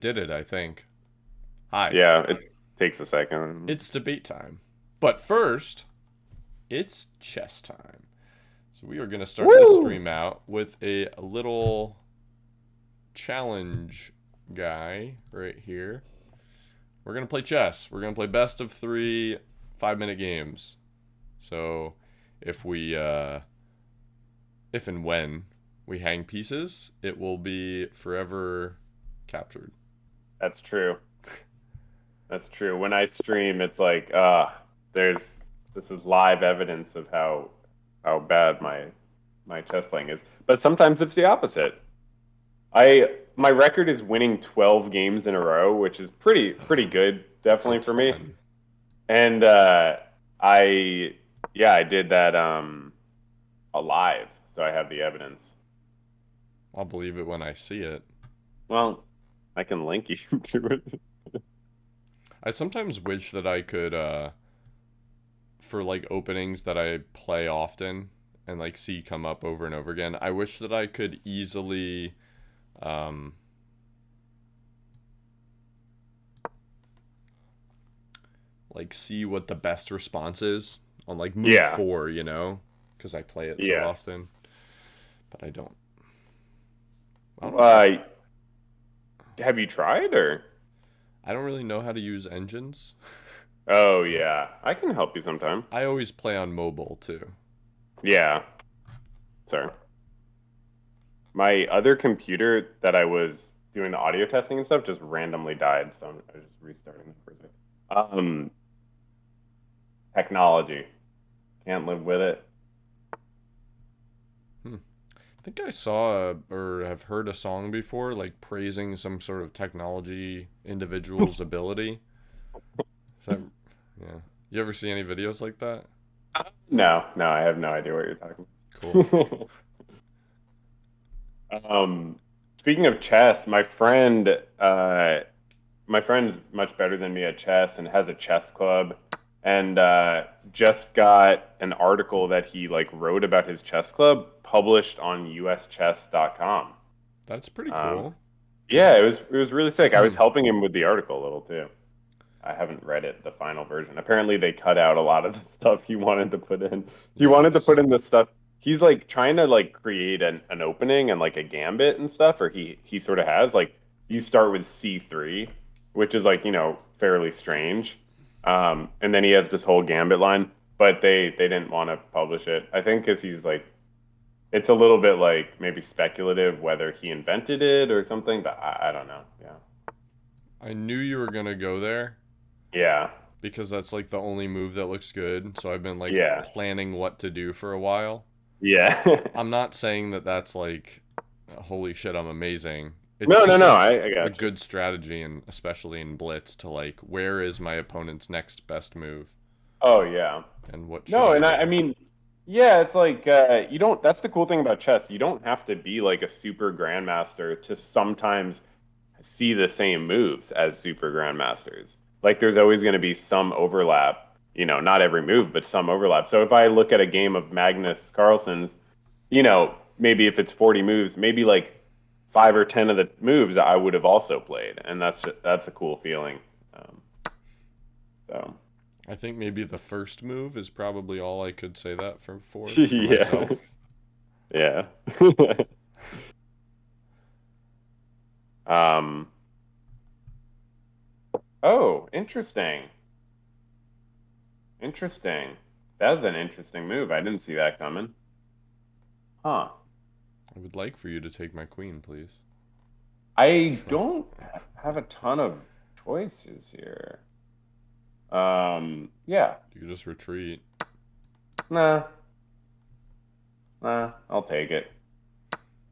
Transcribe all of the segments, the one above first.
Did it, I think. Hi. Yeah, it takes a second. It's debate time. But first, it's chess time. So we are going to start this Woo! stream out with a little challenge guy right here. We're going to play chess. We're going to play best of 3 5-minute games. So if we if and when we hang pieces, it will be forever captured. That's true. That's true. When I stream, it's like, there's this is live evidence of how bad my chess playing is. But sometimes it's the opposite. My record is winning 12 games in a row, which is pretty good, It's a definitely for me. ton. And I yeah, I did that alive, so I have the evidence. I'll believe it when I see it. Well, I can link you to it. I sometimes wish that I could for like openings that I play often and like see come up over and over again. I wish that I could easily um like see what the best response is on like move Yeah, 4, because I play it so yeah. often, but I don't. I don't know if Uh, have you tried or? I don't really know how to use engines. Oh yeah, I can help you sometime. I always play on mobile too. Yeah, sorry. My other computer that I was doing the audio testing and stuff just randomly died, so I was just restarting it for a sec. Um, Technology, can't live with it. Hmm. I think I saw or have heard a song before, like praising some sort of technology individual's ability. Is that, yeah. You ever see any videos like that? No, no, I have no idea what you're talking Cool. about. Speaking of chess, my friend's much better than me at chess and has a chess club, and just got an article that he like wrote about his chess club published on uschess.com. That's pretty Um, cool. yeah, it was really sick. I was helping him with the article a little too. I haven't read it, the final version. Apparently, they cut out a lot of the stuff he wanted to put in. He wanted to put Yikes. in the stuff. He's like trying to like create an opening and like a gambit and stuff, or he sort of has like you start with C3, which is like, fairly strange. And then he has this whole gambit line, but they didn't want to publish it. I think because he's like it's a little bit like maybe speculative whether he invented it or something, but I don't know. Yeah. I knew you were gonna go there Yeah. because that's like the only move that looks good. So I've been like Yeah. planning what to do for a while. Yeah. I'm not saying that that's like, holy shit, I'm amazing. It's No, no, just no. like I a got you. good strategy, and especially in Blitz, to like, where is my opponent's next best move Oh yeah. and what should No, I and I do? mean, yeah, it's like you don't. That's the cool thing about chess. You don't have to be like a super grandmaster to sometimes see the same moves as super grandmasters. Like there's always going to be some overlap. Not every move, but some overlap. So if I look at a game of Magnus Carlsen's, maybe if it's 40 moves, maybe like 5 or 10 of the moves I would have also played, and that's a cool feeling. Um, so I think maybe the first move is probably all I could say that for yeah, myself. yeah. um. Oh, interesting. Interesting. That's an interesting move. I didn't see that coming. Huh. I would like for you to take my queen, please. I don't have a ton of choices here. Yeah. You just retreat. Nah, nah, I'll take it.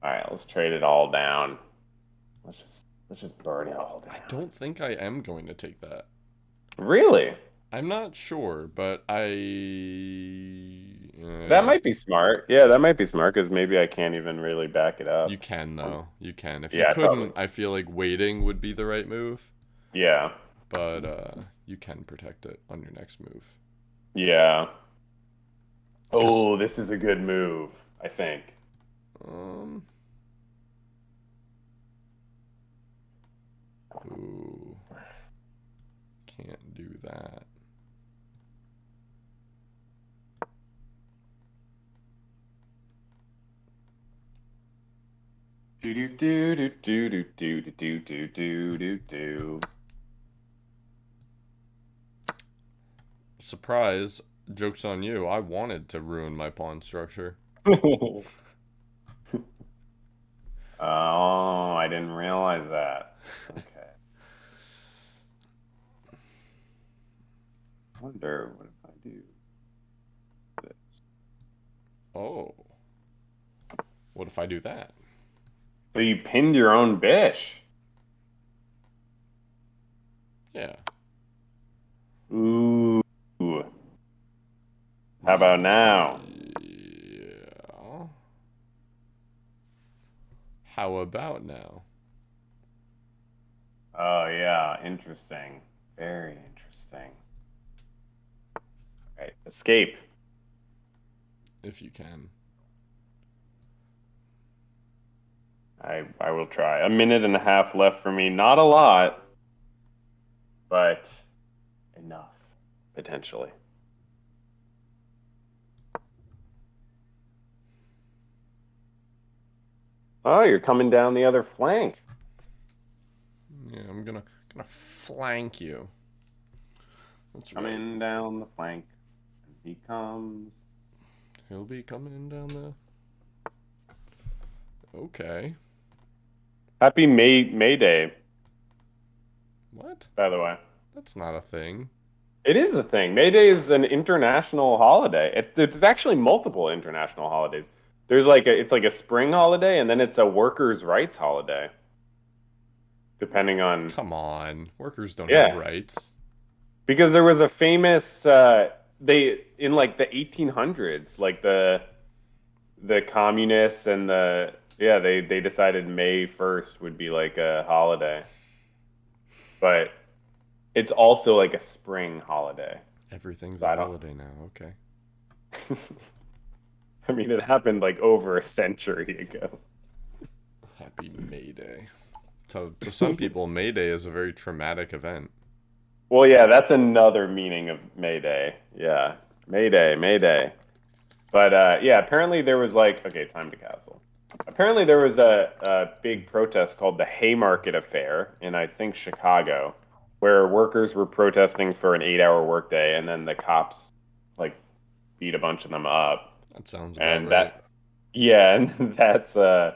All right, let's trade it all down. Let's just burn it all I down. don't think I am going to take that. Really? I'm not sure, but I. That might be smart. Yeah, that might be smart because maybe I can't even really back it You up. can, Um, though. You can. If you yeah, I probably. couldn't, I feel like waiting would be the right move, Yeah. but you can protect it on your next move. Yeah. Because, Oh, this is a good move, I think. um, Ooh. Can't do that. Do do do do do do do do do do do. Surprise. Joke's on you. I wanted to ruin my pawn structure. Oh, I didn't realize that. Okay. I wonder what if I do this. Oh. What if I do that? So you pinned your own bish. Yeah. Ooh. How about now? Yeah. How about now? Oh, yeah. Interesting. Very interesting. Right. Escape. If you can. I will try. A minute and a half left for me. Not a lot, but enough, potentially. Oh, you're coming down the other flank. Yeah, I'm gonna flank you. That's right. Coming down the flank. And he comes. He'll be coming down the. Okay. Happy May Day, What? by the way. That's not a thing. It is a thing. May Day is an international holiday. There's actually multiple international holidays. There's like it's like a spring holiday, and then it's a workers' rights holiday, depending on. Come on. Workers don't have Yeah, rights. because there was a famous they in like the 1800s, like the communists and the yeah they decided May 1st would be like a holiday, but it's also like a spring holiday. Everything's So a I don't. holiday now. Okay. I mean, it happened like over a century ago. Happy May Day. To some people, May Day is a very traumatic event. Well, yeah, that's another meaning of May Day. Yeah, May Day, May Day. But yeah, apparently there was like, okay, time to castle. Apparently there was a big protest called the Haymarket Affair in, I think, Chicago, where workers were protesting for an 8-hour workday, and then the cops like beat a bunch of them up. That sounds about And right. yeah, and that's I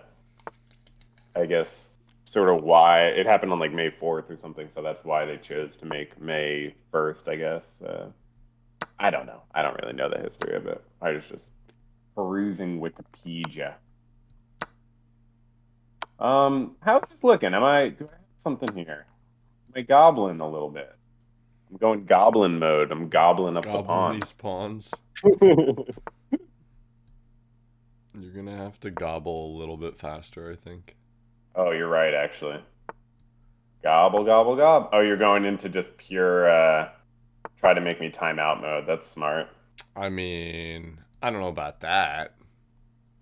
guess sort of why it happened on like May 4th or something. So that's why they chose to make May 1st, I guess. I don't know. I don't really know the history of it. I was just perusing Wikipedia. How's this looking? Do I have something here? Am I gobbling a little bit? I'm going goblin mode. I'm gobbling up the Gobbling these pawns. pawns. You're gonna have to gobble a little bit faster, I think. Oh, you're right, actually. Gobble, gobble, gobble. Oh, you're going into just pure try to make me time out mode. That's smart. I mean, I don't know about that.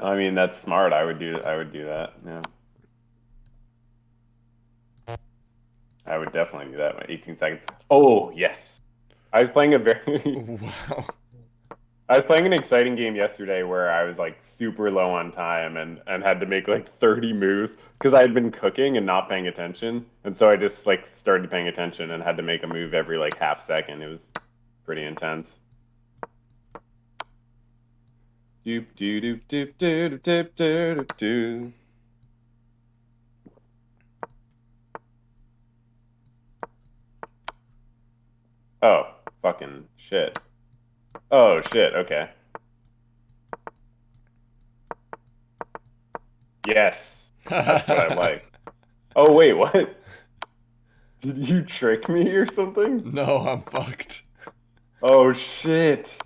I mean, that's smart. I would do that. Yeah. I would definitely do that in 18 seconds. Oh, yes. I was playing a very Wow. I was playing an exciting game yesterday where I was like super low on time and had to make like 30 moves because I had been cooking and not paying attention. And so I just like started paying attention and had to make a move every like half second. It was pretty intense. Doop doo doop doop doop doop doop doop. Oh, fucking shit. Oh shit, okay. Yes. That's what I like. Oh wait, what? Did you trick me or something? No, I'm fucked. Oh shit.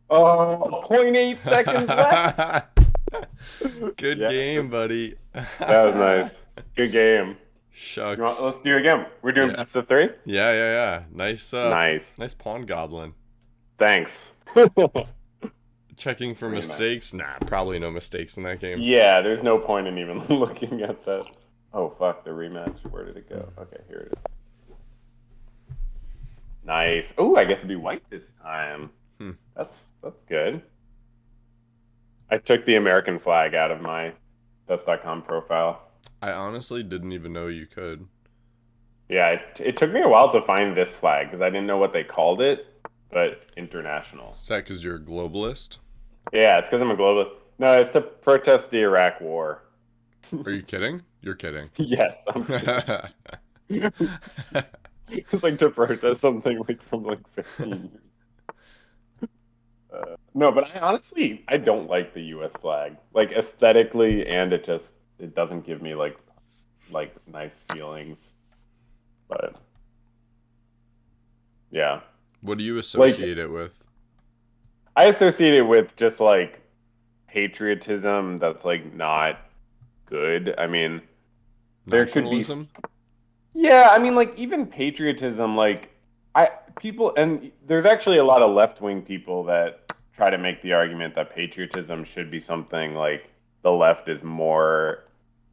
Oh, point 0.8 seconds left. Good Yeah, game, buddy. that was nice. Good game. Shucks. Let's do it again. We're doing Yeah. best of three? Yeah. Nice Nice. nice pawn goblin. Thanks. Checking for Pretty nice. mistakes? Nah, probably no mistakes in that game. Yeah, there's no point in even looking at that. Oh fuck, the rematch. Where did it go? Okay, here it is. Nice. Oh, I get to be white this time. Hmm. That's good. I took the American flag out of my Dust.com profile. I honestly didn't even know you could. Yeah, it took me a while to find this flag because I didn't know what they called it, but international. Is that because you're a globalist? Yeah, it's because I'm a globalist. No, it's to protest the Iraq War. Are you kidding? You're kidding. Yes, I'm kidding. It's like to protest something like from like 15 years. No, but I don't like the U.S. flag, like aesthetically, and it doesn't give me like nice feelings. But yeah, What do you like associate it with? I associate it with just like patriotism that's like not good. I mean, there could be, Nationalism? yeah, I mean, like even patriotism, like I people, and there's actually a lot of left-wing people that try to make the argument that patriotism should be something like the left is more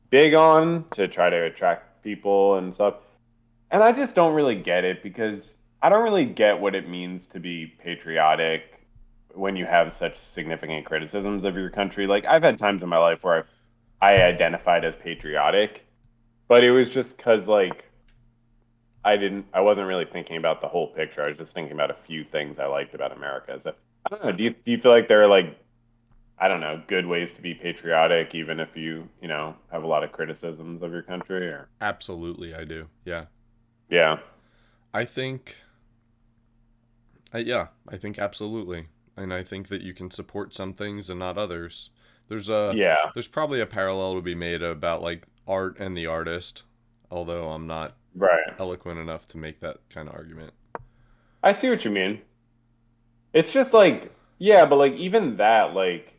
big on to try to attract people and stuff. And I just don't really get it because I don't really get what it means to be patriotic when you have such significant criticisms of your country. Like I've had times in my life where I identified as patriotic, but it was just because like I wasn't really thinking about the whole picture. I was just thinking about a few things I liked about America. So I don't know. Do you feel like there are like, I don't know, good ways to be patriotic even if you have a lot of criticisms of your country or Absolutely, I do. Yeah. yeah. I think, yeah, I think absolutely. And I think that you can support some things and not others. There's a, Yeah. there's probably a parallel to be made about like art and the artist, although I'm not Right. eloquent enough to make that kind of argument. I see what you mean. It's just like, yeah, but like even that, like,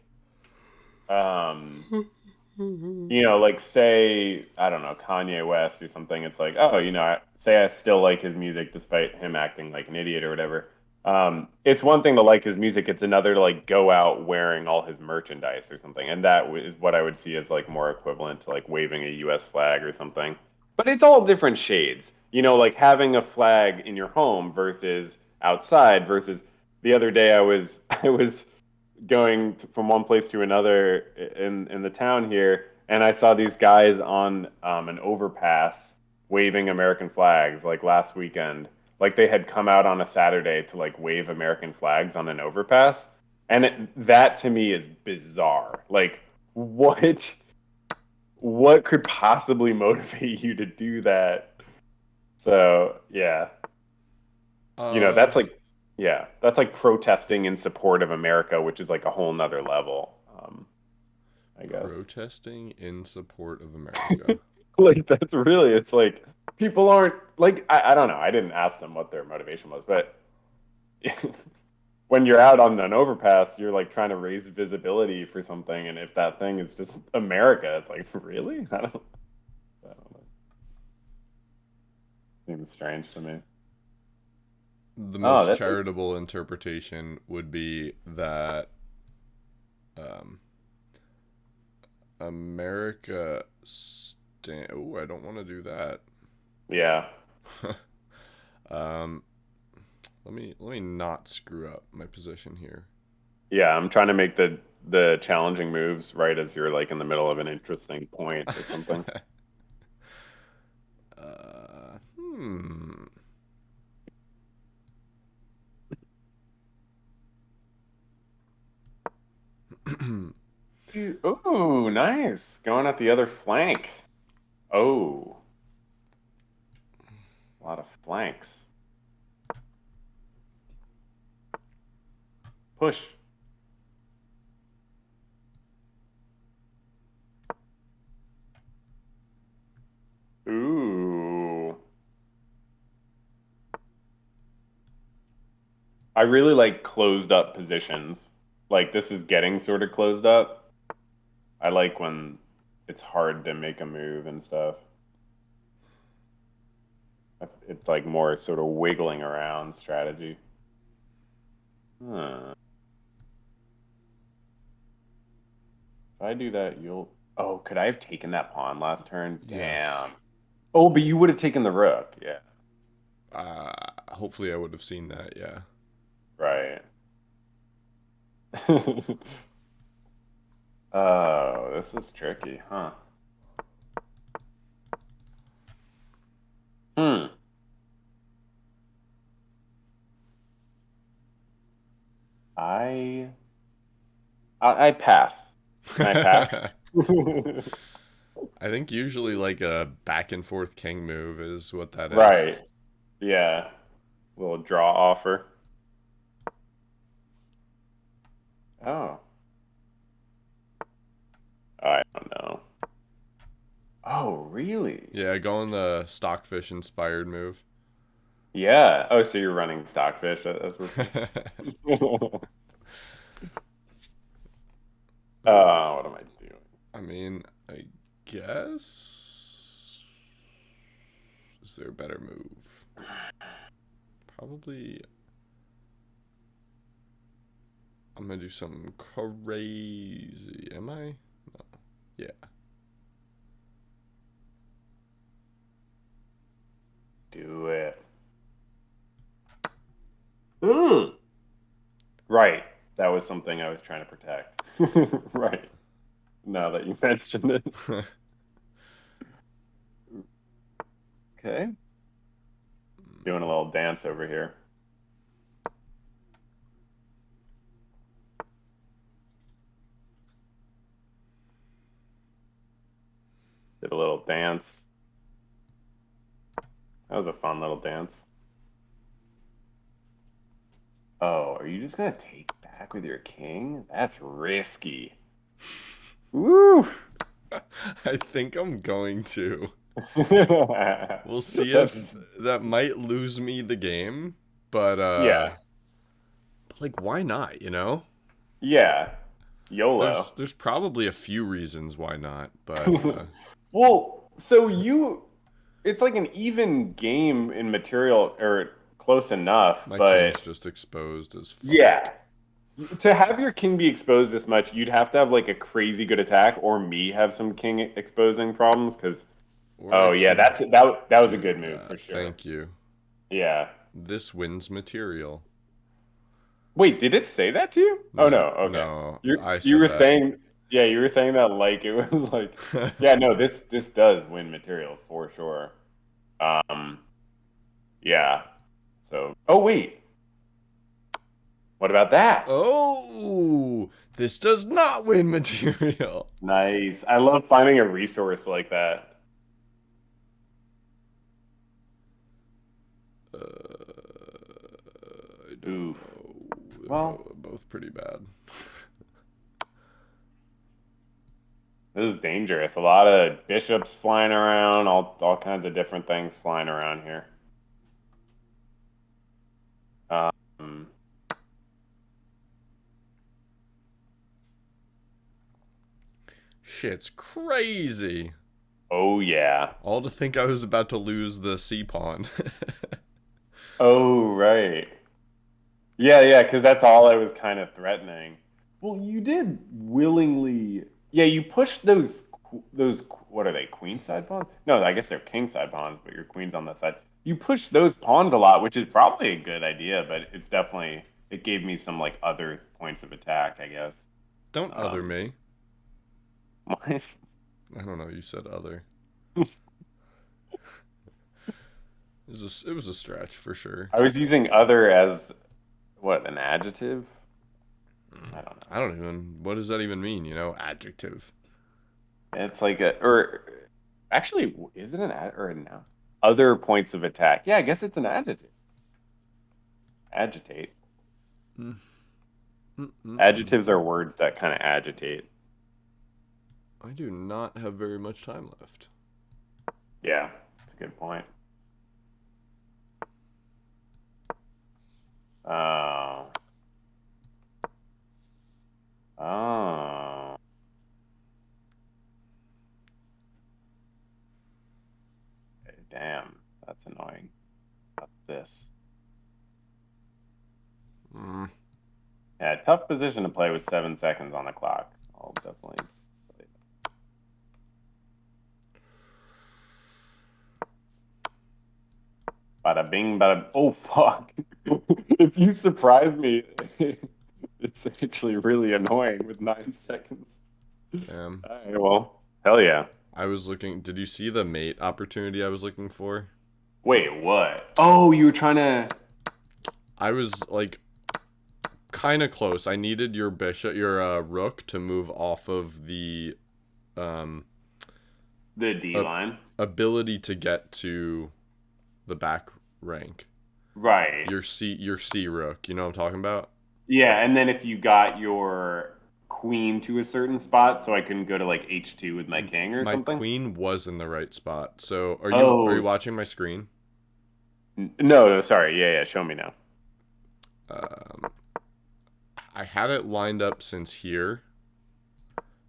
um, like say, I don't know, Kanye West or something. It's like, oh, say I still like his music despite him acting like an idiot or whatever. It's one thing to like his music. It's another to like go out wearing all his merchandise or something. And that is what I would see as like more equivalent to like waving a US flag or something. But it's all different shades. Like having a flag in your home versus outside versus the other day I was going from one place to another in the town here, and I saw these guys on an overpass waving American flags like last weekend. Like they had come out on a Saturday to like wave American flags on an overpass, and that to me is bizarre. Like what could possibly motivate you to do that? So yeah, Uh, that's like, yeah, that's like protesting in support of America, which is like a whole nother level, I guess. Protesting in support of America. Like that's really, it's like people aren't like, I don't know. I didn't ask them what their motivation was, but when you're out on an overpass, you're like trying to raise visibility for something, and if that thing is just America, it's like really? I don't know. Seems strange to me. The Oh, most this is charitable interpretation would be that um, America. Oh, I don't want to do that. yeah. um, let me not screw up my position here. Yeah, I'm trying to make the challenging moves right as you're like in the middle of an interesting point or something. Hmm. Dude, ooh, nice. Going at the other flank. Oh, a lot of flanks. Push. Ooh. I really like closed up positions. Like this is getting sort of closed up. I like when it's hard to make a move and stuff. It's like more sort of wiggling around strategy. Huh. If I do that, you'll Oh, could I have taken that pawn last turn? Yes. Damn. Oh, but you would have taken the rook. Yeah. Hopefully I would have seen that. Yeah. Right. Oh, this is tricky, huh? Hmm. I I pass. Can I pass? I think usually like a back and forth king move is what that is. Right. Yeah. Little draw offer. Oh. I don't know. Oh, really? Yeah, going the stockfish inspired move. Yeah. Oh, so you're running Stockfish. That's what's. What am I doing? I mean, I guess. Is there a better move? Probably. I'm gonna do something crazy. Am I? No. Yeah. Do it. Mm. Right. That was something I was trying to protect. Right. Now that you mentioned it. Okay. Doing a little dance over here. Did a little dance. That was a fun little dance. Oh, are you just gonna take back with your king? That's risky. Woo! I think I'm going to. We'll see if That's that might lose me the game, but yeah. like why not, you know? Yeah. There's YOLO. there's probably a few reasons why not, but Well, so you it's like an even game in material or close enough, my king's but just exposed as fuck. yeah. To have your king be exposed this much, you'd have to have like a crazy good attack or me have some king exposing problems because Or I oh yeah, could that was a do good move for that. sure. Thank you. Yeah. This wins material. Wait, did it say that to you? Oh no, No, okay. no, I You said were that. saying yeah, you were saying that like it was like yeah, no, this does win material for sure. Um yeah. So oh wait, what about that? Oh, this does not win material. Nice. I love finding a resource like that. I don't Oof. know. Well, Both pretty bad. this is dangerous. A lot of bishops flying around, all kinds of different things flying around here. Um, Shit's crazy. oh yeah. All to think I was about to lose the C pawn. Oh right. Yeah, yeah, because that's all I was kind of threatening. Well, you did willingly. Yeah, you pushed those what are they? Queen side pawns? No, I guess they're king side pawns, but your queen's on that side. You pushed those pawns a lot, which is probably a good idea, but it's definitely it gave me some like other points of attack, I guess. Don't other Um, me. my, I don't know. You said other. It was a stretch for sure. I was using other as what an adjective. I don't I know. don't even. What does that even mean? You know, adjective. It's like a or actually, is it an ad or a noun? Other points of attack. Yeah, I guess it's an adjective. Agitate. Mm-mm-mm. Adjectives are words that kind of agitate. I do not have very much time left. Yeah, that's a good point. Oh, oh, okay, damn, that's annoying. What's this? Mm. Yeah, tough position to play with 7 seconds on the clock. I'll definitely play that. Bada bing, bada. Oh fuck! If you surprise me, it's actually really annoying with 9 seconds. Damn. All right, well, hell yeah. I was looking. Did you see the mate opportunity I was looking for? Wait, what? Oh, you were trying to I was like kind of close. I needed your bishop, your rook, to move off of the um the D a- line. ability to get to the back rank. Right. Your C rook. You know what I'm talking about? Yeah, and then if you got your queen to a certain spot, so I couldn't go to like H2 with my king or My something. queen was in the right spot. So are you Oh, watching my screen? no, no, sorry. Yeah, yeah, show me now. Um, I had it lined up since here.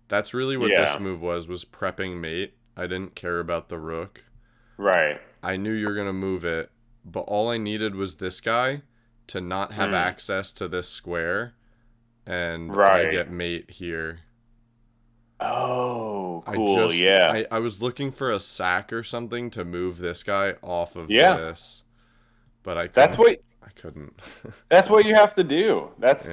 That's really what this Yeah, move was prepping mate. I didn't care about the rook. right. I knew you were gonna move it, but all I needed was this guy to not have Mm, access to this square, and I right. get mate here. Oh, I cool. just Yeah. I was looking for a sack or something to move this guy off of Yeah. this, but I That's couldn't. what I couldn't. that's what you have to do.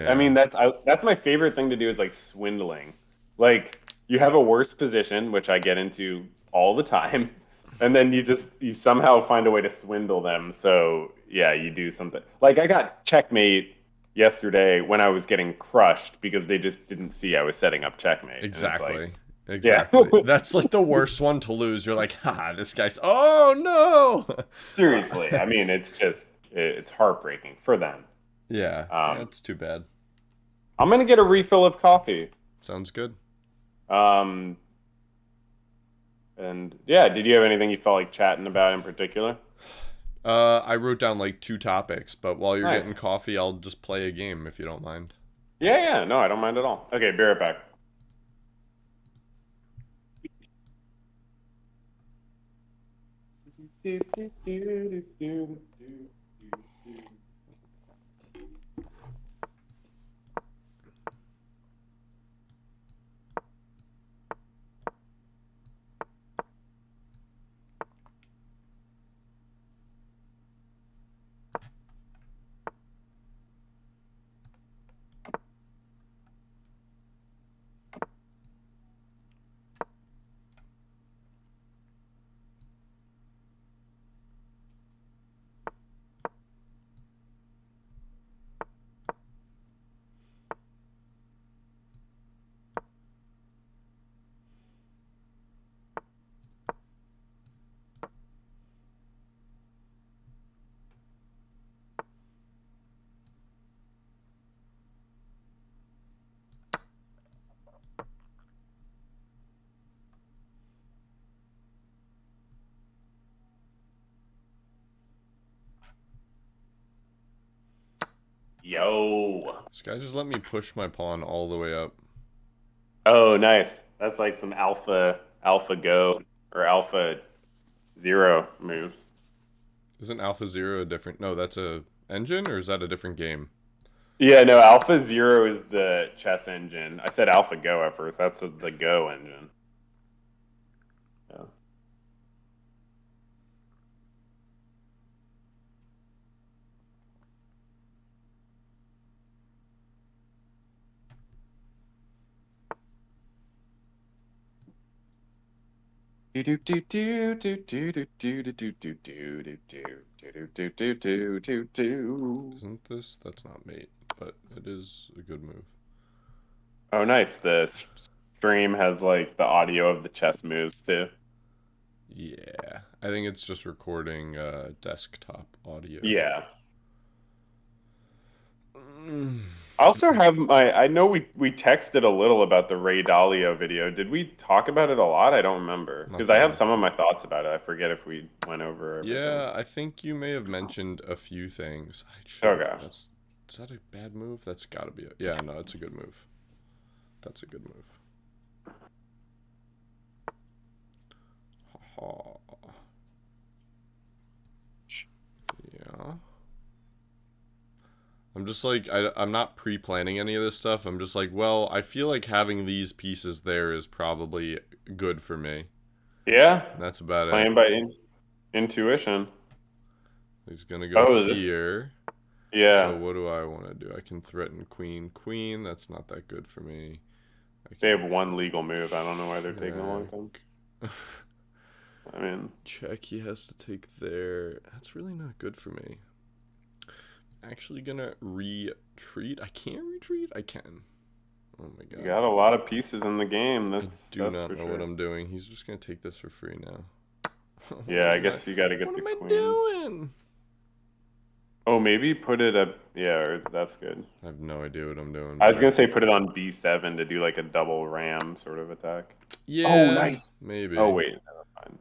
I Yeah, mean, that's my favorite thing to do is like swindling. Like you have a worse position, which I get into all the time, and then you somehow find a way to swindle them. So yeah, you do something. Like I got checkmate yesterday when I was getting crushed because they just didn't see I was setting up checkmate, and it's like, exactly. yeah, Exactly. That's like the worst one to lose. You're like, ha, this guy's. Oh no. seriously. I mean, it's heartbreaking for them. Yeah, Um, that's too bad. I'm gonna get a refill of coffee. Sounds good. Um, and yeah, did you have anything you felt like chatting about in particular? I wrote down like two topics, but while you're Nice. getting coffee, I'll just play a game if you don't mind. Yeah, yeah. No, I don't mind at all. Okay, be right back. Yo. This guy just let me push my pawn all the way up. Oh, nice. That's like some alpha go or alpha zero moves. Isn't Alpha Zero a different? No, that's a engine, or is that a different game? Yeah, no, alpha zero is the chess engine. I said alpha go at first. That's the go engine. Yeah. Do do do do do do do do do do do do do do do do do do. Isn't this? That's not mate, but it is a good move. Oh, nice. The stream has like the audio of the chess moves too. Yeah, I think it's just recording desktop audio. Yeah. Mm, I also have my. I know we texted a little about the Ray Dalio video. Did we talk about it a lot? I don't remember not because I that have I. some of my thoughts about it. I forget if we went over everything. Yeah, I think you may have mentioned a few things. Shoot, Okay. that's is that a bad move? That's got to be a yeah. No, it's a good move. That's a good move. Ha ha. Yeah. I'm just like I'm not pre-planning any of this stuff. I'm just like, well, I feel like having these pieces there is probably good for me. Yeah. And that's about it. Playing by intuition. He's gonna go Oh, this. here. So Yeah, what do I want to do? I can threaten queen, queen. That's not that good for me. I they can have one legal move. I don't know why they're taking a long time. check. I mean, Check. He has to take there. That's really not good for me. Actually gonna retreat. I can't retreat. I can. Oh my you god. got a lot of pieces in the game. I That's do that's not for know what sure. I'm doing. He's just gonna take this for free now. Yeah, what I am I? guess you got to get What the am I queen. doing? Oh, maybe put it up. Yeah, that's good. I have no idea what I'm doing, I but was gonna say put it on B7 to do like a double ram sort of attack. Oh, yeah, nice. Oh maybe. wait, never mind.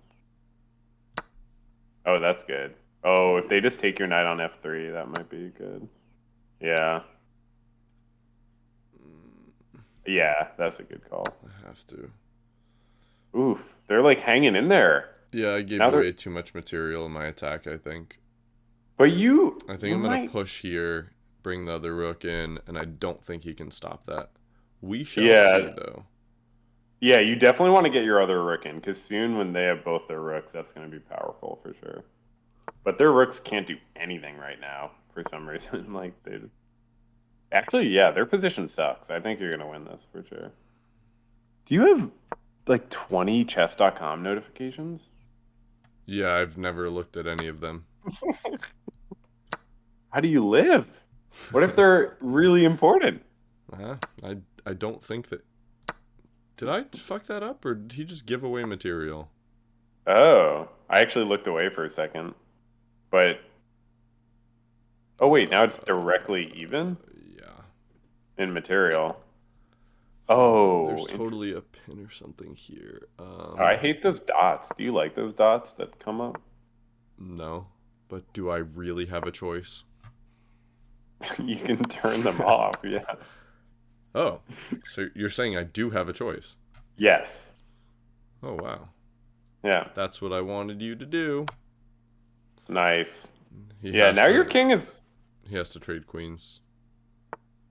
Oh, that's good. Oh, if they just take your knight on F3, that might be good. Yeah. Yeah, that's a good call. I have to. Oof, they're like hanging in there. Yeah, I gave Now they're away too much material in my attack, I think. but you I think you I'm going to might. push here, bring the other rook in, and I don't think he can stop that. We shall see, Yeah. though. Yeah, you definitely want to get your other rook in because soon when they have both their rooks, that's going to be powerful for sure. But their rooks can't do anything right now for some reason. Like they actually, yeah, their position sucks. I think you're going to win this for sure. Do you have like 20 chess.com notifications? Yeah, I've never looked at any of them. How do you live? What if they're really important? I don't think that... Did I fuck that up, or did he just give away material? Oh, I actually looked away for a second. But oh wait, now it's directly even Yeah. in material. There's Oh, totally interesting. a pin or something here. I hate those dots. Do you like those dots that come up? No. But do I really have a choice? You can turn them off. Yeah. Oh, so you're saying I do have a choice? Yes. Oh, wow. Yeah. That's what I wanted you to do. Nice. He Yeah, has now your to king is. he has to trade queens.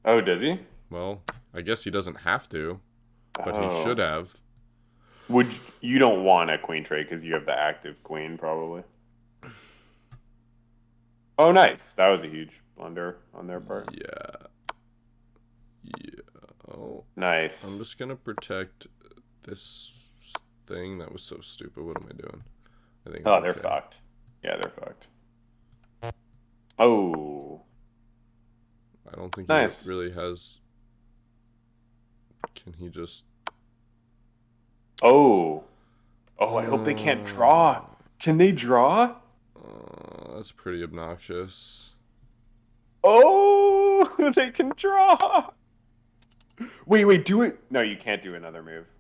Oh, does he? Well, I guess he doesn't have to, but he should Oh. have. Would you don't want a queen trade because you have the active queen probably. Oh, nice. That was a huge blunder on their part. Yeah. Yeah. Oh, I'm Nice. just gonna protect this thing. That was so stupid. What am I doing? I think I'm Oh, they're okay. fucked. Yeah, they're fucked. Oh, I don't think he nice. really has. Can he just? Oh. Oh, I hope they can't Uh, draw. Can they draw? that's pretty obnoxious. Oh, they can draw. Wait, do it. No, you can't do another move.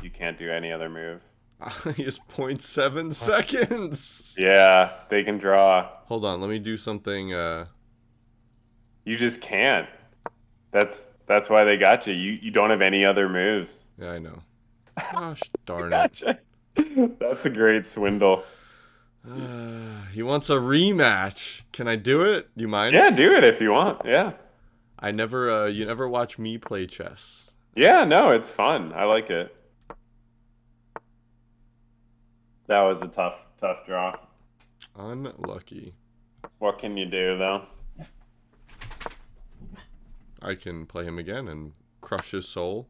You can't do any other move. He has 0.7 seconds. Yeah, they can draw. Hold on, let me do something. You just can't. That's why they got you. You don't have any other moves. Yeah, I know. Gosh They darn it. gotcha. That's a great swindle. He wants a rematch. Can I do it? You mind? Yeah, do it if you want. Yeah. I never. You never watch me play chess. Yeah, no, it's fun. I like it. That was a tough draw. Unlucky. What can you do though? I can play him again and crush his soul.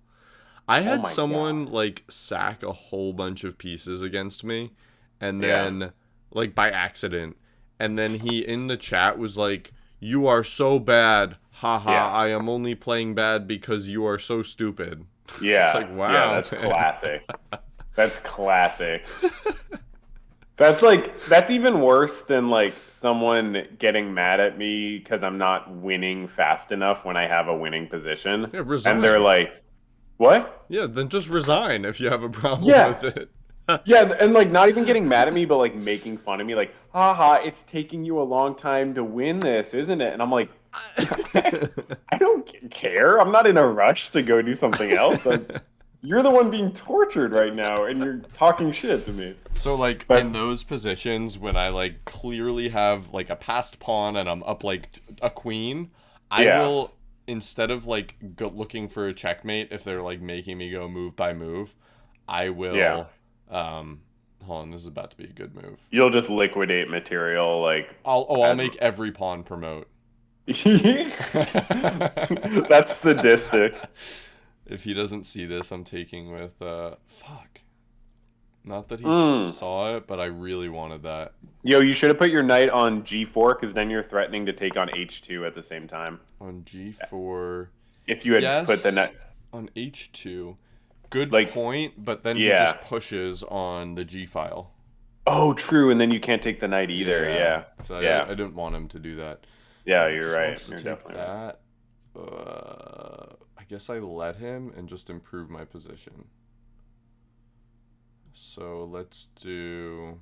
I Oh had my someone gosh. like sack a whole bunch of pieces against me, and Yeah. then like by accident, and then he in the chat was like, "You are so bad, haha! Yeah. I am only playing bad because you are so stupid." It's Yeah. like, Yeah, wow, that's man. classic. That's classic. That's even worse than like someone getting mad at me because I'm not winning fast enough when I have a winning position. Yeah, And they're resign. like, "What?" Yeah, then just resign if you have a problem Yeah. with it. Yeah, and like not even getting mad at me, but like making fun of me, like, haha, it's taking you a long time to win this, isn't it? And I'm like, I don't care. I'm not in a rush to go do something else. You're the one being tortured right now, and you're talking shit to me. So like in But those positions when I like clearly have like a passed pawn and I'm up like a queen, I yeah, will instead of like looking for a checkmate if they're like making me go move by move, I yeah, will um Hold on, this is about to be a good move. You'll just liquidate material like. I'll make every pawn promote. That's sadistic. If he doesn't see this, I'm taking with fuck. Not that he Mm. saw it, but I really wanted that. Yo, you should have put your knight on g4 because then you're threatening to take on h2 at the same time. On g4. If you had Yes. put the knight On h2. Good like, point, but then he yeah. just pushes on the g file. Oh, true, and then you can't take the knight either. Yeah. So Yeah. I didn't want him to do that. Yeah, He you're just right. wants to You're take definitely right. that. I guess I let him and just improve my position. So let's do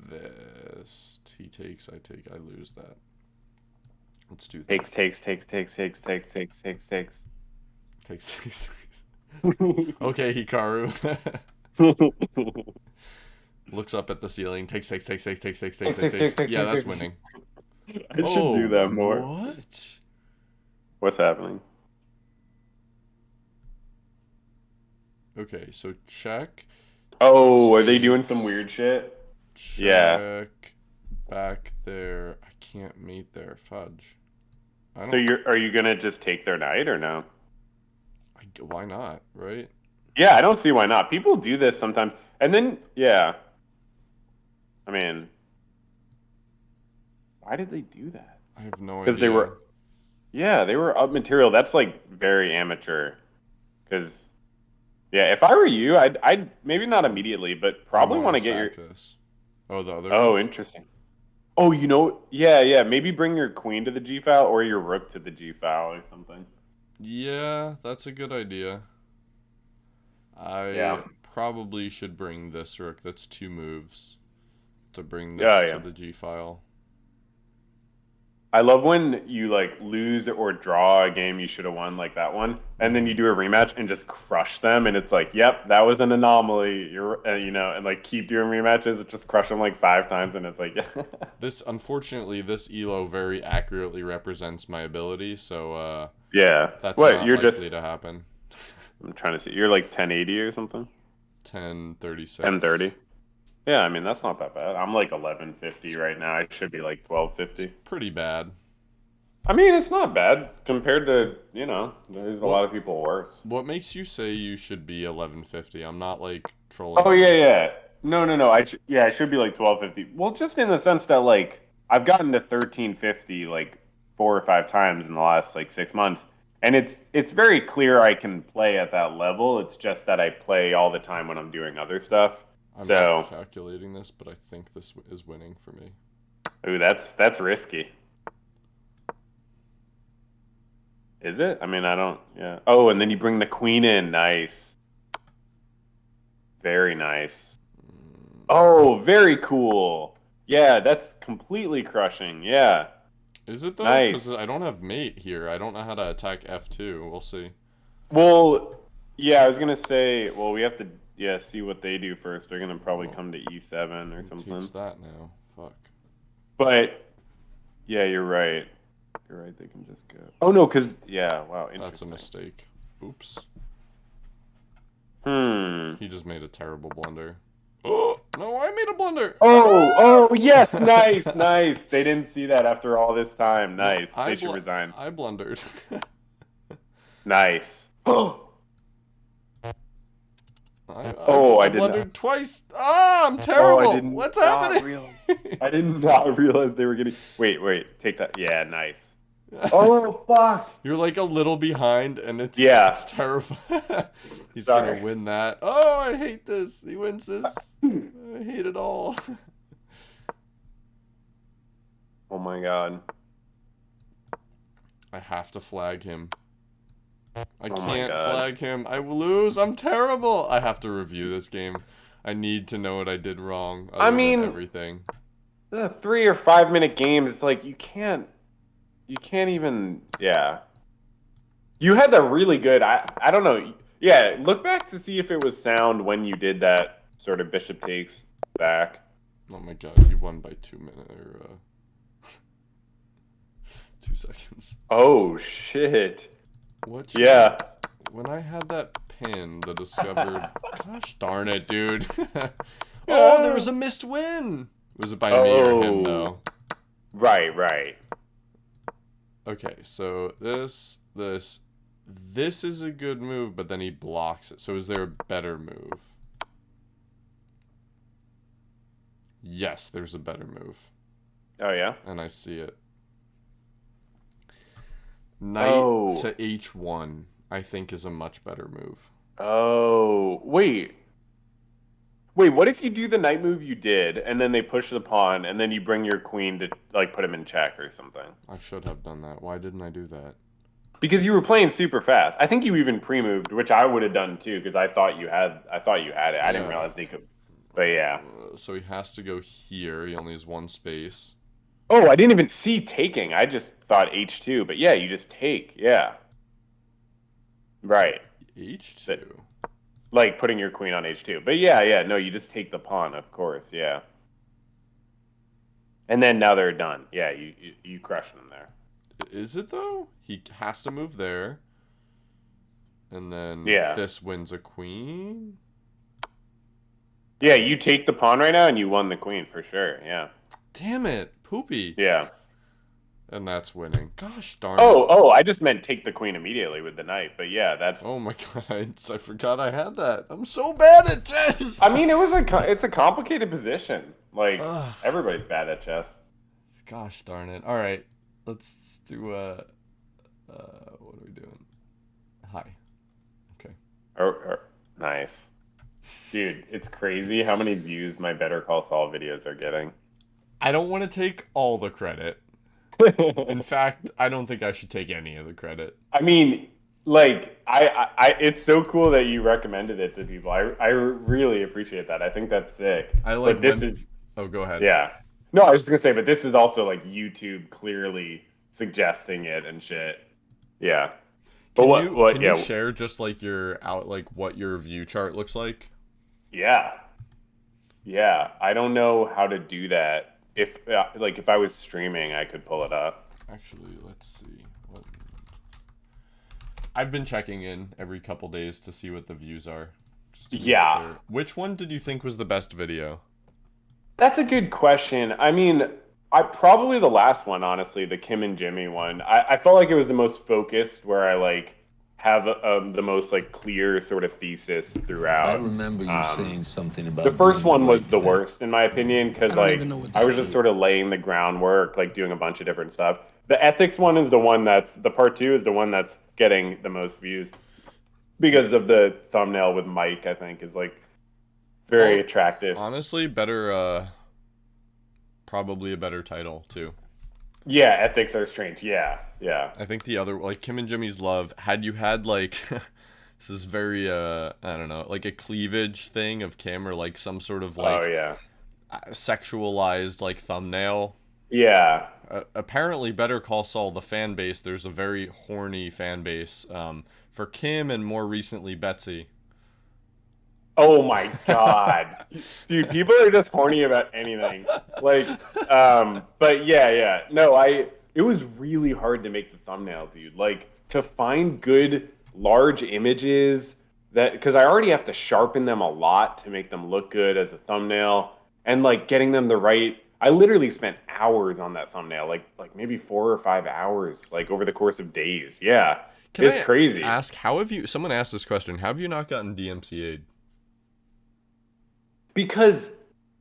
this. He takes, I take, I lose that. Let's do that. Takes. Takes. Okay, Hikaru. Looks up at the ceiling. Takes. Yeah, that's winning. I should do that more. What? What's happening? Okay, so check. Oh, are they doing some weird shit? Check. Yeah. Back there. I can't mate there. Fudge. So are you gonna just take their knight or no? Why not? Right? Yeah, I don't see why not. People do this sometimes, and then yeah. I mean, why did they do that? I have no idea. Because they were up material. That's like very amateur. Because yeah, if I were you, I'd maybe not immediately, but probably want to get your. This. Oh, the other. Oh, interesting. Oh, yeah. Maybe bring your queen to the G file or your rook to the G file or something. Yeah, that's a good idea. I probably should bring this rook. That's 2 moves to bring this to the G file. I love when you like lose or draw a game you should have won, like that one, and then you do a rematch and just crush them, and it's like, yep, that was an anomaly. You're, and like keep doing rematches, just crush them like 5 times, and it's like, Unfortunately, this elo very accurately represents my ability, so yeah, that's not likely to happen. I'm trying to see. You're like 1080 or something. 1036. 1030. Yeah, I mean that's not that bad. I'm like 1150 right now. I should be like 1250. It's pretty bad. I mean, it's not bad compared to, there's a lot of people worse. What makes you say you should be 1150? I'm not like trolling. Oh yeah. No. I should be like 1250. Well, just in the sense that like I've gotten to 1350 like 4 or 5 times in the last like 6 months. And it's very clear I can play at that level. It's just that I play all the time when I'm doing other stuff. I'm not calculating this, but I think this is winning for me. Ooh, that's risky. Is it? I mean, I don't. Yeah. Oh, and then you bring the queen in. Nice. Very nice. Oh, very cool. Yeah, that's completely crushing. Yeah. Is it though? Nice. Because I don't have mate here. I don't know how to attack F2. We'll see. Well, yeah, I was gonna say. Well, we have to see what they do first. They're gonna probably come to E7 or something. Takes that now. Fuck. But yeah, you're right. You're right. They can just go. Oh no, because wow. That's a mistake. Oops. He just made a terrible blunder. Oh no! I made a blunder. Oh yes, nice. They didn't see that after all this time. Nice. No, they should resign. I blundered. Nice. I blundered twice. Ah, I'm terrible. What's happening? I did not realize they were getting. Wait. Take that. Yeah, nice. Oh fuck! You're like a little behind, and it's terrifying. He's gonna win that. Oh, I hate this. He wins this. I hate it all. Oh my god! I have to flag him. I can't flag him. I will lose. I'm terrible. I have to review this game. I need to know what I did wrong. I mean, everything. The 3 or 5 minute games. It's like you can't even. Yeah. You had the really good. I don't know. Yeah, look back to see if it was sound when you did that sort of bishop takes back. Oh my god, you won by 2 minutes or 2 seconds. Oh shit. What? Yeah. When I had that pin. The discovered. Gosh darn it, dude. Oh, there was a missed win. Was it by me or him Oh, though? right. Okay, so this is a good move, but then he blocks it. So is there a better move? Yes, there's a better move. Oh yeah. And I see it. Knight Oh, to h1, I think, is a much better move. oh, wait. What if you do the knight move you did, and then they push the pawn, and then you bring your queen to like put him in check or something? I should have done that. Why didn't I do that? Because you were playing super fast. I think you even pre-moved, which I would have done too, because I thought you had it. I didn't Yeah. realize they could. But yeah. So he has to go here. He only has one space. Oh, I didn't even see taking. I just thought H2. But yeah, you just take. Yeah. Right. But, h2. like putting your queen on H2. But yeah. No, you just take the pawn, of course. Yeah. And then now they're done. Yeah, you crush them there. Is it though? He has to move there. And then Yeah. this wins a queen. Yeah, you take the pawn right now and you won the queen for sure. Yeah. Damn it. Poopy. Yeah. And that's winning. Gosh darn it. Oh, I just meant take the queen immediately with the knight. But yeah, that's. Oh my god, I forgot I had that. I'm so bad at chess. I mean, it's a complicated position. Like Ugh. everybody's bad at chess. Gosh darn it. All right, let's do what are we doing? Hi. Okay. Nice, dude. It's crazy how many views my Better Call Saul videos are getting. I don't want to take all the credit. In fact, I don't think I should take any of the credit. I mean, like it's so cool that you recommended it to people. I really appreciate that. I think that's sick. I like. But this is Oh, go ahead. yeah. No, I was just gonna say, but this is also like YouTube clearly suggesting it and shit. Yeah. But Can yeah. you share just like what your view chart looks like? Yeah. Yeah. I don't know how to do that. If I was streaming, I could pull it up. Actually, let's see. I've been checking in every couple days to see what the views are. Yeah. Which one did you think was the best video? That's a good question. I mean, I probably the last one, honestly, the Kim and Jimmy one. I felt like it was the most focused, where I like have the most like clear sort of thesis throughout. I remember you saying something about the first doing one was right the thing. worst in my opinion, because like I was just sort of laying the groundwork, like doing a bunch of different stuff. The ethics one is the one that's the part two is the one that's getting the most views because of the thumbnail with Mike. I think is like very attractive. Honestly, probably a better title too. Yeah, ethics are strange. Yeah. I think the other, like Kim and Jimmy's Love, had you had like this is very I don't know, like a cleavage thing of Kim, or like some sort of like Oh yeah. sexualized like thumbnail. Yeah. Apparently, Better Call Saul, the fan base, there's a very horny fan base for Kim and more recently Betsy. Oh my God. Dude, people are just horny about anything. Like, but yeah. No, it was really hard to make the thumbnail, dude. Like, to find good large images because I already have to sharpen them a lot to make them look good as a thumbnail, and like getting them the right. I literally spent hours on that thumbnail, like maybe 4 or 5 hours, like over the course of days. Yeah. It's crazy. Ask, how have you, someone asked this question, how have you not gotten DMCA'd? Because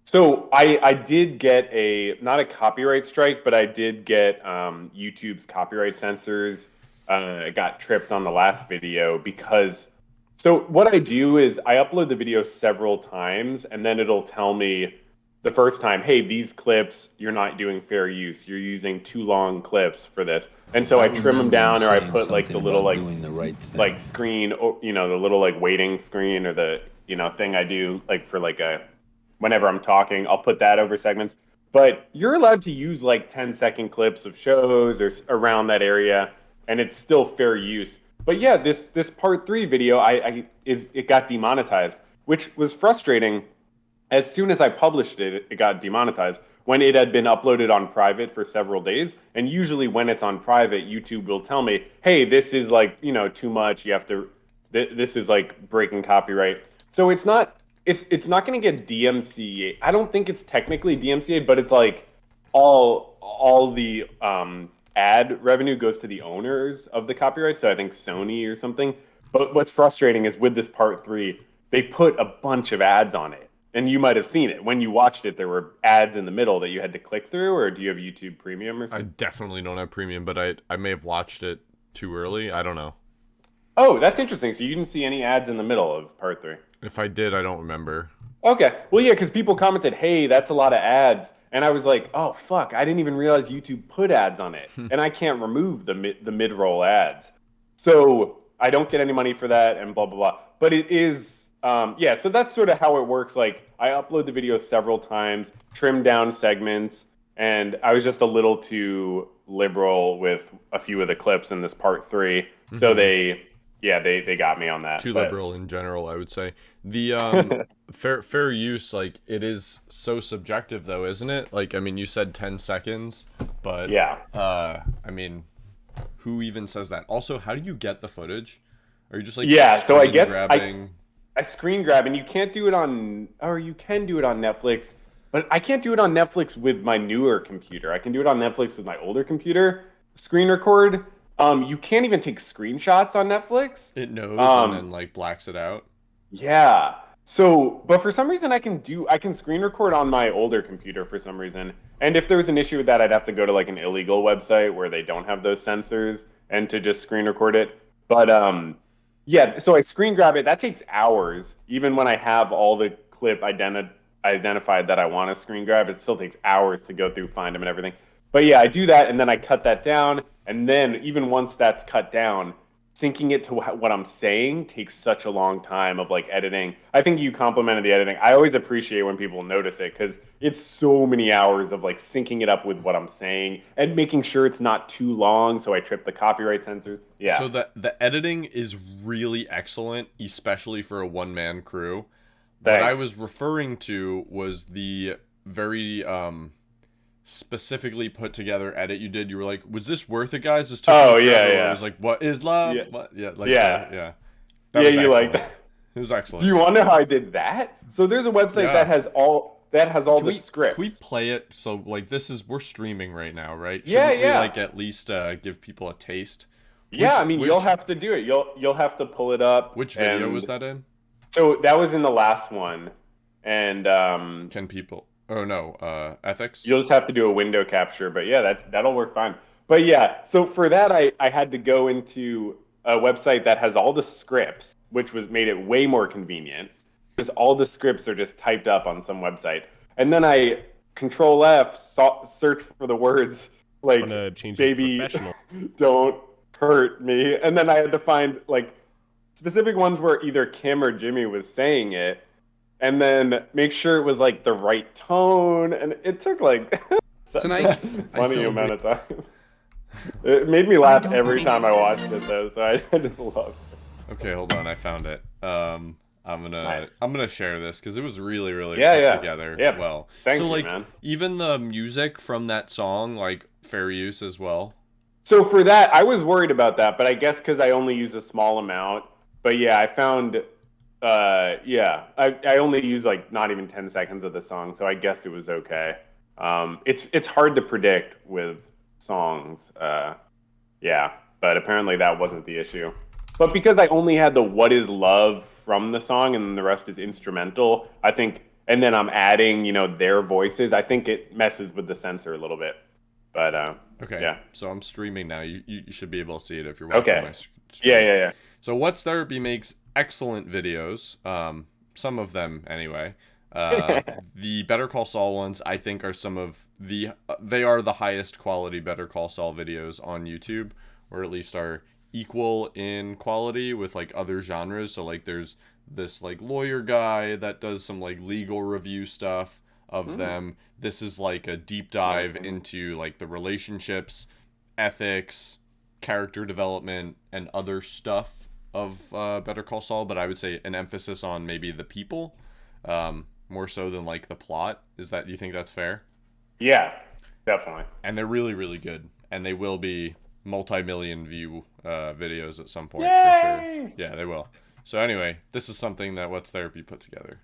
so I did get not a copyright strike, but I did get YouTube's copyright censors. I got tripped on the last video because so what I do is I upload the video several times, and then it'll tell me the first time, hey, these clips, you're not doing fair use. You're using too long clips for this. And so I trim them down, or I put like the little like like screen, you know, the little like waiting screen, or the, you know, thing I do like for like whenever I'm talking, I'll put that over segments. But you're allowed to use like 10-second clips of shows or around that area, and it's still fair use. But yeah, this part 3 video, it got demonetized, which was frustrating. As soon as I published it, it got demonetized when it had been uploaded on private for several days. And usually when it's on private, YouTube will tell me, hey, this is like, you know, too much. You have to this is like breaking copyright. So it's not going to get DMCA. I don't think it's technically DMCA, but it's like all the ad revenue goes to the owners of the copyright. So I think Sony or something. But what's frustrating is with this part 3, they put a bunch of ads on it. And you might have seen it. When you watched it, there were ads in the middle that you had to click through, or do you have YouTube Premium or I something? definitely don't have premium, but I may have watched it too early. I don't know. Oh, that's interesting. So you didn't see any ads in the middle of part 3. If I did, I don't remember. Okay. Well, yeah, because people commented, "Hey, that's a lot of ads," and I was like, "Oh, fuck! I didn't even realize YouTube put ads on it, and I can't remove the mid roll ads, so I don't get any money for that, and blah blah blah." But it is, yeah. So that's sort of how it works. Like, I upload the video several times, trim down segments, and I was just a little too liberal with a few of the clips in this part 3, so they got me on that. Too But liberal in general, I would say. The fair use, like, it is so subjective though, isn't it? Like, I mean, you said 10 seconds, but yeah. I mean, who even says that? Also, how do you get the footage? Are you just like Yeah, so screen grabbing? I screen grab, and you can't do it on, or you can do it on Netflix, but I can't do it on Netflix with my newer computer. I can do it on Netflix with my older computer. Screen record. You can't even take screenshots on Netflix. It knows and Um, then like blacks it out. yeah. So, but for some reason, I can screen record on my older computer for some reason. And if there was an issue with that, I'd have to go to like an illegal website where they don't have those sensors and to just screen record it. But yeah. So I screen grab it. That takes hours, even when I have all the identified that I want to screen grab. It still takes hours to go through, find them, and everything. But yeah, I do that, and then I cut that down, and then even once that's cut down, syncing it to what I'm saying takes such a long time of like editing. I think you complimented the editing. I always appreciate when people notice it because it's so many hours of like syncing it up with what I'm saying and making sure it's not too long so I trip the copyright censors. So Yeah. the editing is really excellent, especially for a one-man crew. What I Thanks. was referring to was the very specifically put together edit you did. You were like, "Was this worth it, guys? This took me Oh forever." yeah, Where it was yeah. like, "What is love?" Yeah. What? Yeah, like Yeah. yeah. That Yeah, was you like excellent. that. It was Do excellent. you want to know how I did that? So there's a website Yeah. that has all Can the we scripts. play it? So like we're streaming right now, right? Yeah, Shouldn't we yeah. like at least give people a taste? Yeah, I mean, you'll Which have to do it. You'll have to pull it up, which video was and that in? so that was in the last one, and Can people? Oh no, ethics. you'll just have to do a window capture. But yeah, that'll work fine. But yeah, so for that, I had to go into a website that has all the scripts, which was made it way more convenient because all the scripts are just typed up on some website, and then I Control F search for the words like Want to change this to baby professional. don't hurt me, and then I had to find like specific ones where either Kim or Jimmy was saying it, and then make sure it was like the right tone, and it took like such Tonight, a I funny celebrate. amount of time. It made me laugh every time I watched it though, so I just loved it. Okay, hold on, I found it. Nice. I'm gonna share this because it was really Yeah, put yeah. together Yeah. well. Thank so you, like man. even the music from that song, like fair use as well. So for that, I was worried about that, but I guess because I only use a small amount. But yeah, I found, yeah, I only use like not even 10 seconds of the song, so I guess it was okay. It's hard to predict with songs, yeah, but apparently that wasn't the issue. But because I only had the "What Is Love" from the song, and then the rest is instrumental, I think, and then I'm adding, their voices. I think it messes with the censor a little bit. But Okay, yeah. so I'm streaming now. You should be able to see it if you're watching Okay. my screen. Yeah. So What's Therapy makes excellent videos. Some of them anyway. The Better Call Saul ones I think are some of they are the highest quality Better Call Saul videos on YouTube, or at least are equal in quality with like other genres. So like there's this like lawyer guy that does some like legal review stuff of them. This is like a deep dive into like the relationships, ethics, character development, and other stuff of Better Call Saul, but I would say an emphasis on maybe the people, more so than like the plot. Do you think that's fair? Yeah, definitely. And they're really good, and they will be multi-million view videos at some point for sure. Yay! Yeah, they will. So anyway, this is something that What's Therapy put together.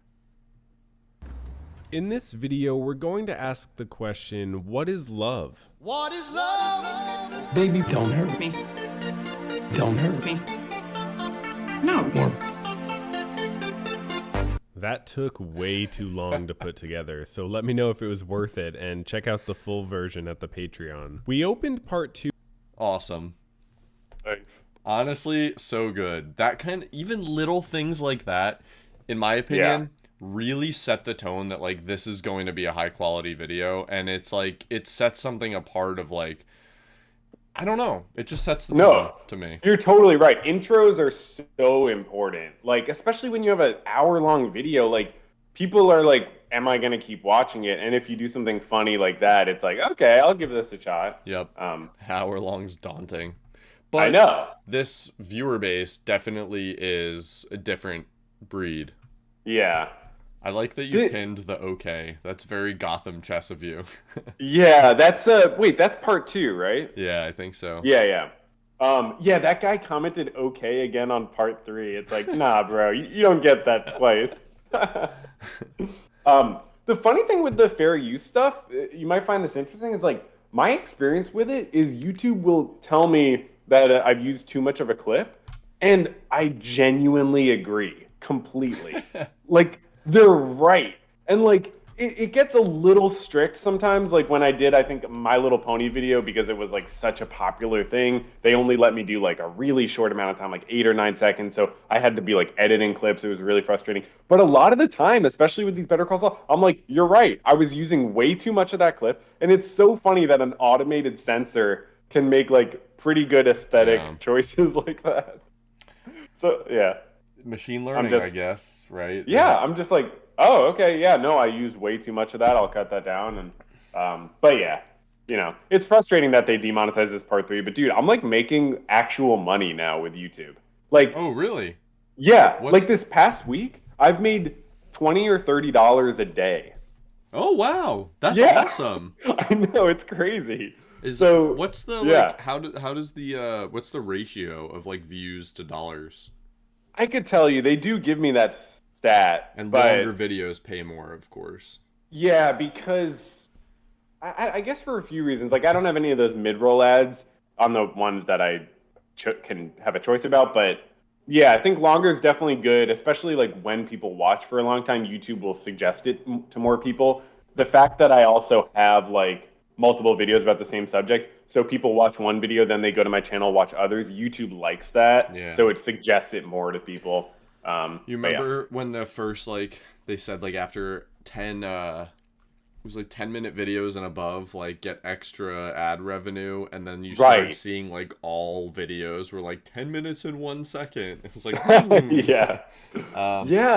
In this video, we're going to ask the question, what is love? What is love? Baby, don't hurt me. Don't hurt me. No. More. That took way too long to put together, so let me know if it was worth it, and check out the full version at the Patreon. We opened part 2. Awesome. Thanks. Honestly, so good. That even little things like that, in my opinion, really set the tone that like this is going to be a high quality video, and it's like it sets something apart of like, I don't know, it just sets the tone to me. You're totally right. Intros are so important. Like, especially when you have an hour-long video, like, people are like, am I going to keep watching it? And if you do something funny like that, it's like, okay, I'll give this a shot. Yep. Hour long's daunting. But I know. This viewer base definitely is a different breed. Yeah. I like that you pinned the okay. That's very Gotham chess of you. Yeah, that's wait, that's part 2, right? Yeah, I think so. Yeah. Yeah, that guy commented okay again on part 3. It's like, nah, bro, you don't get that twice. The funny thing with the fair use stuff, you might find this interesting, is like my experience with it is YouTube will tell me that I've used too much of a clip, and I genuinely agree completely. Like, they're right. And like it gets a little strict sometimes. Like when I did, I think, My Little Pony video, because it was like such a popular thing, they only let me do like a really short amount of time, like 8 or 9 seconds. So I had to be like editing clips. It was really frustrating. But a lot of the time, especially with these Better Call Saul, I'm like, you're right. I was using way too much of that clip. And it's so funny that an automated censor can make like pretty good aesthetic choices like that. So yeah. Machine learning, I guess, right? Yeah, I'm just like, oh, okay, yeah, no, I used way too much of that. I'll cut that down. And but yeah, it's frustrating that they demonetize this part 3. But dude, I'm like making actual money now with YouTube. Like, oh really? Yeah, like this past week, I've made $20 or $30 a day. Oh wow, that's awesome. I know, it's crazy. So what's the like? How does the what's the ratio of like views to dollars? I could tell you, they do give me that stat. And longer videos pay more, of course. Yeah, because I guess for a few reasons. Like, I don't have any of those mid-roll ads on the ones that I can have a choice about. But yeah, I think longer is definitely good, especially like when people watch for a long time. YouTube will suggest it to more people. The fact that I also have like multiple videos about the same subject, so people watch one video, then they go to my channel, watch others. YouTube likes that, so it suggests it more to people. You remember when the first, like, they said like after 10 it was like 10-minute videos and above like get extra ad revenue, and then you start seeing like all videos were like 10 minutes and 1 second. It was like yeah,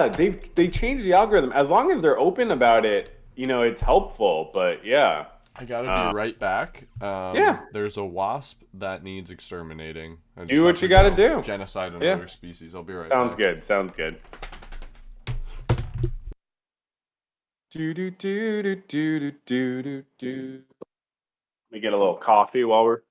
they changed the algorithm. As long as they're open about it, it's helpful. But yeah, I gotta be right back. There's a wasp that needs exterminating. Do what you gotta do. Genocide of another species. I'll be right back. Sounds good. Let me get a little coffee while we're...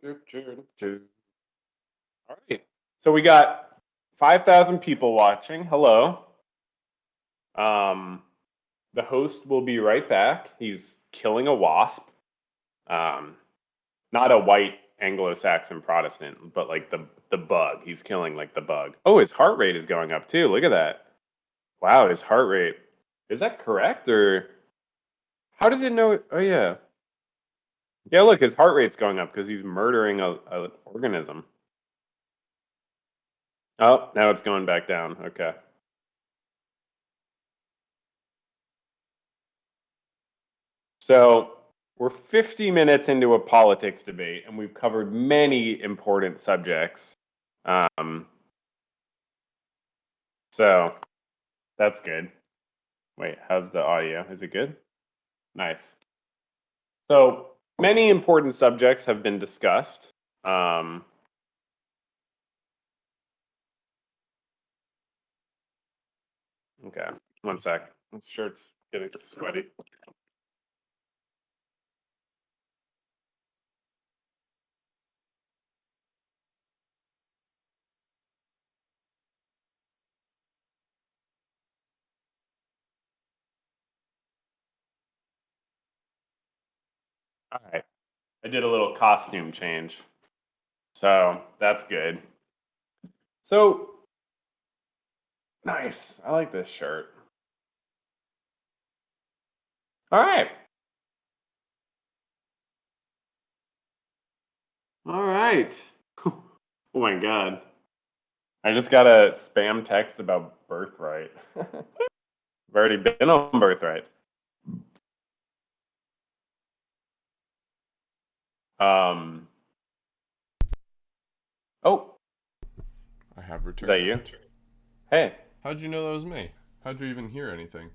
All right. So we got 5,000 people watching. Hello. The host will be right back. He's killing a wasp. Not a white Anglo-Saxon Protestant, but like the bug. He's killing like the bug. Oh, his heart rate is going up too. Look at that. Wow, his heart rate. Is that correct, or how does it know? Oh yeah. Yeah, look, his heart rate's going up because he's murdering a organism. Oh, now it's going back down. Okay. So we're 50 minutes into a politics debate, and we've covered many important subjects. Um, so that's good. Wait, how's the audio? Is it good? Nice. So many important subjects have been discussed. Um, okay, one sec. This shirt's getting sweaty. All right. I did a little costume change. So that's good. So nice. I like this shirt. All right. All right. Oh my God. I just got a spam text about Birthright. I've already been on Birthright. Um. Oh, I have returned. is that you? Hey. How'd you know that was me? How'd you even hear anything?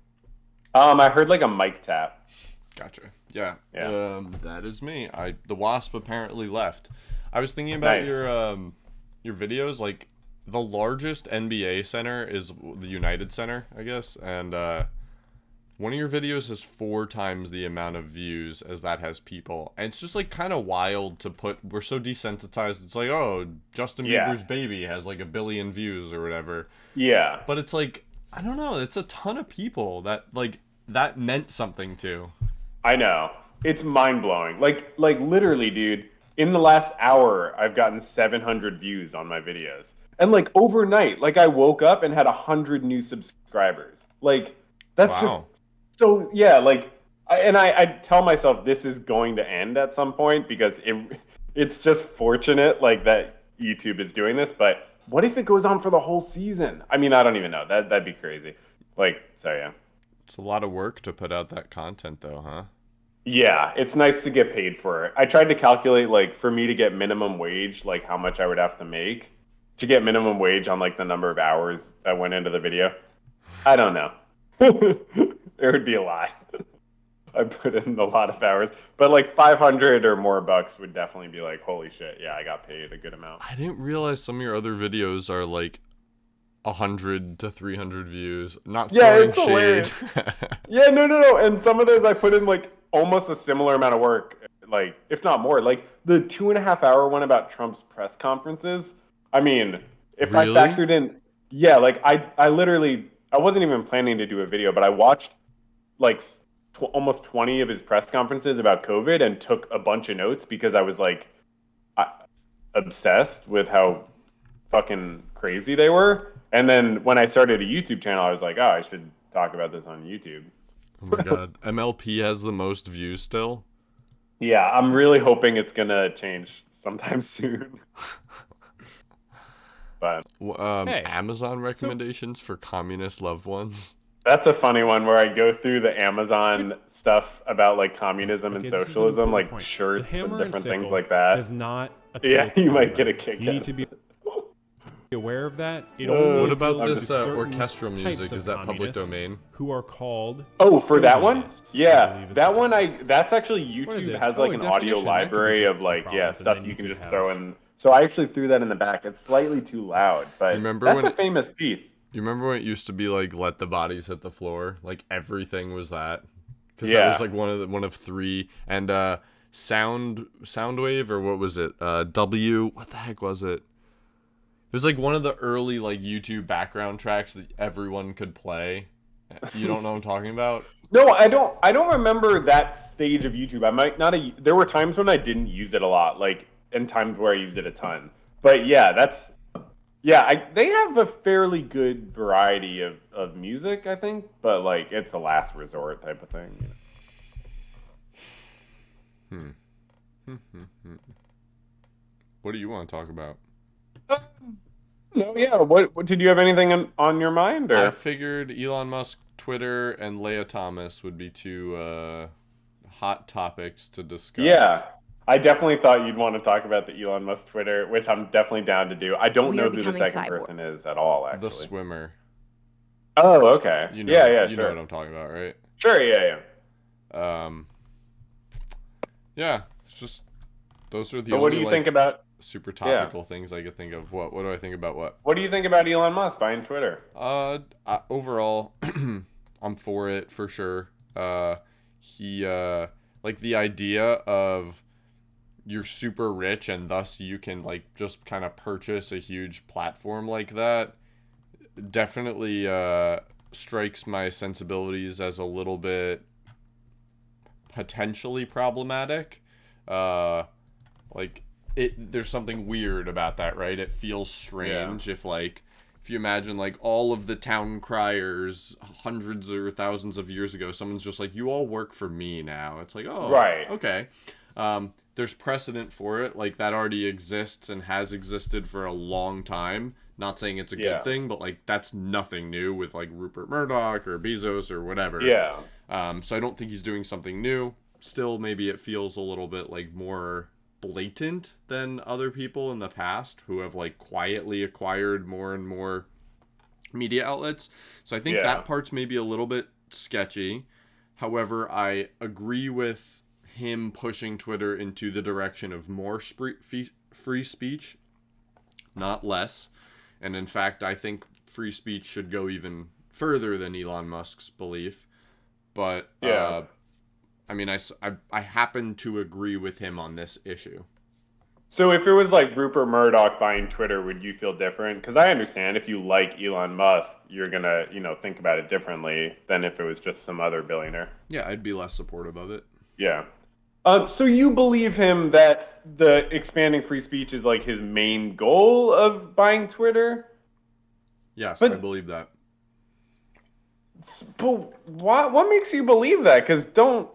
I heard like a mic tap. Gotcha. Yeah. Yeah. That is me. The wasp apparently left. I was thinking about Nice. your videos. Like the largest NBA center is the United Center, I guess, and one of your videos has 4 times the amount of views as that has people, and it's just like kind of wild to put. We're so desensitized. It's like, oh, Justin Yeah. Bieber's baby has like 1 billion views or whatever. Yeah. But it's like, I don't know. It's a ton of people that meant something to. I know. It's mind blowing. Like literally, dude. In the last hour, I've gotten 700 views on my videos, and like overnight, like I woke up and had 100 new subscribers. Like that's just Wow. so yeah. Like I tell myself this is going to end at some point because it's just fortunate like that YouTube is doing this. But what if it goes on for the whole season? I mean, I don't even know. That'd be crazy. Like so yeah. It's a lot of work to put out that content, though, huh? Yeah, it's nice to get paid for it. I tried to calculate like for me to get minimum wage, like how much I would have to make to get minimum wage on like the number of hours that went into the video. I don't know. There would be a lot. I put in a lot of hours, but like 500 or more bucks would definitely be like, holy shit, yeah, I got paid a good amount. I didn't realize some of your other videos are like 100 to 300 views. Not Yeah, throwing it's shade. hilarious. Yeah, no. And some of those I put in like almost a similar amount of work, like if not more. Like the 2.5 hour one about Trump's press conferences. I mean, if I Really? factored in, yeah, like I literally I wasn't even planning to do a video, but I watched like almost 20 of his press conferences about COVID and took a bunch of notes because I was like obsessed with how fucking crazy they were. And then when I started a YouTube channel, I was like, oh, I should talk about this on YouTube. Oh my god. MLP has the most views still. Yeah, I'm really hoping it's gonna change sometime soon. But Hey, Amazon recommendations for communist loved ones. that's a funny one where I go through the Amazon stuff about like communism and okay, this is an socialism, important like point. shirts The and hammer different sickle things like that. does not appeal Yeah, to you might everybody. get a kick You out need of to be it. aware of that. It Uh, only What about appeals to this certain orchestral types music? of Is that public communists domain? Who are called Oh, for that one? Sovietists, I Yeah, believe is that the one term. that's actually What is YouTube it? has Oh, like a an audio definition. That could be library good of like problems, and stuff then you can could just have throw in. So I actually threw that in the back. It's slightly too loud, but Remember that's when a famous piece. You remember when it used to be like let the bodies hit the floor? Like everything was that. Because that Yeah. was like one of 3. And Soundwave, or what was it? W, what the heck was it? It was like one of the early like YouTube background tracks that everyone could play. You don't know what I'm talking about? No, I don't. I don't remember that stage of YouTube. I might not have. There were times when I didn't use it a lot, like and times where I used it a ton. But yeah, that's yeah. They have a fairly good variety of music, I think. But like, it's a last resort type of thing. What do you want to talk about? No, yeah. What did you have anything on your mind? I Or figured Elon Musk, Twitter, and Lia Thomas would be two hot topics to discuss. yeah, I definitely thought you'd want to talk about the Elon Musk Twitter, which I'm definitely down to do. I don't We know are who the becoming second cyborg. person is at all, The actually. swimmer. Oh, okay. You know, Yeah, yeah, you know sure. what I'm talking about, right? Sure, yeah, yeah. Yeah, it's just those are the But what do only you think like about? super Yeah. topical things I could think of. What do I think about what? What do you think about Elon Musk buying Twitter? Overall, I'm for it for sure. He like the idea of you're super rich and thus you can like just kind of purchase a huge platform like that definitely strikes my sensibilities as a little bit potentially problematic. Like there's something weird about that, right? It feels strange if you imagine like all of the town criers hundreds or thousands of years ago, someone's just like, you all work for me now. It's like, oh, Right. okay. There's precedent for it. Like that already exists and has existed for a long time. Not saying it's a Yeah. good thing, but like that's nothing new with like Rupert Murdoch or Bezos or whatever. Yeah. So I don't think he's doing something new. Still, maybe it feels a little bit like more blatant than other people in the past who have like quietly acquired more and more media outlets. So I think Yeah. that part's maybe a little bit sketchy. However, I agree with him pushing Twitter into the direction of more free speech, not less. And in fact, I think free speech should go even further than Elon Musk's belief. But Yeah. I mean, I happen to agree with him on this issue. So if it was like Rupert Murdoch buying Twitter, would you feel different? Because I understand if you like Elon Musk, you're gonna, think about it differently than if it was just some other billionaire. Yeah, I'd be less supportive of it. Yeah. So you believe him that the expanding free speech is like his main goal of buying Twitter? Yes, But- I believe that. But what makes you believe that? Because don't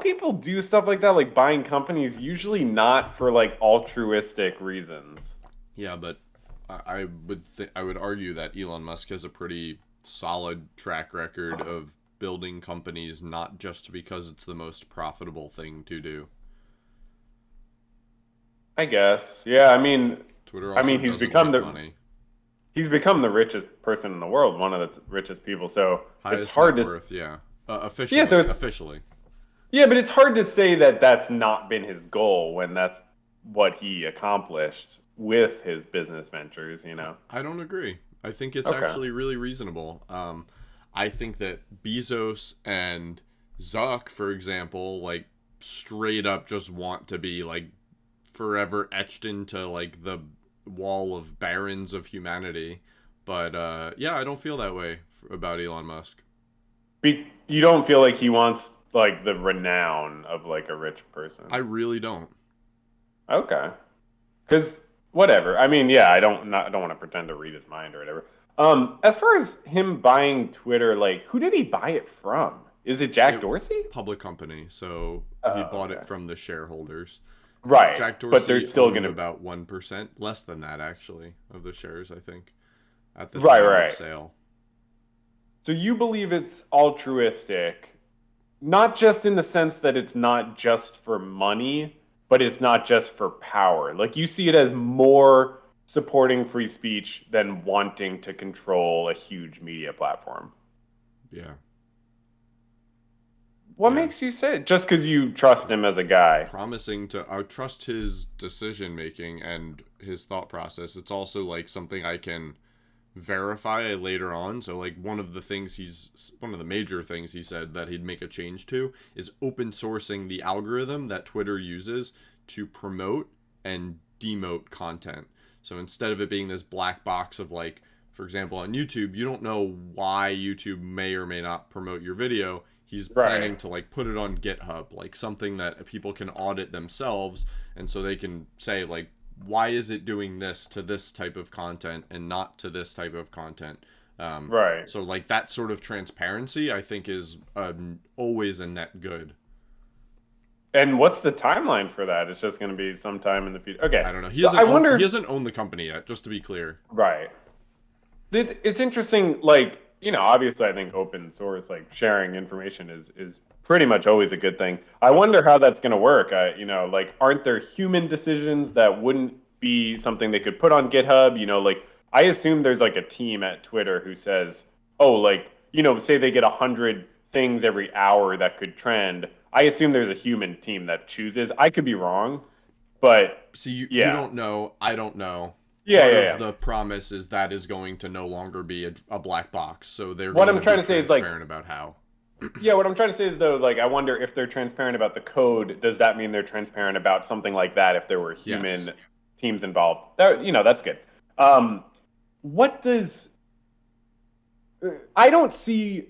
people do stuff like that, like buying companies, usually not for like altruistic reasons? Yeah, but I would argue that Elon Musk has a pretty solid track record of building companies not just because it's the most profitable thing to do. I guess. Yeah, I mean, Twitter also he's doesn't become make the money. he's become the richest person in the world, one of the richest people. So Highest it's hard net to worth, yeah. Officially, Yeah, so it's- officially. Yeah, but it's hard to say that that's not been his goal when that's what he accomplished with his business ventures, I don't agree. I think it's Okay. actually really reasonable. I think that Bezos and Zuck, for example, like straight up just want to be like forever etched into like the wall of barons of humanity. But yeah, I don't feel that way about Elon Musk. You don't feel like he wants like the renown of like a rich person. I really don't. Okay. Because whatever. I mean, yeah, I don't want to pretend to read his mind or whatever. As far as him buying Twitter, like who did he buy it from? Is it Jack Dorsey? Public company, so he bought it from the shareholders. Right. Jack Dorsey but they're still owned gonna about 1%, less than that actually, of the shares, I think, at the Right, time right. of sale. So you believe it's altruistic, not just in the sense that it's not just for money, but it's not just for power. Like you see it as more supporting free speech than wanting to control a huge media platform. Yeah. What Yeah. makes you say it? Just because you trust him as a guy? Promising to I trust his decision making and his thought process. It's also like something I can verify later on. So like one of the major things he said that he'd make a change to is open sourcing the algorithm that Twitter uses to promote and demote content. So instead of it being this black box of like, for example, on YouTube, you don't know why YouTube may or may not promote your video. He's planning to like put it on GitHub, like something that people can audit themselves, and so they can say like, why is it doing this to this type of content and not to this type of content? Right. So like that sort of transparency, I think, is always a net good. And what's the timeline for that? It's just going to be sometime in the future. Okay. I don't know. So I wonder. He hasn't owned the company yet, just to be clear. Right. It's interesting. Like, obviously, I think open source, like sharing information, is pretty much always a good thing. I wonder how that's going to work. Like, aren't there human decisions that wouldn't be something they could put on GitHub? Like, I assume there's like a team at Twitter who says, oh, like, say they get 100 things every hour that could trend. I assume there's a human team that chooses. I could be wrong, but See, you yeah. don't know. I don't know. Yeah, Part yeah, of yeah. the promise is that is going to no longer be a black box. So they're What going I'm trying be to say is, like, transparent about how. Yeah, what I'm trying to say is, though, like, I wonder if they're transparent about the code. Does that mean they're transparent about something like that if there were human Yes. teams involved? That's good. What does I don't see,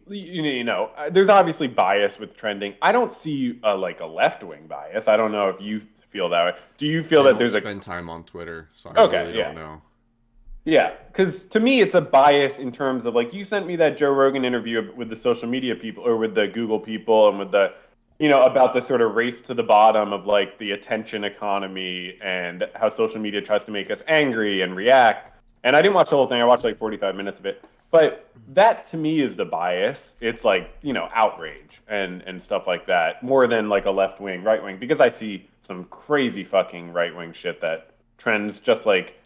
there's obviously bias with trending. I don't see like a left-wing bias. I don't know if you feel that way. Do you feel I that don't there's spend time on Twitter, so I Okay, really yeah. don't know. Yeah, because to me, it's a bias in terms of, like, you sent me that Joe Rogan interview with the social media people or with the Google people and with about the sort of race to the bottom of, like, the attention economy and how social media tries to make us angry and react. And I didn't watch the whole thing. I watched like 45 minutes of it. But that to me is the bias. It's like, outrage and stuff like that more than like a left wing, right wing, because I see some crazy fucking right wing shit that trends just like,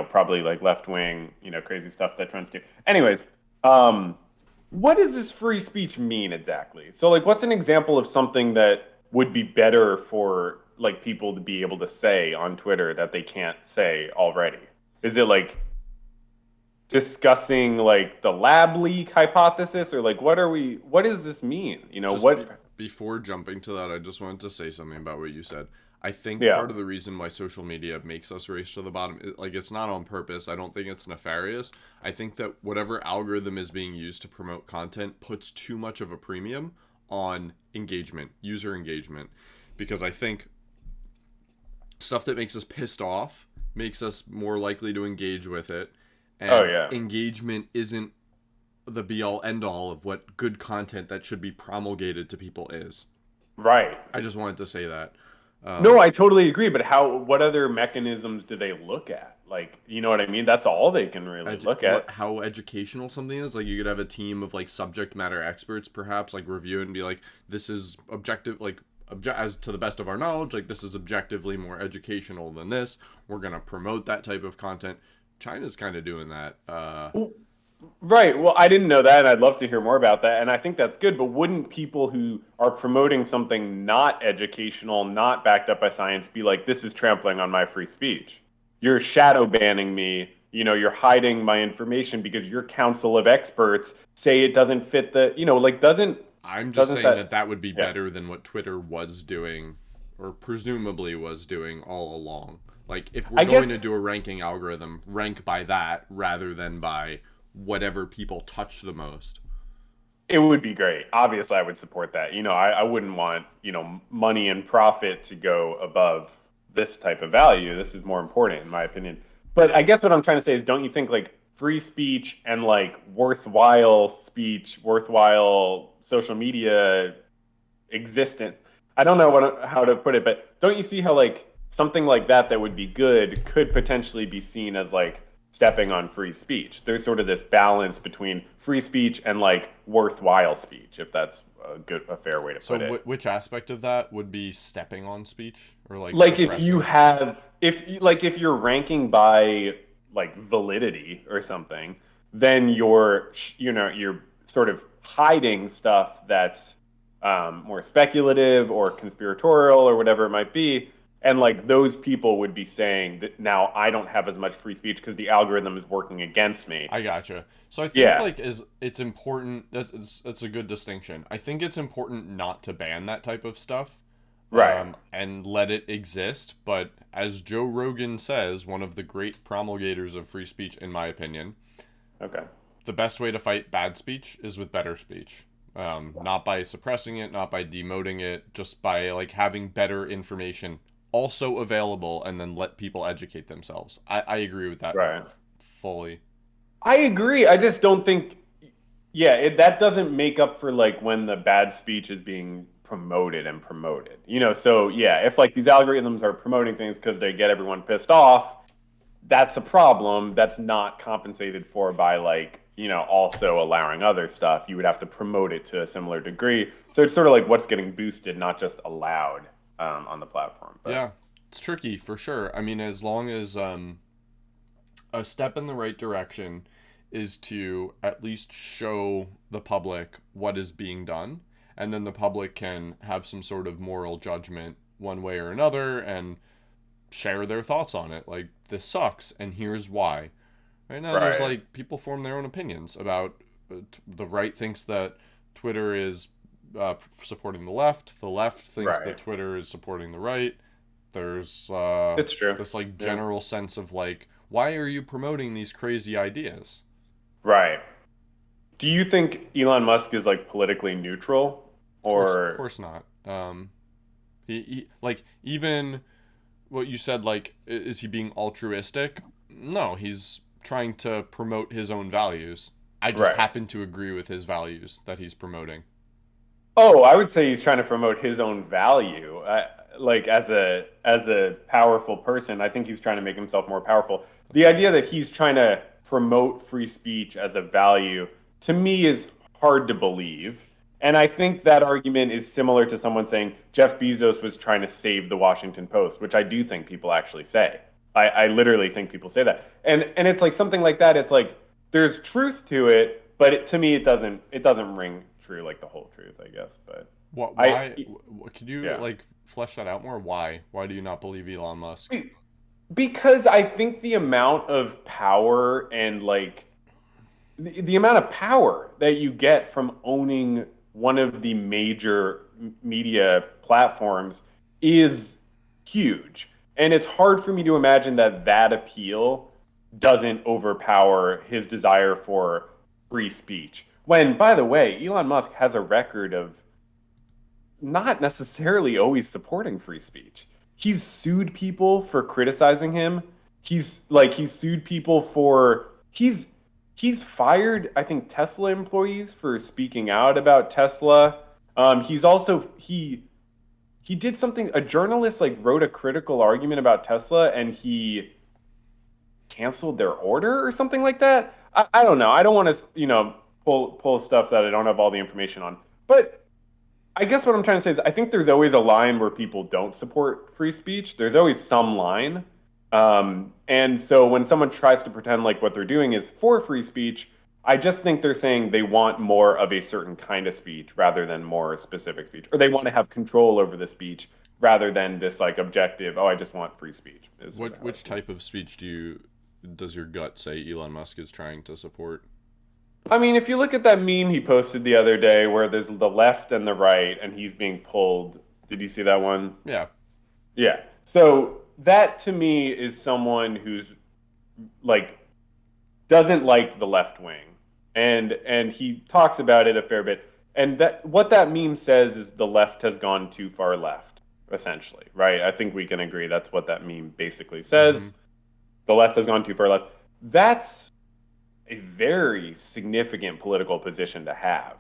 probably like left wing, crazy stuff that trends too. Anyways, what does this free speech mean exactly? So, like, what's an example of something that would be better for like people to be able to say on Twitter that they can't say already? Is it like discussing like the lab leak hypothesis, or like what does this mean? Before jumping to that, I just wanted to say something about what you said. I think Yeah. part of the reason why social media makes us race to the bottom, like, it's not on purpose. I don't think it's nefarious. I think that whatever algorithm is being used to promote content puts too much of a premium on engagement, user engagement, because I think stuff that makes us pissed off makes us more likely to engage with it. And Oh, yeah. engagement isn't the be-all end-all of what good content that should be promulgated to people is. Right. I just wanted to say that. No, I totally agree. But what other mechanisms do they look at? Like, you know what I mean? That's all they can really look at. How educational something is. Like, you could have a team of like subject matter experts, perhaps, like, review it and be like, this is objective, like, as to the best of our knowledge, like, this is objectively more educational than this. We're gonna promote that type of content. China's kind of doing that. Right. Well, I didn't know that, and I'd love to hear more about that. And I think that's good. But wouldn't people who are promoting something not educational, not backed up by science, be like, this is trampling on my free speech? You're shadow banning me. You're hiding my information because your council of experts say it doesn't fit doesn't. I'm just Doesn't saying that would be Yeah. better than what Twitter was doing, or presumably was doing all along. Like, if we're I going guess- to do a ranking algorithm, rank by that rather than by whatever people touch the most. It would be great. Obviously, I would support that. I wouldn't want, money and profit to go above this type of value. This is more important, in my opinion. But I guess what I'm trying to say is, don't you think like free speech and like worthwhile speech, worthwhile social media existence? I don't know how to put it, but don't you see how like something like that would be good could potentially be seen as like stepping on free speech? There's sort of this balance between free speech and like worthwhile speech, if that's a fair way to put So it. which aspect of that would be stepping on speech, or like Like if suppressing you it? have if you're ranking by like validity or something, then you're sort of hiding stuff that's more speculative or conspiratorial or whatever it might be. And like those people would be saying that now I don't have as much free speech because the algorithm is working against me. I gotcha. So I think Yeah. like it's important. That's a good distinction. I think it's important not to ban that type of stuff, Right. and let it exist. But as Joe Rogan says, one of the great promulgators of free speech, in my opinion, Okay. the best way to fight bad speech is with better speech. Not by suppressing it, not by demoting it, just by like having better information also available, and then let people educate themselves. I agree with that Right. fully. I agree. I just don't think, yeah, that doesn't make up for like when the bad speech is being promoted and promoted. So yeah, if like these algorithms are promoting things because they get everyone pissed off, that's a problem that's not compensated for by like, also allowing other stuff. You would have to promote it to a similar degree. So it's sort of like what's getting boosted, not just allowed on the platform. But Yeah, it's tricky for sure. I mean, as long as a step in the right direction is to at least show the public what is being done, and then the public can have some sort of moral judgment one way or another and share their thoughts on it. Like, this sucks, and here's why. Right now, there's Right. like people form their own opinions about the right thinks that Twitter is supporting the left. The left thinks Right. that Twitter is supporting the right. There's It's true. this like Yeah. general sense of like, why are you promoting these crazy ideas? Right. Do you think Elon Musk is like politically neutral Of or course not. He like even what you said, like, is he being altruistic? No, he's trying to promote his own values. I just Right. happen to agree with his values that he's promoting. Oh, I would say he's trying to promote his own value. Like as a powerful person, I think he's trying to make himself more powerful. The idea that he's trying to promote free speech as a value to me is hard to believe. And I think that argument is similar to someone saying Jeff Bezos was trying to save the Washington Post, which I do think people actually say. I literally think people say that. And it's like something like that. It's like there's truth to it, but to me it doesn't ring true like the whole truth, I guess. But What? I Why? Could you yeah. like flesh that out more? Why? Why do you not believe Elon Musk? Because I think the amount of power and like the amount of power that you get from owning one of the major media platforms is huge. And it's hard for me to imagine that that appeal doesn't overpower his desire for free speech. When, by the way, Elon Musk has a record of not necessarily always supporting free speech. He's sued people for criticizing him. He's sued people for he's fired, I think, Tesla employees for speaking out about Tesla. He's also he did something. A journalist like wrote a critical argument about Tesla, and he canceled their order or something like that. I don't know. I don't want to pull stuff that I don't have all the information on, but I guess what I'm trying to say is I think there's always a line where people don't support free speech. There's always some line. And so when someone tries to pretend like what they're doing is for free speech, I just think they're saying they want more of a certain kind of speech rather than more specific speech. Or they want to have control over the speech rather than this like objective, oh, I just want free speech. Which type of speech does your gut say Elon Musk is trying to support? I mean, if you look at that meme he posted the other day where there's the left and the right and he's being pulled. Did you see that one? Yeah. Yeah. So that to me is someone who's like doesn't like the left wing. And he talks about it a fair bit. And that what that meme says is the left has gone too far left, essentially, right? I think we can agree that's what that meme basically says. The left has gone too far left. That's a very significant political position to have.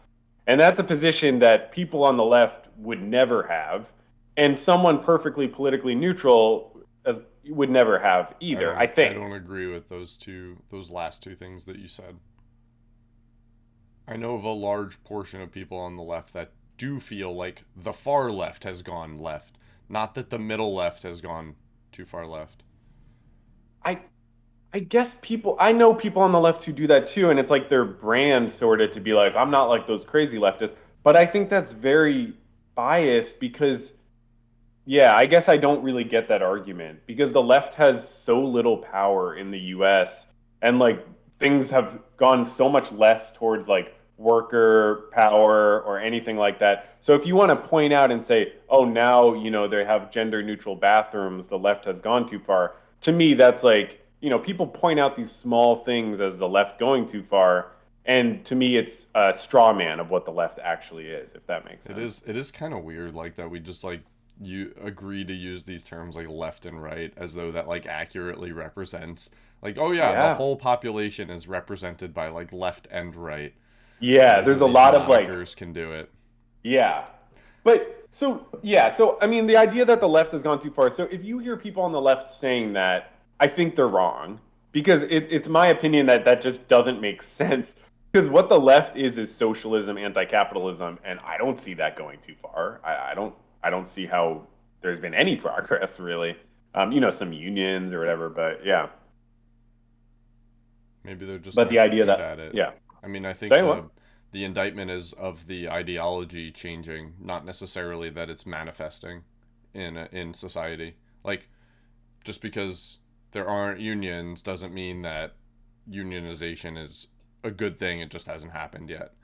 And that's a position that people on the left would never have. And someone perfectly politically neutral would never have either, I think. I don't agree with those last two things that you said. I know of a large portion of people on the left that do feel like the far left has gone left, not that the middle left has gone too far left. I guess I know people on the left who do that too, and it's like their brand sort of to be like, I'm not like those crazy leftists. But I think that's very biased because, yeah, I guess I don't really get that argument because the left has so little power in the US and like things have gone so much less towards like worker power or anything like that. So if you want to point out and say, oh, now, they have gender neutral bathrooms, the left has gone too far. To me, that's like, people point out these small things as the left going too far. And to me, it's a straw man of what the left actually is, if that makes sense. It is kind of weird like that we just like you agree to use these terms like left and right as though that like accurately represents like, oh yeah, the whole population is represented by like left and right. Yeah, As there's though a these lot of like, monikers can do it. yeah. But So yeah, so I mean, the idea that the left has gone too far. So if you hear people on the left saying that, I think they're wrong because it's my opinion that that just doesn't make sense. Because what the left is socialism, anti-capitalism, and I don't see that going too far. I don't see how there's been any progress really. Some unions or whatever, but yeah. Maybe they're just But the not idea good that at it. yeah, I mean, I think say what? the indictment is of the ideology changing, not necessarily that it's manifesting in society. Like, just because there aren't unions doesn't mean that unionization is a good thing. It just hasn't happened yet.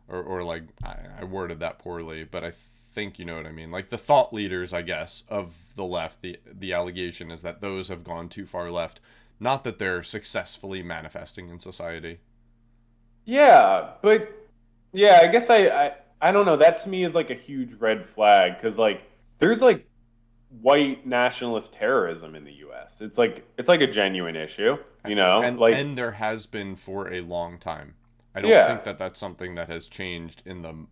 Or like, I worded that poorly, but I think you know what I mean. Like the thought leaders, I guess, of the left, the allegation is that those have gone too far left. Not that they're successfully manifesting in society. Yeah, but yeah, I guess I don't know. That to me is like a huge red flag because like there's like white nationalist terrorism in the U.S. It's like a genuine issue, you know? Like And there has been for a long time. I don't think yeah. that that's something that has changed in the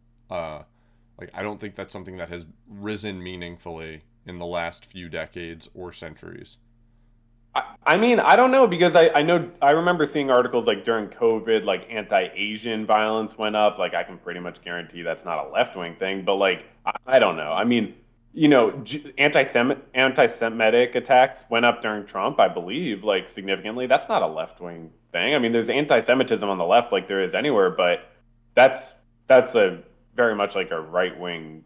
like I don't think that's something that has risen meaningfully in the last few decades or centuries. I mean, I don't know because I know I remember seeing articles like during COVID, like anti-Asian violence went up. Like I can pretty much guarantee that's not a left-wing thing, but like I don't know. I mean, anti-Semitic attacks went up during Trump, I believe, like significantly. That's not a left-wing thing. I mean, there's anti-Semitism on the left like there is anywhere, but that's that's a very much like a right-wing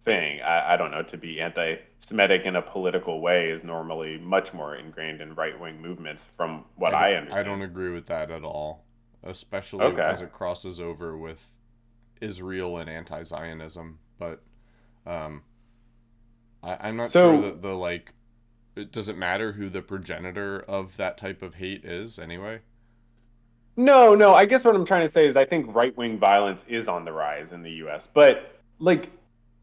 thing. I don't know, to be anti-Semitic in a political way is normally much more ingrained in right-wing movements from what I I don't understand. agree with that at all, especially Okay. as it crosses over with Israel and anti-Zionism. But um, I'm not sure So that the like. Does it matter who the progenitor of that type of hate is anyway? no, no, I guess what I'm trying to say is I think right-wing violence is on the rise in the US. But like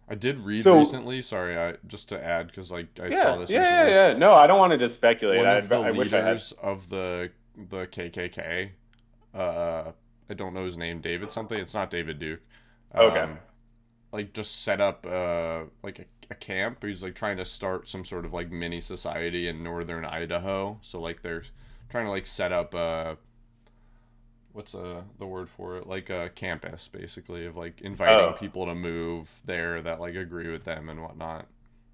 I did read so recently. Sorry, I just to add because like I saw yeah, this yeah, yeah, recently. yeah. No, I don't want to just speculate. One of the I wish I had. leaders of the KKK. Uh, I don't know his name. David something. It's not David Duke. Okay. Um, like just set up like a camp. He's like trying to start some sort of like mini society in northern Idaho. So like they're trying to like set up what's the word for it, like a campus basically of like inviting Oh. people to move there that like agree with them and whatnot.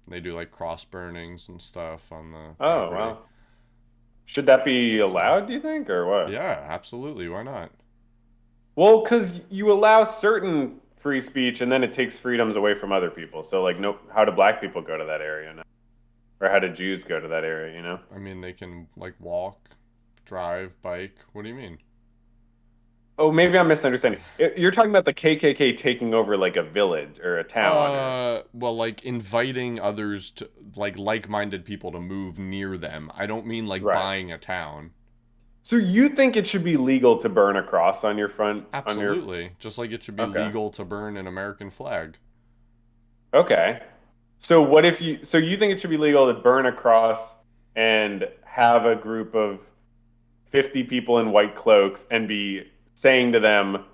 They do like cross burnings and stuff on the Oh, property. well. Should that be So allowed, do you think, or what? yeah, absolutely, why not? Well, because you allow certain free speech and then it takes freedoms away from other people. So, like, no, how do black people go to that area now? Or how do Jews go to that area, you know? I mean, they can like walk, drive, bike. What do you mean? Oh, maybe I'm misunderstanding. You're talking about the KKK taking over like a village or a town or. Well, like inviting others to like-minded people to move near them. I don't mean like Right. buying a town. So you think it should be legal to burn a cross on your front on your. Absolutely. Just like it should be Okay. legal to burn an American flag. Okay. So what if you so you think it should be legal to burn a cross and have a group of 50 people in white cloaks and be saying to them,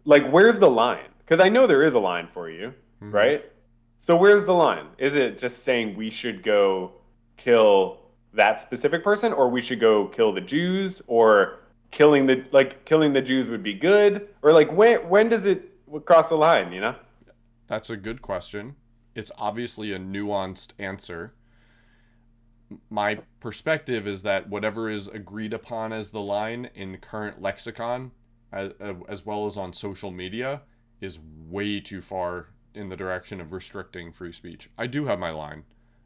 like, where's the line? Because I know there is a line for you, Mm-hmm. right? So where's the line? Is it just saying we should go kill that specific person, or we should go kill the Jews, or killing the Jews would be good, or like when does it cross the line? You know? That's a good question. It's obviously a nuanced answer. My perspective is that whatever is agreed upon as the line in current lexicon, as well as on social media, is way too far in the direction of restricting free speech. I do have my line,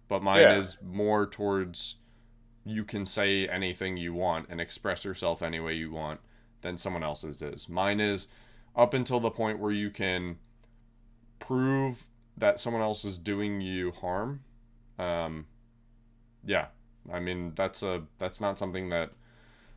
but mine Yeah. is more towards you can say anything you want and express yourself any way you want than someone else's is. Mine is up until the point where you can prove that someone else is doing you harm. Um, yeah, I mean that's not something that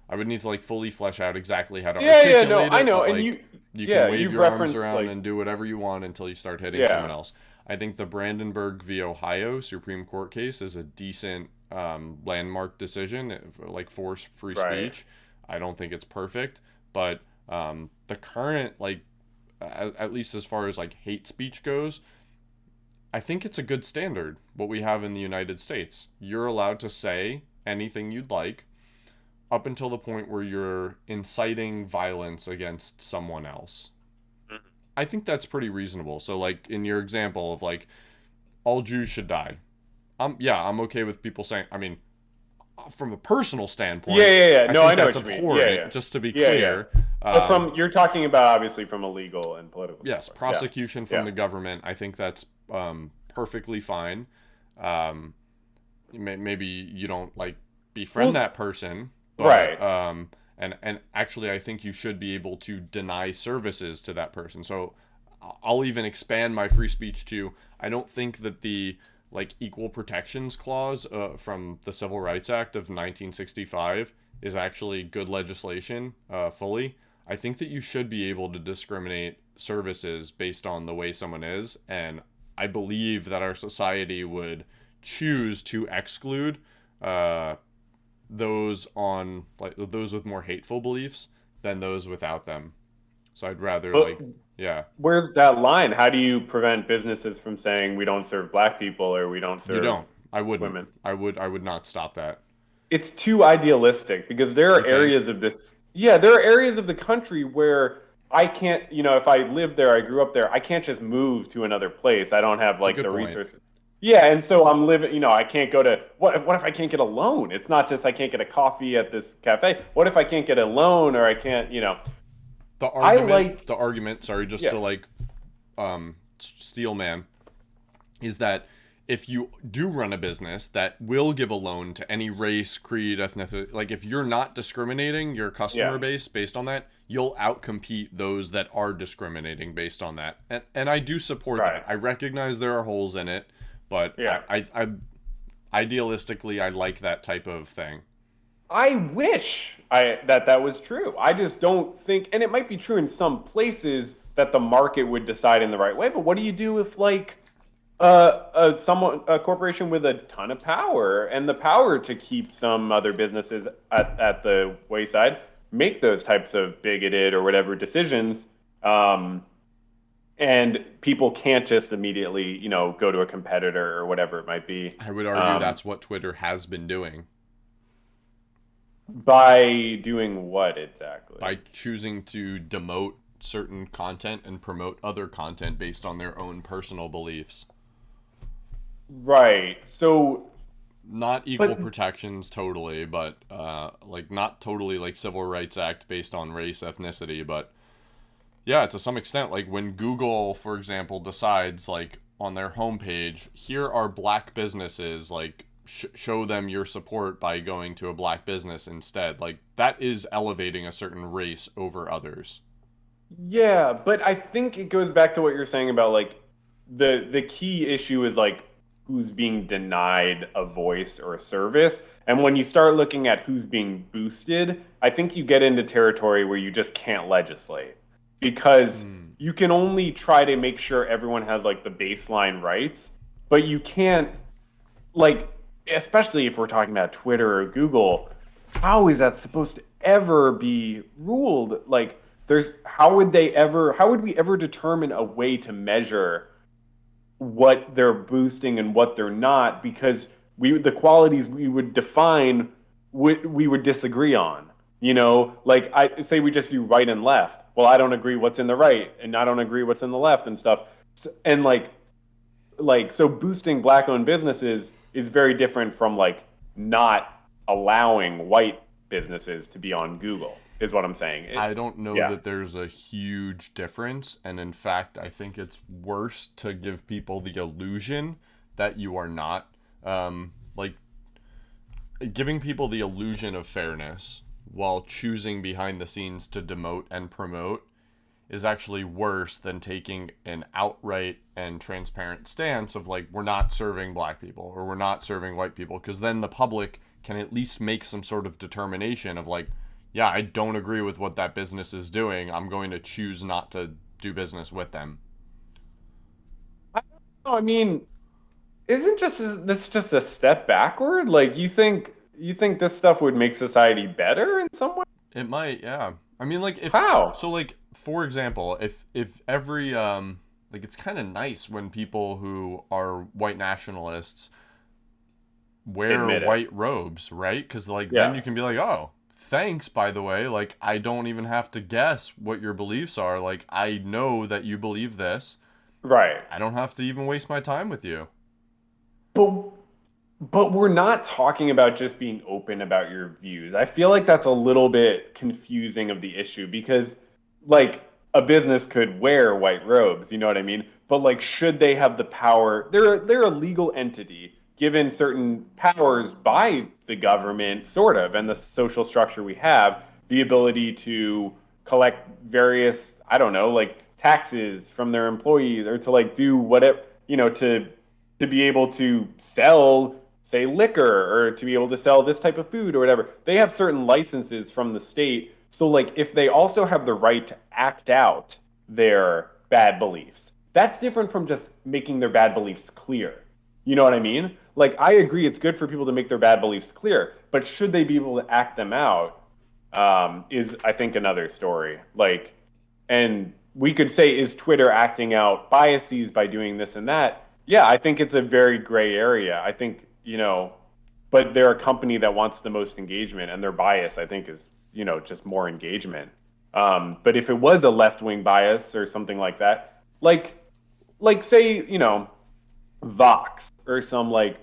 I would need to like fully flesh out exactly how to Yeah, yeah, no, articulate I it, know. but And like you, you can yeah, wave you've your arms referenced around like, and do whatever you want until you start hitting someone yeah, else. I think the Brandenburg v. Ohio Supreme Court case is a decent landmark decision, like for free right. speech. I don't think it's perfect, but the current like at least as far as like hate speech goes, I think it's a good standard, what we have in the United States. You're allowed to say anything you'd like up until the point where you're inciting violence against someone else. I think that's pretty reasonable. So, like, in your example of, like, all Jews should die. I'm okay with people saying, I mean, from a personal standpoint, Yeah. No, I know that's what you mean. abhorrent, Yeah. just to be Yeah, clear. But you're talking about obviously from a legal and political Yes, standpoint. prosecution from Yeah. the government, I think that's perfectly fine. Maybe you don't, like, befriend that person, but, right. And actually, I think you should be able to deny services to that person. So I'll even expand my free speech to, I don't think that the, like, equal protections clause from the Civil Rights Act of 1965 is actually good legislation fully. I think that you should be able to discriminate services based on the way someone is, and I believe that our society would choose to exclude those with more hateful beliefs than those without them. So I'd rather, But yeah. where's that line? How do you prevent businesses from saying we don't serve black people or we don't You serve don't. I wouldn't. women? I would not stop that. It's too idealistic because there are You think? areas of this. Yeah, there are areas of the country where I can't, if I live there, I grew up there, I can't just move to another place. I don't have a like good the point. resources. Yeah, and so I'm living, I can't go to what if I can't get a loan? It's not just I can't get a coffee at this cafe. What if I can't get a loan or I can't, The argument, sorry, just Yeah. to, like, steel man, is that if you do run a business that will give a loan to any race, creed, ethnicity, like, if you're not discriminating your customer Yeah. base based on that, you'll outcompete those that are discriminating based on that. And I do support Right. that. I recognize there are holes in it, but Yeah. I idealistically, I like that type of thing. I wish that was true. I just don't think, and it might be true in some places that the market would decide in the right way. But what do you do if, like, a corporation with a ton of power and the power to keep some other businesses at the wayside make those types of bigoted or whatever decisions, and people can't just immediately, go to a competitor or whatever it might be. I would argue that's what Twitter has been doing. By doing what exactly? By choosing to demote certain content and promote other content based on their own personal beliefs. Right. So Not equal protections totally, but like, not totally like Civil Rights Act based on race, ethnicity, but yeah, to some extent, like when Google, for example, decides, like, on their homepage, here are black businesses, like, show them your support by going to a black business instead. Like, that is elevating a certain race over others. yeah, but I think it goes back to what you're saying about, like, the key issue is, like, who's being denied a voice or a service. And when you start looking at who's being boosted, I think you get into territory where you just can't legislate, because you can only try to make sure everyone has, like, the baseline rights, but you can't, like, especially if we're talking about Twitter or Google, how is that supposed to ever be ruled? Like, how would we ever determine a way to measure what they're boosting and what they're not? Because the qualities we would define, we would disagree on. Like, I say we just do right and left. Well, I don't agree what's in the right, and I don't agree what's in the left and stuff. And so boosting black-owned businesses is very different from, like, not allowing white businesses to be on Google, is what I'm saying. I don't know Yeah. that there's a huge difference, and in fact, I think it's worse to give people the illusion that you are not. Like, giving people the illusion of fairness while choosing behind the scenes to demote and promote is actually worse than taking an outright and transparent stance of, like, we're not serving black people or we're not serving white people, because then the public can at least make some sort of determination of, like, yeah, I don't agree with what that business is doing. I'm going to choose not to do business with them. I mean, isn't this just a step backward? Like, you think this stuff would make society better in some way? It might, yeah. I mean, like, if How? so, like, for example, if every like it's kind of nice when people who are white nationalists wear Admit it. white robes, right? Because like then Yeah. you can be like, oh, thanks, by the way. Like I don't even have to guess what your beliefs are. Like I know that you believe this. Right. I don't have to even waste my time with you. But but we're not talking about just being open about your views. I feel like that's a little bit confusing of the issue because like a business could wear white robes, you know what I mean? But like should they have the power? They're a legal entity given certain powers by the government sort of and the social structure we have, the ability to collect various, I don't know, like taxes from their employees or to like do whatever, to be able to sell, say, liquor or to be able to sell this type of food or whatever. They have certain licenses from the state. So, like, if they also have the right to act out their bad beliefs, that's different from just making their bad beliefs clear. You know what I mean? Like, I agree it's good for people to make their bad beliefs clear, but should they be able to act them out is, I think, another story. Like, and we could say, is Twitter acting out biases by doing this and that? Yeah, I think it's a very gray area. I think, but they're a company that wants the most engagement, and their bias, I think, is, just more engagement. But if it was a left wing bias or something like that, like say, Vox or some like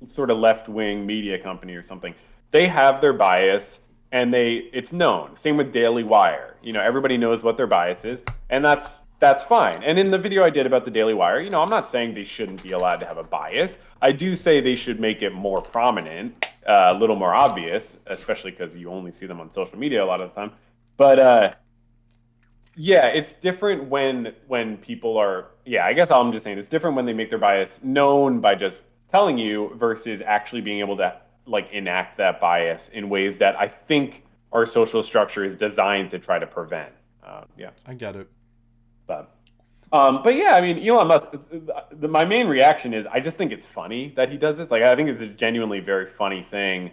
sort of left wing media company or something, they have their bias and it's known. Same with Daily Wire. Everybody knows what their bias is, and that's fine. And in the video I did about the Daily Wire, I'm not saying they shouldn't be allowed to have a bias. I do say they should make it more prominent, a little more obvious, especially because you only see them on social media a lot of the time. But yeah, it's different when people are. Yeah, I guess I'm just saying it's different when they make their bias known by just telling you versus actually being able to like enact that bias in ways that I think our social structure is designed to try to prevent. Yeah, I get it. but yeah, I mean, Elon Musk. My main reaction is I just think it's funny that he does this. Like, I think it's a genuinely very funny thing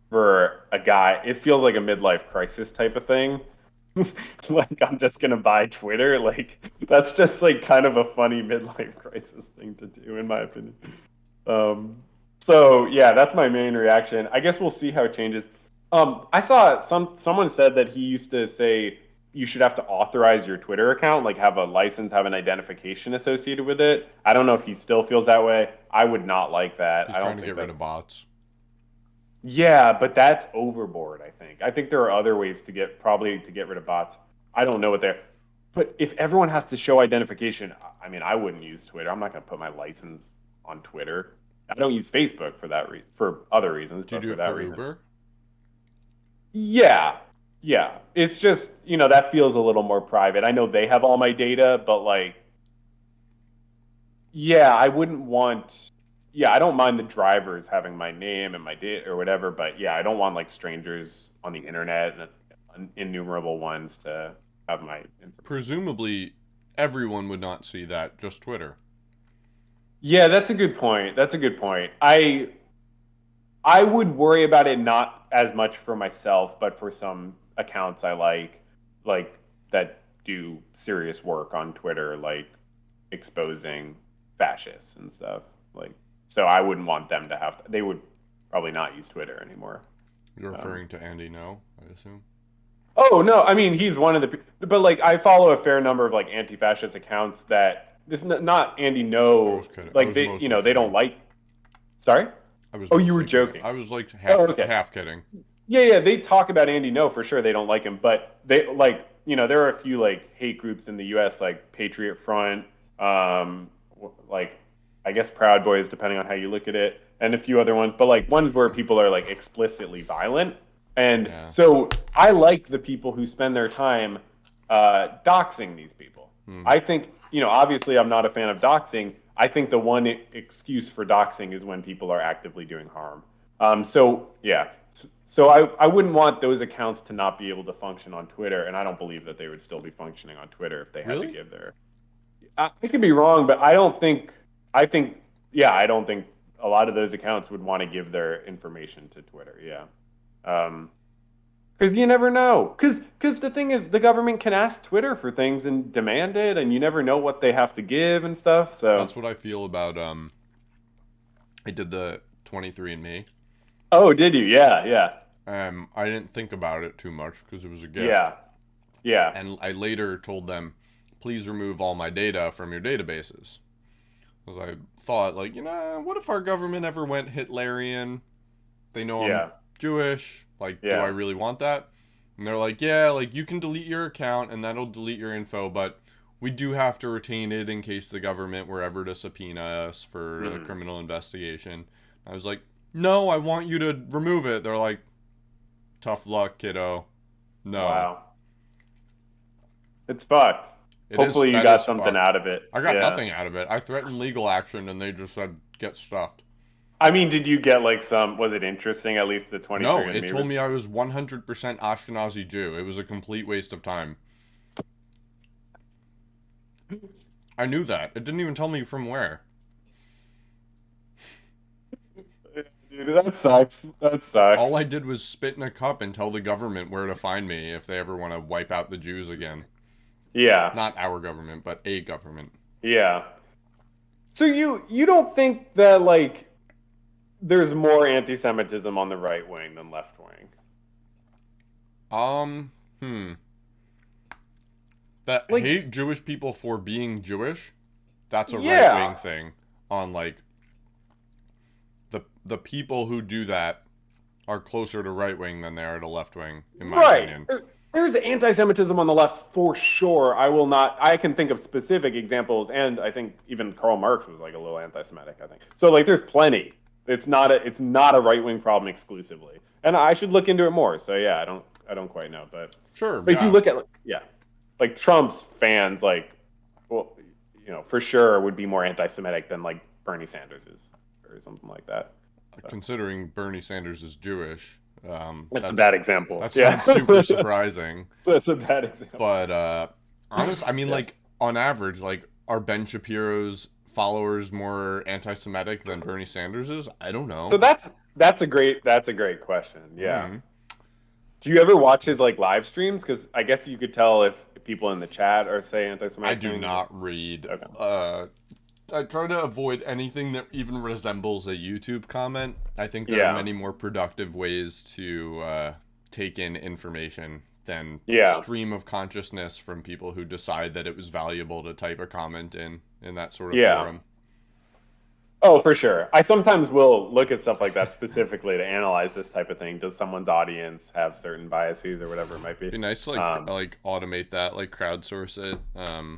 for a guy. It feels like a midlife crisis type of thing. Like, I'm just gonna buy Twitter. Like, that's just like kind of a funny midlife crisis thing to do, in my opinion. Um, so yeah, that's my main reaction. I guess we'll see how it changes. I saw someone said that he used to say you should have to authorize your Twitter account, like have a license, have an identification associated with it. I don't know if he still feels that way. I would not like that. He's I don't trying to think get rid of bots. Yeah, but that's overboard, I think. I think there are other ways to get rid of bots. I don't know what they're. But if everyone has to show identification, I mean, I wouldn't use Twitter. I'm not going to put my license on Twitter. I don't use Facebook for that for other reasons, Do you but do for it that for reason. Uber? Yeah. Yeah. It's just, that feels a little more private. I know they have all my data, but like, yeah, I wouldn't want, yeah, I don't mind the drivers having my name and my date or whatever, but yeah, I don't want like strangers on the internet and innumerable ones to have my information. Presumably, everyone would not see that, just Twitter. Yeah, that's a good point. That's a good point. I would worry about it not as much for myself, but for some accounts I like that do serious work on Twitter, like exposing fascists and stuff. Like, so I wouldn't want them to have to. They would probably not use Twitter anymore. You're referring to Andy No, I assume? Oh no, I mean he's one of the. But like I follow a fair number of like anti-fascist accounts that it's not Andy I No. was kidding. I Like was they, mostly they don't kidding. like. Sorry. I was Oh, you were mostly kidding. joking. I was like Oh, okay. half kidding. Yeah, they talk about Andy No for sure. They don't like him, but they like, there are a few like hate groups in the U.S. like Patriot Front, like I guess Proud Boys, depending on how you look at it, and a few other ones. But like ones where people are like explicitly violent, and Yeah. so I like the people who spend their time doxing these people. I think, obviously I'm not a fan of doxing. I think the one excuse for doxing is when people are actively doing harm. So yeah. So I wouldn't want those accounts to not be able to function on Twitter, and I don't believe that they would still be functioning on Twitter if they had Really? to give their. I could be wrong, but I don't think. I think, yeah, I don't think a lot of those accounts would want to give their information to Twitter. Yeah, Because you never know. Because the thing is, the government can ask Twitter for things and demand it, and you never know what they have to give and stuff. So, That's what I feel about I did the 23andMe. oh, did you? Yeah, yeah, I didn't think about it too much because it was a gift. yeah, yeah, And I later told them, please remove all my data from your databases. Because I thought, like, what if our government ever went Hitlerian? They know I'm yeah, Jewish. Like, do I yeah. really want that? And they're like, yeah, like, you can delete your account and that'll delete your info, but we do have to retain it in case the government were ever to subpoena us for a Mhm. criminal investigation. I was like, no, I want you to remove it. They're like, tough luck, kiddo. No. Wow, it's fucked. Hopefully, you That is got something fucked. out of it. I got Yeah. nothing out of it. I threatened legal action and they just said, get stuffed. I mean, did you get like some? Was it interesting? At least the No, 23 and it Me. told me I was 100% Ashkenazi Jew. It was a complete waste of time. I knew that. It didn't even tell me from where. Dude, that sucks. That All sucks. I did was spit in a cup and tell the government where to find me if they ever want to wipe out the Jews again. Yeah, Not our government, but a government. yeah. So you don't think that like there's more anti-Semitism on the right wing than left wing? Um, hmm. That Like, hate Jewish people for being Jewish, that's a right yeah. wing thing. On like the people who do that are closer to right wing than they are to left wing, in my Right. opinion. There's anti-Semitism on the left for sure. I will not. I can think of specific examples, and I think even Karl Marx was like a little anti-Semitic. I think so. Like, there's plenty. It's not a right-wing problem exclusively, and I should look into it more. So yeah, I don't quite know, Sure, but if you yeah. look at yeah, like Trump's fans, like, well, for sure would be more anti-Semitic than like Bernie Sanders is or something like that. Considering Bernie Sanders is Jewish, That's a bad example. that's Yeah, not super surprising. that's a bad example. But honest, I mean, Yes. like on average, like are Ben Shapiro's followers more anti-Semitic than Bernie Sanders is? I don't know. So that's a great question. Yeah. Mhm. Do you ever watch his like live streams? Because I guess you could tell if people in the chat are saying I anti-Semitic do things. not read. Okay. I try to avoid anything that even resembles a YouTube comment. I think there Yeah. are many more productive ways to take in information than Yeah. stream of consciousness from people who decide that it was valuable to type a comment in that sort of Yeah. forum. Oh, for sure. I sometimes will look at stuff like that specifically to analyze this type of thing. Does someone's audience have certain biases or whatever it might be? It'd be nice to like automate that, like crowdsource it,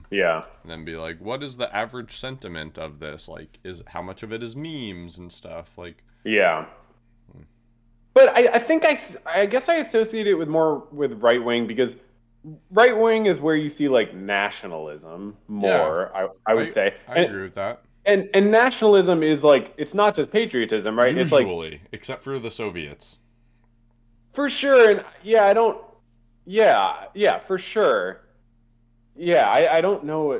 Yeah. and then be like, what is the average sentiment of this? Like, is how much of it is memes and stuff? Like, Yeah. But I think I guess I associate it with more with right wing because right wing is where you see like nationalism more, I would say. I agree with that. And nationalism is like it's not just patriotism, right? It's like Usually, except for the Soviets. for sure, and yeah, I don't yeah, for sure. Yeah, I don't know,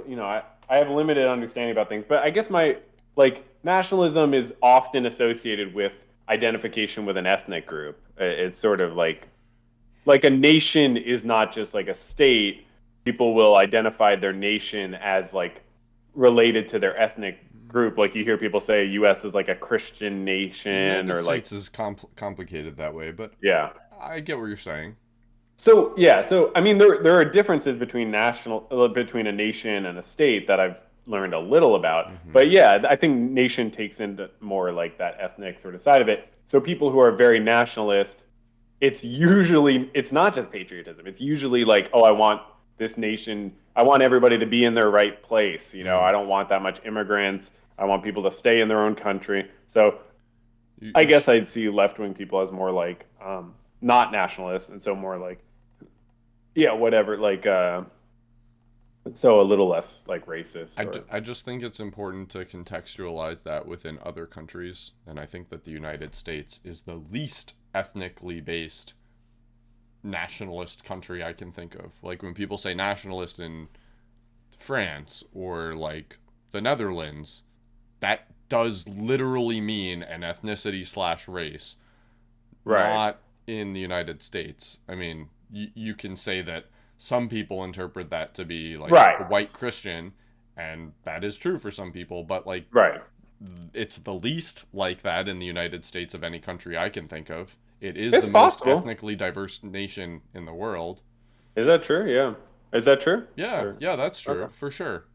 I have limited understanding about things, but I guess my like nationalism is often associated with identification with an ethnic group. It's sort of like a nation is not just like a state. People will identify their nation as like related to their ethnic group. Like you hear people say U.S. is like a Christian The nation United or like States is complicated that way, but yeah. I get what you're saying. So yeah, so I mean there are differences between between a nation and a state that I've learned a little about. Mm-hmm. But yeah, I think nation takes into more like that ethnic sort of side of it. So people who are very nationalist, it's not just patriotism. It's usually like, oh, I want this nation, I want everybody to be in their right place. Mm. I don't want that much immigrants. I want people to stay in their own country. So You- I guess I'd see left wing people as more like not nationalist, and so more like yeah, whatever, like so a little less like racist. I just think it's important to contextualize that within other countries, and I think that the United States is the least ethnically based nationalist country I can think of. Like when people say nationalist in France or like the Netherlands, that does literally mean an ethnicity slash race, Right. not in the United States. I mean, you can say that some people interpret that to be like Right. a white Christian, and that is true for some people, but like Right. it's the least like that in the United States of any country I can think of. It is It's the most possible. ethnically diverse nation in the world. Is that true? Yeah. Is that true? Yeah, Or- yeah, that's true Okay. for sure.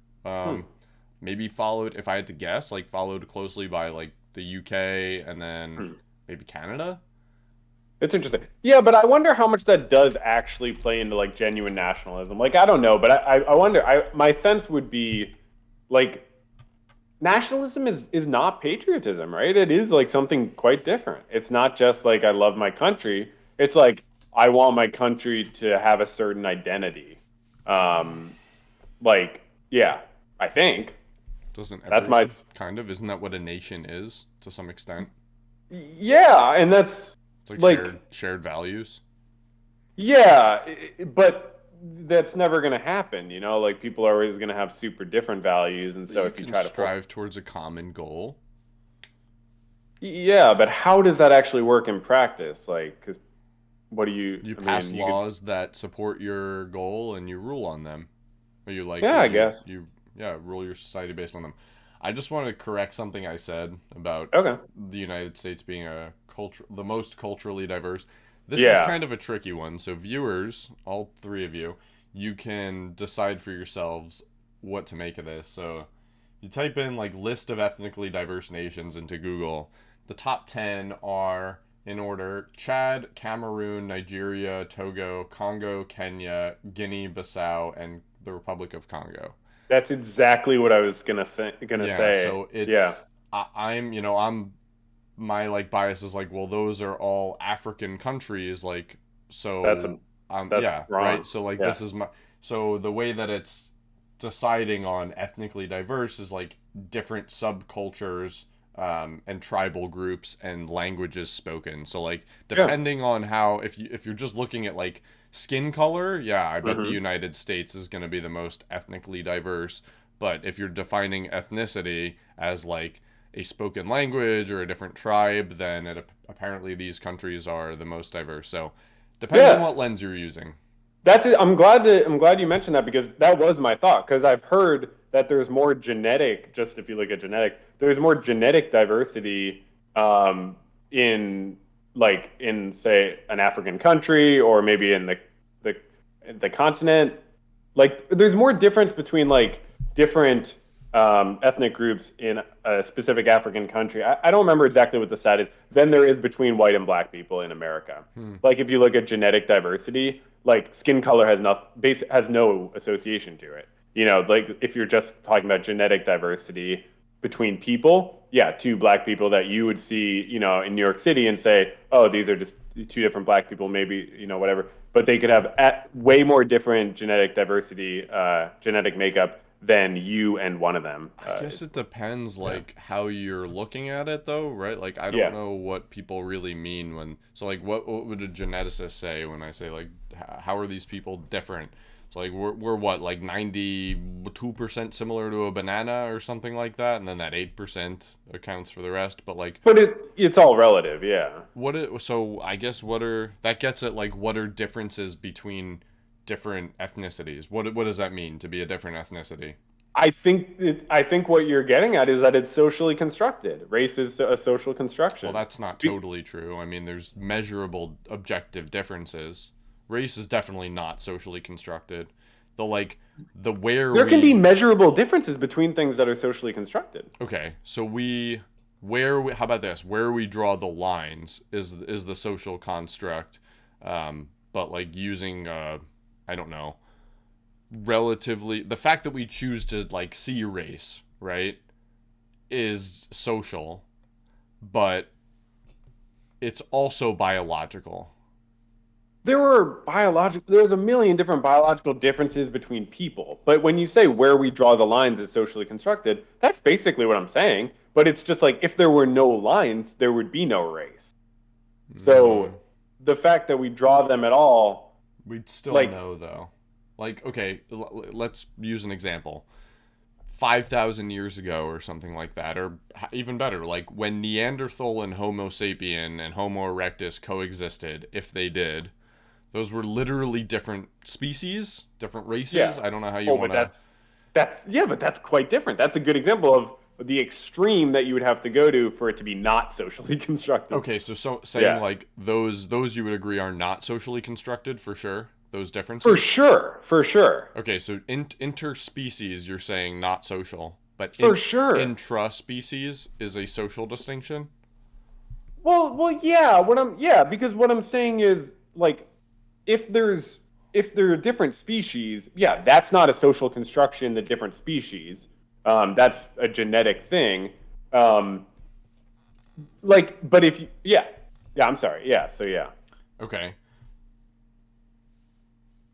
Maybe followed, if I had to guess, like followed closely by like the UK and then Hmm. maybe Canada. It's interesting. Yeah, but I wonder how much that does actually play into like genuine nationalism. Like, I don't know, but I wonder. My sense would be like nationalism is not patriotism, right? It is like something quite different. It's not just like I love my country. It's like I want my country to have a certain identity. Um, like, yeah, I think Doesn't that's my everyone kind of? Isn't that what a nation is to some extent? yeah, and that's It's like like shared values. yeah, but that's never going to happen, you know? Like people are always going to have super different values, and so You if you can try to form, strive towards a common goal. yeah, but how does that actually work in practice? Like, because what do you? You I pass mean, you could, laws that support your goal and you rule on them. Or you like yeah, I guess. yeah, rule your society based on them. I just want to correct something I said about Okay. the United States being the most culturally diverse. This is Yeah. kind of a tricky one. So viewers, all three of you, you can decide for yourselves what to make of this. So you type in like list of ethnically diverse nations into Google. The top 10 are in order: Chad, Cameroon, Nigeria, Togo, Congo, Kenya, Guinea-Bissau, and the Republic of Congo. That's exactly what I was gonna Yeah, say. so Yeah, I'm my like bias is like, well, those are all African countries, like, that's a so that's yeah, right. wrong. So like Yeah. this is my so the way that it's deciding on ethnically diverse is like different subcultures and tribal groups and languages spoken. So like Yeah. depending on how if you're just looking at like skin color, yeah, I bet the Hmm. United States is going to be the most ethnically diverse. But if you're defining ethnicity as like a spoken language or a different tribe, then apparently these countries are the most diverse. So depends on Yeah. what lens you're using. That's it. I'm glad you mentioned that because that was my thought. Because I've heard that there's more genetic, just if you look at genetics, there's more genetic diversity in in say an African country or maybe in the the continent. Like there's more difference between like different ethnic groups in a specific African country. I don't remember exactly what the stat is. Than there is between white and black people in America. Hmm. Like if you look at genetic diversity, like skin color has no association to it. You know, like if you're just talking about genetic diversity between people, yeah, two black people that you would see, you know, in New York City and say, oh, these are just two different black people, maybe, you know, whatever. But they could have way more different genetic diversity, genetic makeup than you and one of them. I guess it depends Yeah. like how you're looking at it though, right? Like I don't Yeah. know what people really mean when so like what would a geneticist say when I say like how are these people different? So like we're what like 92% similar to a banana or something like that, and then that 8% accounts for the rest. But like But it's all relative, yeah. so I guess what are that gets at like what are differences between different ethnicities? What does that mean to be a different ethnicity? I think what you're getting at is that it's socially constructed. Race is a social Well, construction. that's not totally true. I mean, there's measurable objective differences. Race is definitely not socially constructed. The like the where There can be we measurable differences between things that are socially constructed. okay, so how about this? Where we draw the lines is the social construct. But like using I don't know, relatively the fact that we choose to like see race, right, is social, but it's also biological. There's a million different biological differences between people. But when you say where we draw the lines is socially constructed, that's basically what I'm saying. But it's just like if there were no lines, there would be no race. Mm, So the fact that we draw them at all, we'd still like know though. Like, okay, let's use an example. 5,000 years ago or something like that, or even better, like when Neanderthal and Homo sapien and Homo erectus coexisted, if they did, those were literally different species, different races. Yeah. I don't know how you want to. But that's quite different. That's a good example of the extreme that you would have to go to for it to be not socially constructed. Okay, so saying like those you would agree are not socially constructed for sure. Those differences. For sure. Okay, so interspecies, you're saying not social, but For sure. intraspecies is a social distinction. Well, because what I'm saying is like, if there are different species, yeah, that's not a social construction. The different species, that's a genetic thing. But if you, I'm sorry, so yeah. Okay.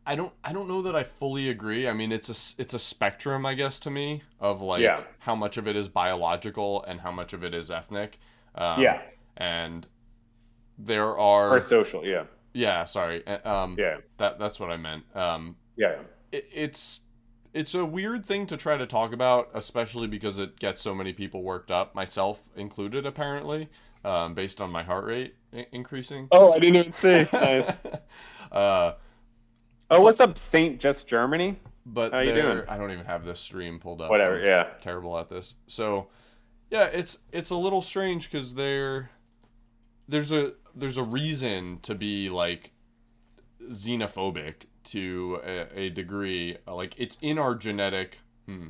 I don't know that I fully agree. I mean, it's a spectrum, I guess, to me, of like how much of it is biological and how much of it is ethnic. And there are or social, yeah. Yeah, sorry. That's what I meant. It's a weird thing to try to talk about, especially because it gets so many people worked up, myself included, apparently, based on my heart rate increasing. Oh, I didn't even see. Nice. What's up, Saint Just Germany? But how you doing? I don't even have this stream pulled up. Whatever. I'm terrible at this. So, yeah, it's a little strange because there's a reason to be like xenophobic to a degree. Like, it's in our genetic.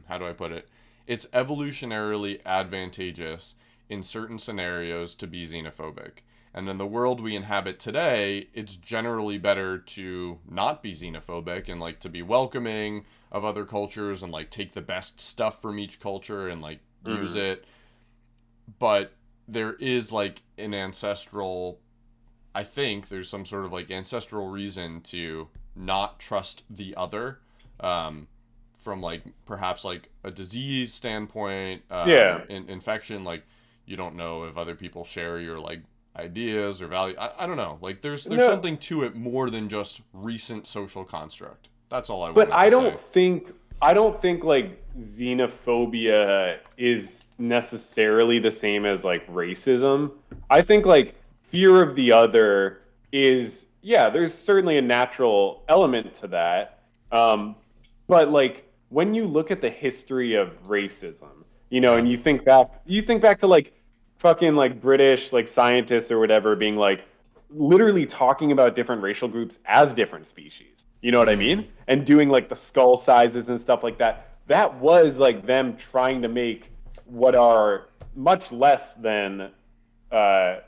How do I put it? It's evolutionarily advantageous in certain scenarios to be xenophobic. And in the world we inhabit today, it's generally better to not be xenophobic and like to be welcoming of other cultures and like take the best stuff from each culture and like use it. But there is like an ancestral, I think there's some sort of like ancestral reason to not trust the other, from like perhaps like a disease standpoint, infection, like you don't know if other people share your like ideas or value. I don't know. Like there's something to it more than just recent social construct. That's all I want to say. But I don't think like xenophobia is necessarily the same as like racism. I think like fear of the other is, there's certainly a natural element to that. But like when you look at the history of racism, and you think back to like fucking like British like scientists or whatever being like literally talking about different racial groups as different species. You know what I mean? And doing like the skull sizes and stuff like that. That was like them trying to make what are much less than they're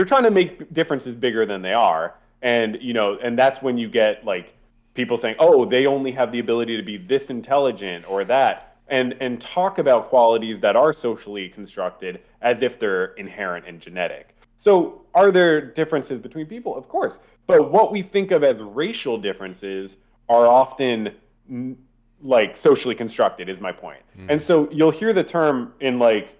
trying to make differences bigger than they are. And and that's when you get like people saying, oh, they only have the ability to be this intelligent or that. And talk about qualities that are socially constructed as if they're inherent and genetic. So are there differences between people? Of course. But what we think of as racial differences are often like socially constructed, is my point. And so you'll hear the term in like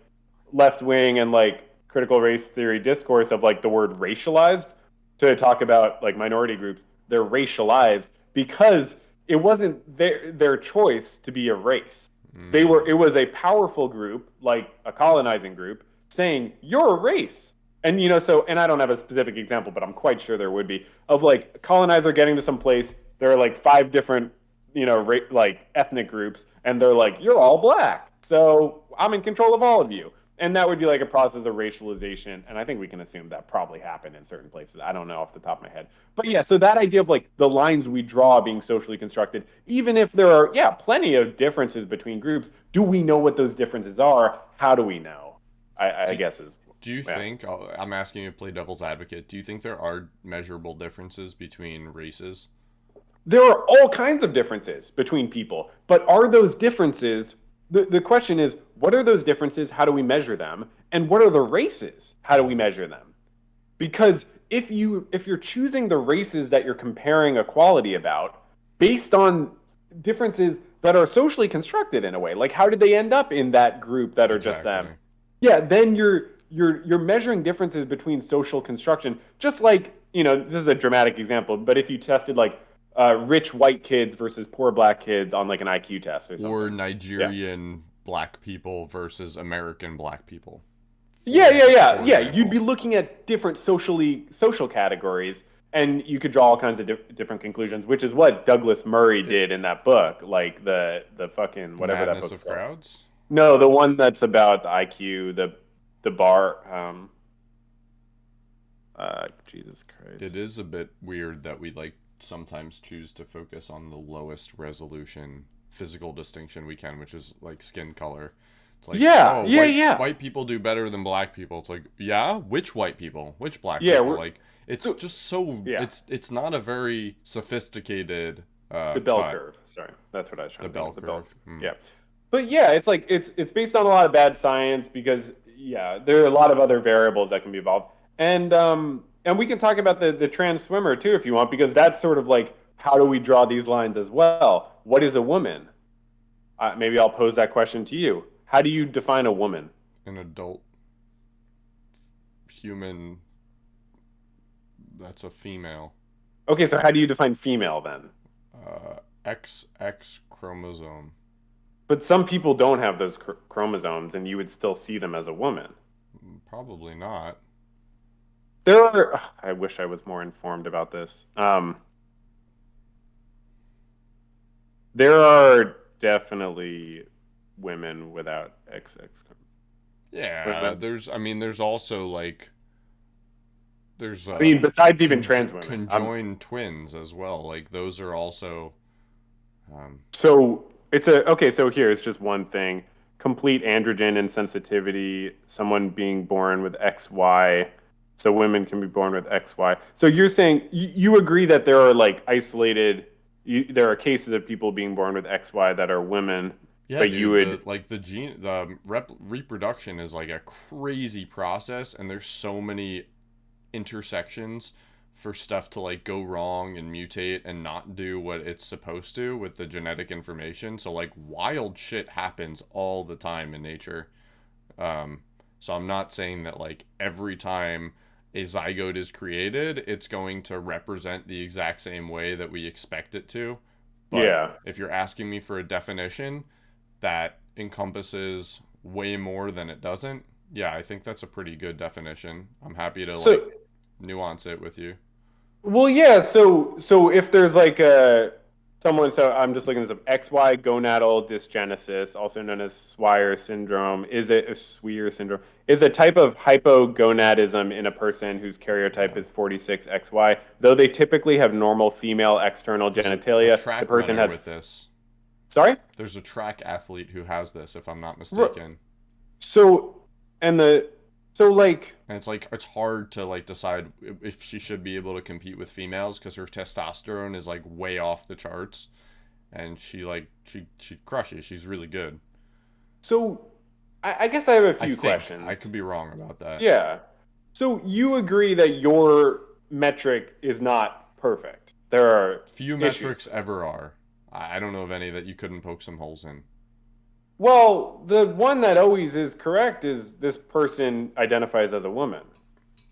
left wing and like critical race theory discourse of like the word racialized to talk about like minority groups. They're racialized because it wasn't their choice to be a race. It was a powerful group, like a colonizing group, saying, you're a race. And, and I don't have a specific example, but I'm quite sure there would be, of like a colonizer getting to some place, there are like 5 different, like ethnic groups, and they're like, you're all black, so I'm in control of all of you. And that would be like a process of racialization. And I think we can assume that probably happened in certain places. I don't know off the top of my head. But yeah, so that idea of like the lines we draw being socially constructed, even if there are, plenty of differences between groups, do we know what those differences are? How do we know? I guess is. Do you think, I'm asking you to play devil's advocate, do you think there are measurable differences between races? There are all kinds of differences between people. But are those differences... The question is, what are those differences? How do we measure them? And what are the races? How do we measure them? Because if you're choosing the races that you're comparing equality about based on differences that are socially constructed in a way, like how did they end up in that group that are just them? Yeah, then you're measuring differences between social construction, just like, this is a dramatic example, but if you tested like rich white kids versus poor black kids on like an IQ test or something. Or Yeah. Nigerian black people versus American black people. Yeah. For You'd example. be looking at different social categories, and you could draw all kinds of different conclusions, which is what Douglas Murray did in that book, like the fucking The whatever that Madness book's of called. Crowds. No, the one that's about the IQ, the bar. Jesus Christ. It is a bit weird that we like sometimes choose to focus on the lowest resolution physical distinction we can, which is like skin color. It's like, oh, Yeah. white people do better than black people. It's like, yeah, which white people? Which black Yeah, people? we're Like, it's so, just so yeah. it's not a very sophisticated The bell cut. curve. Sorry, that's what I was trying The to think bell of. The bell curve. curve. Hmm. Yeah, but yeah, it's like it's based on a lot of bad science because yeah, there are a lot of other variables that can be involved, and we can talk about the trans swimmer too if you want because that's sort of like how do we draw these lines as well? What is a woman? Maybe I'll pose that question to you. How do you define a woman? An adult human that's a female. Okay, so how do you define female then? XX chromosome. But some people don't have those chromosomes, and you would still see them as a woman. Probably not. There are. I wish I was more informed about this. There are definitely women without XX. Yeah, there's also like there's I mean, besides even trans women. conjoined twins as well. Like those are also So it's a okay. So here it's just one thing: complete androgen insensitivity. Someone being born with XY. So women can be born with XY. So you're saying you agree that there are like isolated. There are cases of people being born with XY that are women, yeah, but you dude, would. the reproduction is like a crazy process, and there's so many intersections for stuff to like go wrong and mutate and not do what it's supposed to with the genetic information. So like wild shit happens all the time in nature. So I'm not saying that like every time a zygote is created, it's going to represent the exact same way that we expect it to. But Yeah. if you're asking me for a definition that encompasses way more than it doesn't, yeah, I think that's a pretty good definition. I'm happy to So like nuance it with you. well, yeah. So if there's like a someone, so I'm just looking at this up. XY gonadal dysgenesis, also known as Swyer syndrome, is a type of hypogonadism in a person whose karyotype Yeah. is 46XY. Though they typically have normal female external There's a genitalia, the track person runner has. with this. Sorry. There's a track athlete who has this, if I'm not mistaken. So and the so like And it's like it's hard to like decide if she should be able to compete with females because her testosterone is like way off the charts, and she crushes. She's really good. so I guess I have a I few think questions. I could be wrong about that. Yeah. So you agree that your metric is not perfect. There are Few issues. metrics ever are. I don't know of any that you couldn't poke some holes in. Well, the one that always is correct is this person identifies as a woman.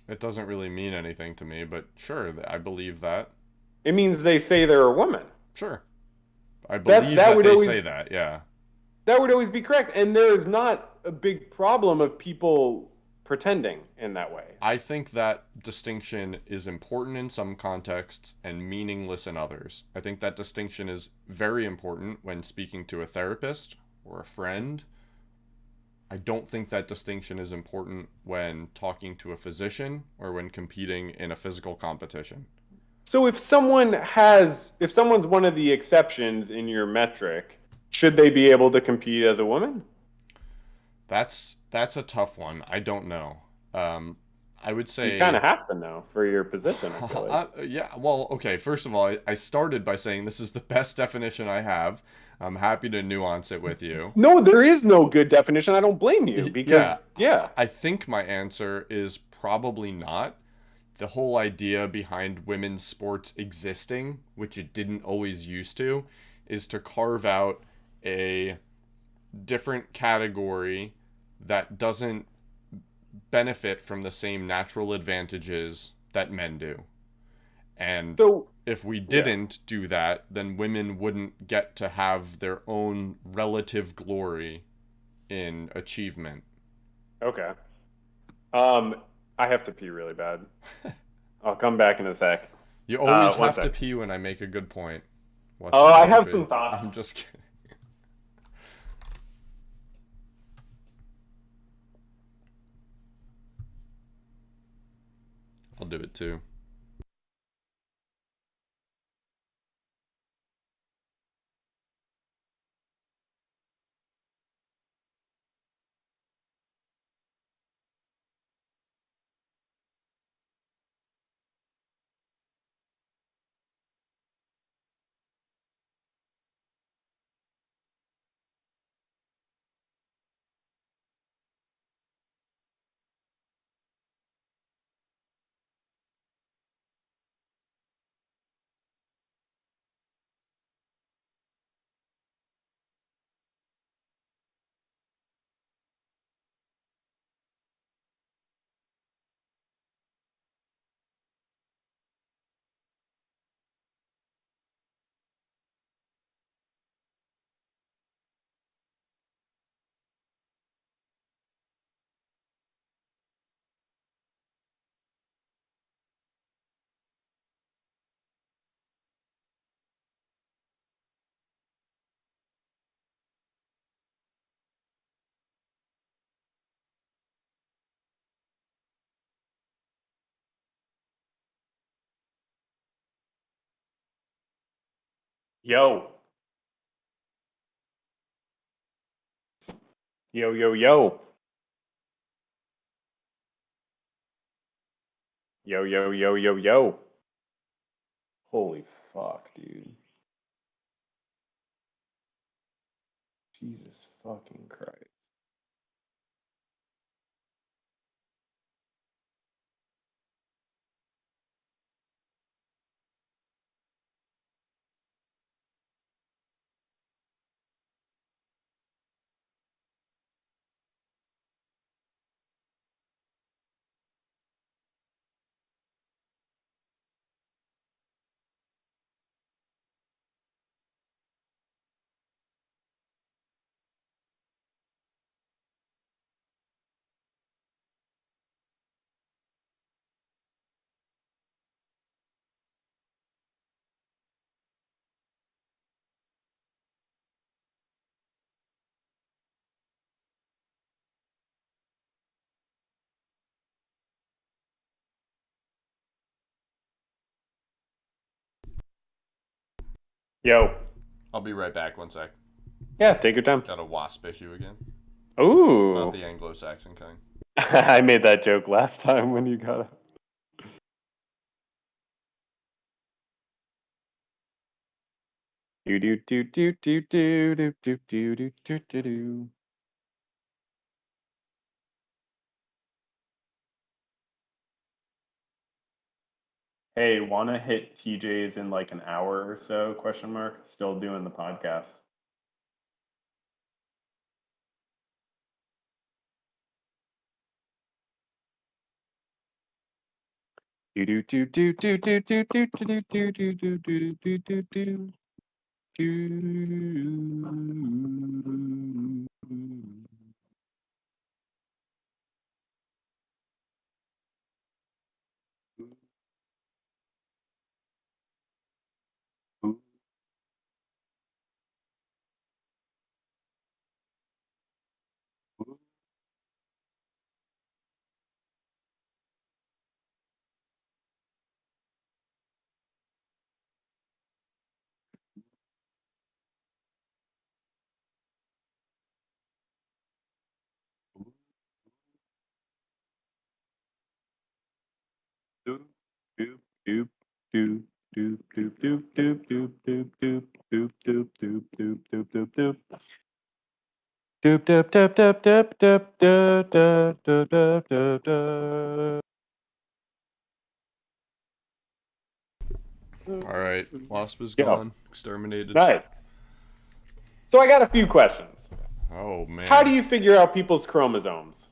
It doesn't really mean anything to me, but sure, I believe that. It means they say they're a woman. Sure. I believe that that would they always- say that, yeah. That would always be correct. And there is not a big problem of people pretending in that way. I think that distinction is important in some contexts and meaningless in others. I think that distinction is very important when speaking to a therapist or a friend. I don't think that distinction is important when talking to a physician or when competing in a physical competition. So if someone's one of the exceptions in your metric, should they be able to compete as a woman? That's a tough one. I don't know. I would say You kind of have to know for your position, I feel like. yeah, well, okay. First of all, I started by saying this is the best definition I have. I'm happy to nuance it with you. No, there is no good definition. I don't blame you because, yeah. I think my answer is probably not. The whole idea behind women's sports existing, which it didn't always used to, is to carve out a different category that doesn't benefit from the same natural advantages that men do. And So if we didn't do that, then women wouldn't get to have their own relative glory in achievement. Okay. I have to pee really bad. I'll come back in a sec. You always One have to sec. pee when I make a good point. Watch Oh, your I mouth, have babe. some thoughts. I'm just kidding. I'll do it too. Yo. Yo, yo, yo. Yo, yo, yo, yo, yo. Holy fuck, dude. Jesus fucking Christ. Yo. I'll be right back. 1 sec. Yeah, take your time. Got a wasp issue again. Ooh. Not the Anglo-Saxon kind. I made that joke last time when you got it. Do do do do do do do do do do do do do. Hey, wanna hit TJ's in like an hour or so? Question mark. Still doing the podcast. Do do do do do do do do do do do do do do do do. Doop doop doop doop doop doop doop doop doop doop doop doop doop doop doop doop doop doop. Doop doop doop doop doop doop doop doop doop doop doop doop. All right, wasp is Yo. gone, exterminated. Nice. So I got a few questions. Oh man. How do you figure out people's chromosomes?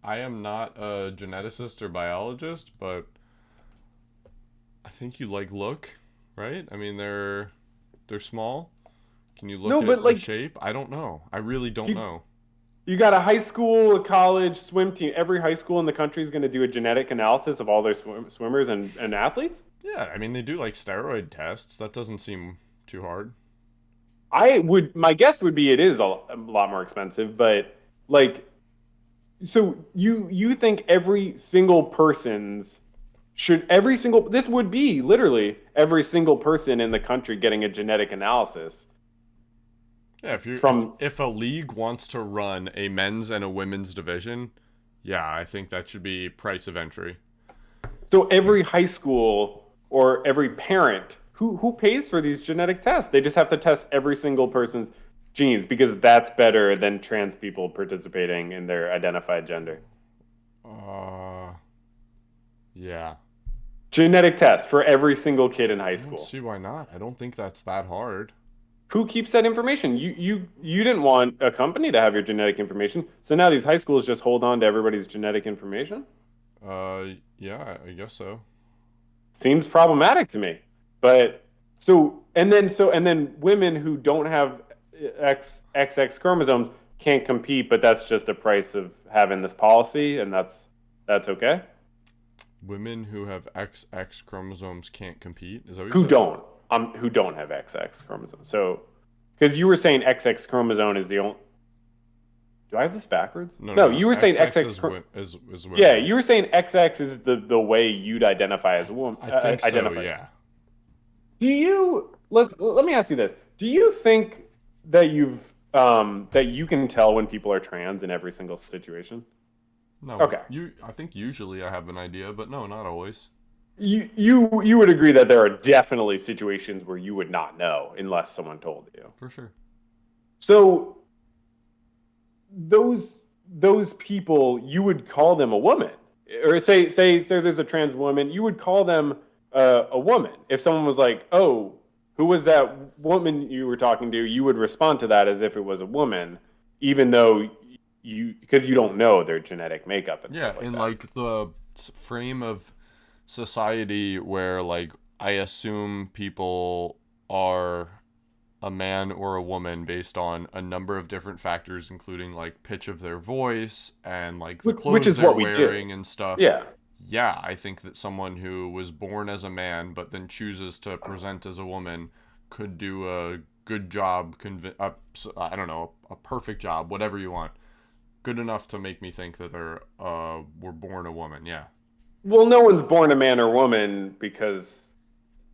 I am not a geneticist or biologist, but I think you like look, right? I mean, they're small. Can you look No, at but the like shape? I don't know. I really don't you know. you got a high school, a college swim team. Every high school in the country is going to do a genetic analysis of all their swimmers and athletes. Yeah, I mean they do like steroid tests. That doesn't seem too hard. My guess would be it is a lot more expensive, but like, so you think this would be literally every single person in the country getting a genetic analysis Yeah, from if a league wants to run a men's and a women's division, yeah, I think that should be price of entry. so every high school or every parent who pays for these genetic tests, they just have to test every single person's genes because that's better than trans people participating in their identified gender. Uh, yeah. Genetic test for every single kid in I high don't school. see why not. I don't think that's that hard. Who keeps that information? You didn't want a company to have your genetic information, so now these high schools just hold on to everybody's genetic information. Yeah, I guess so. Seems problematic to me. But and then women who don't have XX chromosomes can't compete, but that's just a price of having this policy, and that's okay. Women who have XX chromosomes can't compete. Is that what you Who said? don't have XX chromosomes. So, because you were saying XX chromosome is the only. Do I have this backwards? No, you were saying XX. Is women. Yeah, you were saying XX is the way you'd identify as a woman. I think so. Identify. Yeah. Do you let me ask you this? Do you think that that you can tell when people are trans in every single situation? No. Okay. I think usually I have an idea, but no, not always. You would agree that there are definitely situations where you would not know unless someone told you. For sure. So those people, you would call them a woman, or say there's a trans woman, you would call them a woman. If someone was like, "Oh, who was that woman you were talking to?" You would respond to that as if it was a woman, even though because you don't know their genetic makeup and Yeah, stuff like in that. like the frame of society where like I assume people are a man or a woman based on a number of different factors, including like pitch of their voice and like the Which clothes is they're what we do. wearing and stuff. Yeah. Yeah, I think that someone who was born as a man but then chooses to present as a woman could do a good job, I don't know, a perfect job, whatever you want. Good enough to make me think that they're were born a woman. Yeah. Well, no one's born a man or woman because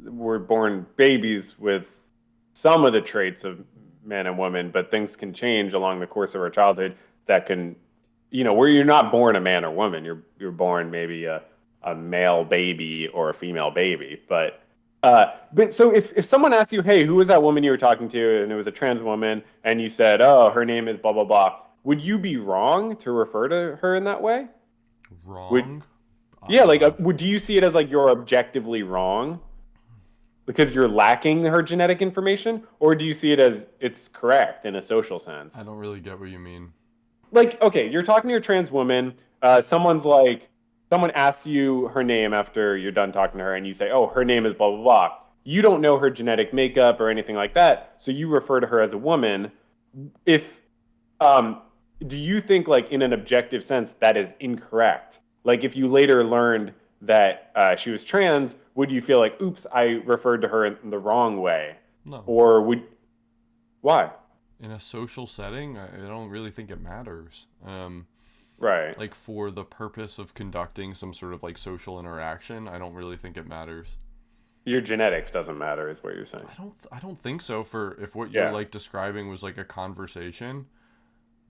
we're born babies with some of the traits of man and woman, but things can change along the course of our childhood that can, where you're not born a man or woman, you're born maybe a male baby or a female baby. But so if someone asked you, hey, who was that woman you were talking to, and it was a trans woman, and you said, oh, her name is blah blah blah, would you be wrong to refer to her in that way? Would Wrong. Yeah, like, do you see it as like you're objectively wrong because you're lacking her genetic information, or do you see it as it's correct in a social sense? I don't really get what you mean. Like, okay, you're talking to your trans woman. Someone asks you her name after you're done talking to her, and you say, "Oh, her name is blah blah blah." You don't know her genetic makeup or anything like that, so you refer to her as a woman. If Do you think, like, in an objective sense, that is incorrect? Like, if you later learned that she was trans, would you feel like, oops, I referred to her in the wrong way? No. Or why? In a social setting, I don't really think it matters. Right. Like for the purpose of conducting some sort of like social interaction, I don't really think it matters. Your genetics doesn't matter, is what you're saying. I don't think so. For if what Yeah. you're like describing was like a conversation.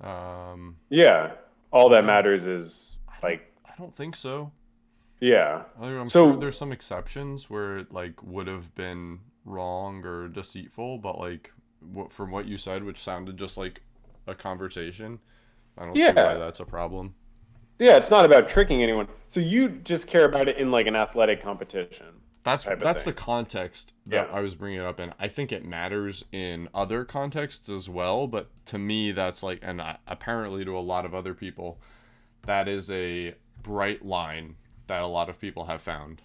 Yeah. All that Yeah. matters is like, I don't think so. yeah. I'm So- sure there's some exceptions where it like would have been wrong or deceitful, but like from what you said, which sounded just like a conversation, I don't see Yeah. why that's a problem. Yeah, it's not about tricking anyone. So you just care about it in like an athletic competition. That's type of the thing. context that Yeah. I was bringing it up in. I think it matters in other contexts as well, but to me that's like, and apparently to a lot of other people, that is a bright line that a lot of people have found.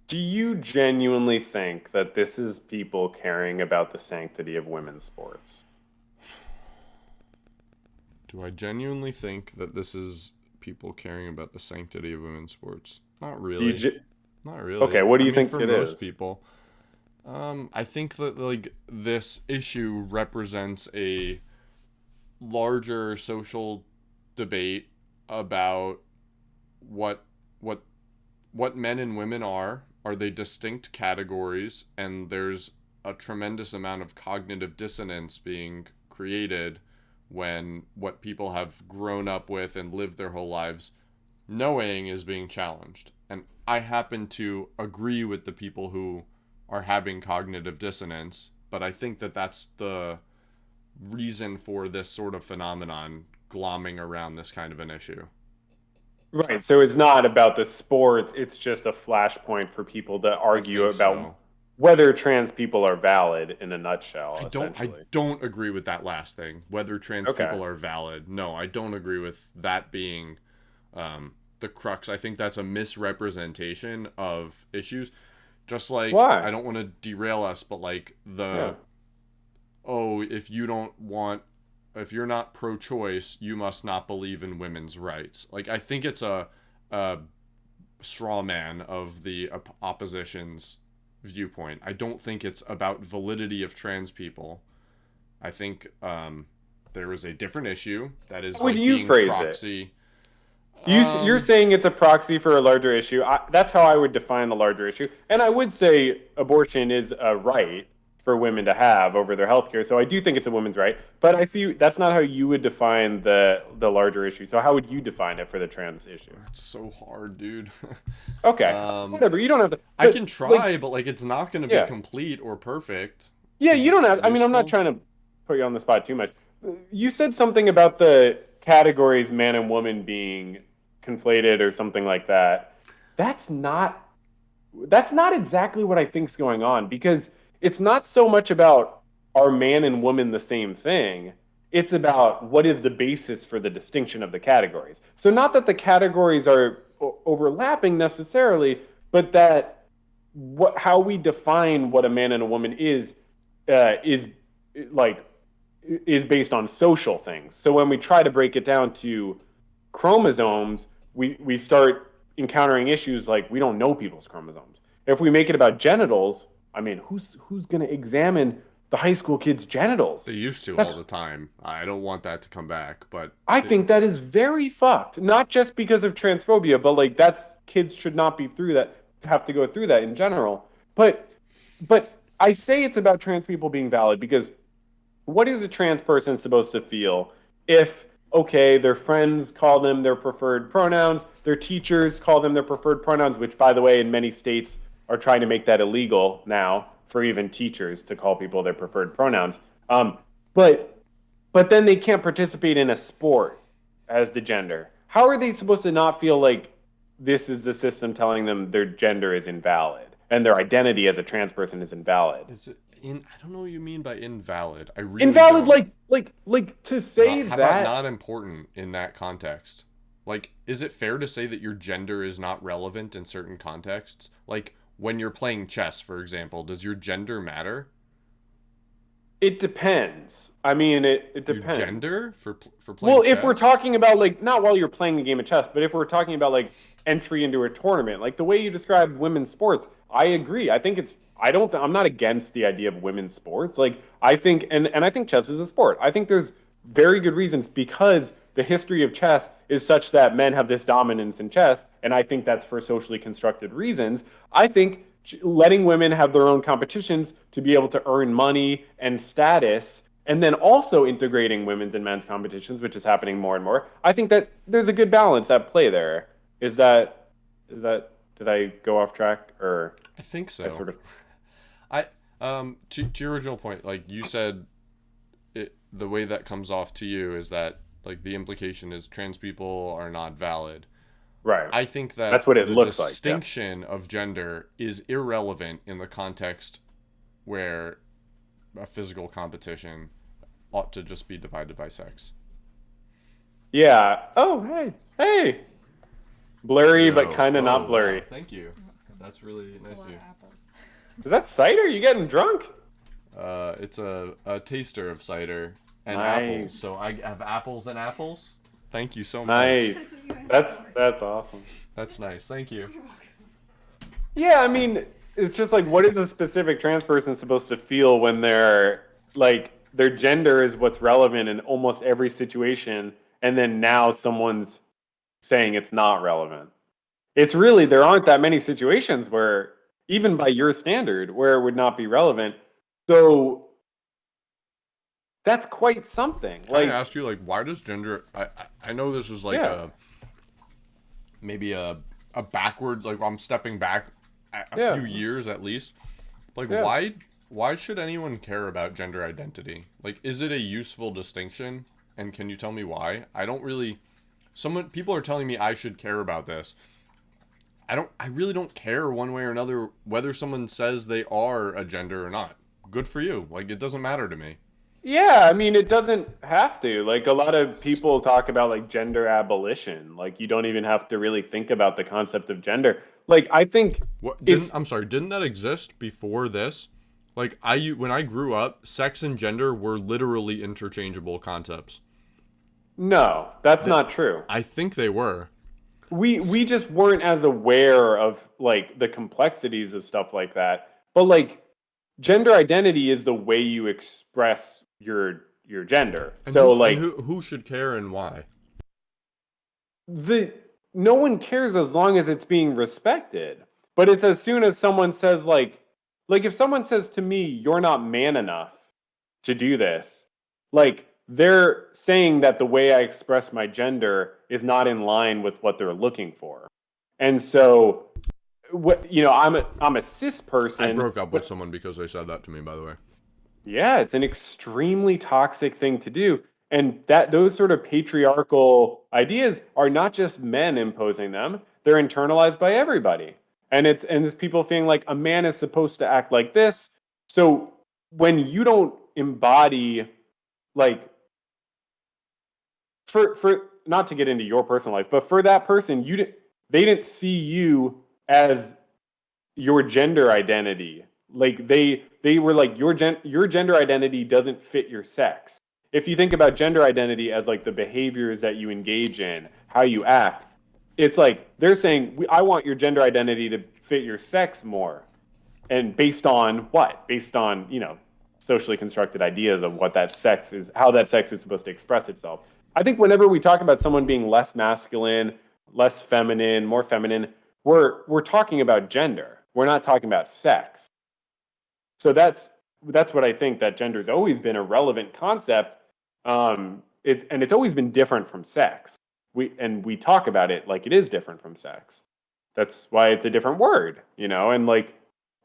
Do you genuinely think that this is people caring about the sanctity of women's sports? Do I genuinely think that this is people caring about the sanctity of women's sports? Not Do you really. ge- Not really. Okay, what do you I mean, think for it most is? people, I think that like this issue represents a larger social debate about what what what men and women are. Are they distinct categories? And there's a tremendous amount of cognitive dissonance being created when what people have grown up with and lived their whole lives knowing is being challenged. And I happen to agree with the people who are having cognitive dissonance, but I think that that's the reason for this sort of phenomenon glomming around this kind of an issue. Right. So it's not about the sport. It's just a flashpoint for people to I argue think about so. whether trans people are valid in a nutshell, I essentially. don't agree with that last thing. Whether trans Okay. people are valid. No, I don't agree with that being the crux. I think that's a misrepresentation of issues. Just like Why? I don't want to derail us, but like Yeah. oh, if you're not pro-choice, you must not believe in women's rights. Like I think it's a straw man of the opposition's viewpoint. I don't think it's about validity of trans people. I think there is a different issue that is How would like you being phrase it? proxy. You're saying it's a proxy for a larger issue. That's how I would define the larger issue. And I would say abortion is a right for women to have over their health care. So I do think it's a woman's right. But I see that's not how you would define the larger issue. So how would you define it for the trans issue? It's so hard, dude. Okay. Um, Whatever. You don't have to. I but, can try, like, but like it's not going to be yeah. complete or perfect. Yeah, Is you it don't have. I mean, I'm not useful? trying to put you on the spot too much. You said something about the categories man and woman being conflated or something like that. That's not that's not exactly what I think's going on because it's not so much about are man and woman the same thing. It's about what is the basis for the distinction of the categories. So not that the categories are overlapping necessarily, but that what how we define what a man and a woman is like is based on social things. So when we try to break it down to chromosomes, we start encountering issues like we don't know people's chromosomes. If we make it about genitals, I mean, who's going to examine the high school kids' genitals? They used to That's all the time. I don't want that to come back, but I think that is very fucked. Not just because of transphobia, but like that's kids should not be through that have to go through that in general. But I say it's about trans people being valid because what is a trans person supposed to feel if okay, their friends call them their preferred pronouns, their teachers call them their preferred pronouns, which by the way in many states are trying to make that illegal now for even teachers to call people their preferred pronouns. But but then they can't participate in a sport as the gender. How are they supposed to not feel like this is the system telling them their gender is invalid and their identity as a trans person is invalid? is it in? I don't know what you mean by invalid. I really Invalid, don't. like to say How about that. not important in that context? Like, is it fair to say that your gender is not relevant in certain contexts? Like, when you're playing chess, for example, does your gender matter? It depends. I mean, it Your depends. gender for playing Well, chess? if we're talking about like not while you're playing a game of chess, but if we're talking about like entry into a tournament, like the way you described women's sports, I agree. I think it's I don't I'm not against the idea of women's sports. Like I think and I think chess is a sport. I think there's very good reasons because the history of chess is such that men have this dominance in chess, and I think that's for socially constructed reasons. I think letting women have their own competitions to be able to earn money and status and then also integrating women's and men's competitions, which is happening more and more. I think that there's a good balance at play there. Is that did I go off track or I think I so. sort of I to your original point, like you said, the way that comes off to you is that like the implication is trans people are not valid. right. I think that That's what it the looks like, yeah. distinction of gender is irrelevant in the context where a physical competition ought to just be divided by sex. Yeah. Oh, hey. Hey. Blurry but Yo. kind of Oh, not wow. blurry. Thank you. That's really nice of you. Is that cider? You getting drunk? It's a taster of cider and Nice. apples. So I have apples and apples. Thank you so much. Nice. That's awesome. That's nice. Thank you. Yeah, I mean, it's just like, what is a specific trans person supposed to feel when they're like, their gender is what's relevant in almost every situation, and then now someone's saying it's not relevant. It's really, there aren't that many situations where, even by your standard, where it would not be relevant. So that's quite something. Can I ask you, like, why does gender? I know this is like maybe a backward, like I'm stepping back a few years at least. Like, why should anyone care about gender identity? Like, is it a useful distinction? And can you tell me why? I don't really. People are telling me I should care about this. I really don't care one way or another whether someone says they are a gender or not. Good for you. Like, it doesn't matter to me. Yeah, I mean, it doesn't have to. Like, a lot of people talk about, like, gender abolition. Like, you don't even have to really think about the concept of gender. Like, I think I'm sorry, didn't that exist before this? Like, when I grew up, sex and gender were literally interchangeable concepts. No, that's not true. I think they were. We just weren't as aware of, like, the complexities of stuff like that. But, like, gender identity is the way you express your gender. And so like who should care and why? No one cares as long as it's being respected. But it's as soon as someone says like if someone says to me, "You're not man enough to do this," like they're saying that the way I express my gender is not in line with what they're looking for. And so I'm a cis person. I broke up with someone because they said that to me, by the way. Yeah, it's an extremely toxic thing to do. And those sort of patriarchal ideas are not just men imposing them, they're internalized by everybody. And it's people feeling like a man is supposed to act like this. So when you don't embody, like, for not to get into your personal life, but for that person, they didn't see you as your gender identity. Like they were like, your gender identity doesn't fit your sex. If you think about gender identity as like the behaviors that you engage in, how you act, it's like they're saying, I want your gender identity to fit your sex more. And based on what? Based on, socially constructed ideas of what that sex is, how that sex is supposed to express itself. I think whenever we talk about someone being less masculine, less feminine, more feminine, we're talking about gender. We're not talking about sex. So that's what I think, that gender's always been a relevant concept. It's always been different from sex. We talk about it like it is different from sex. That's why it's a different word, and like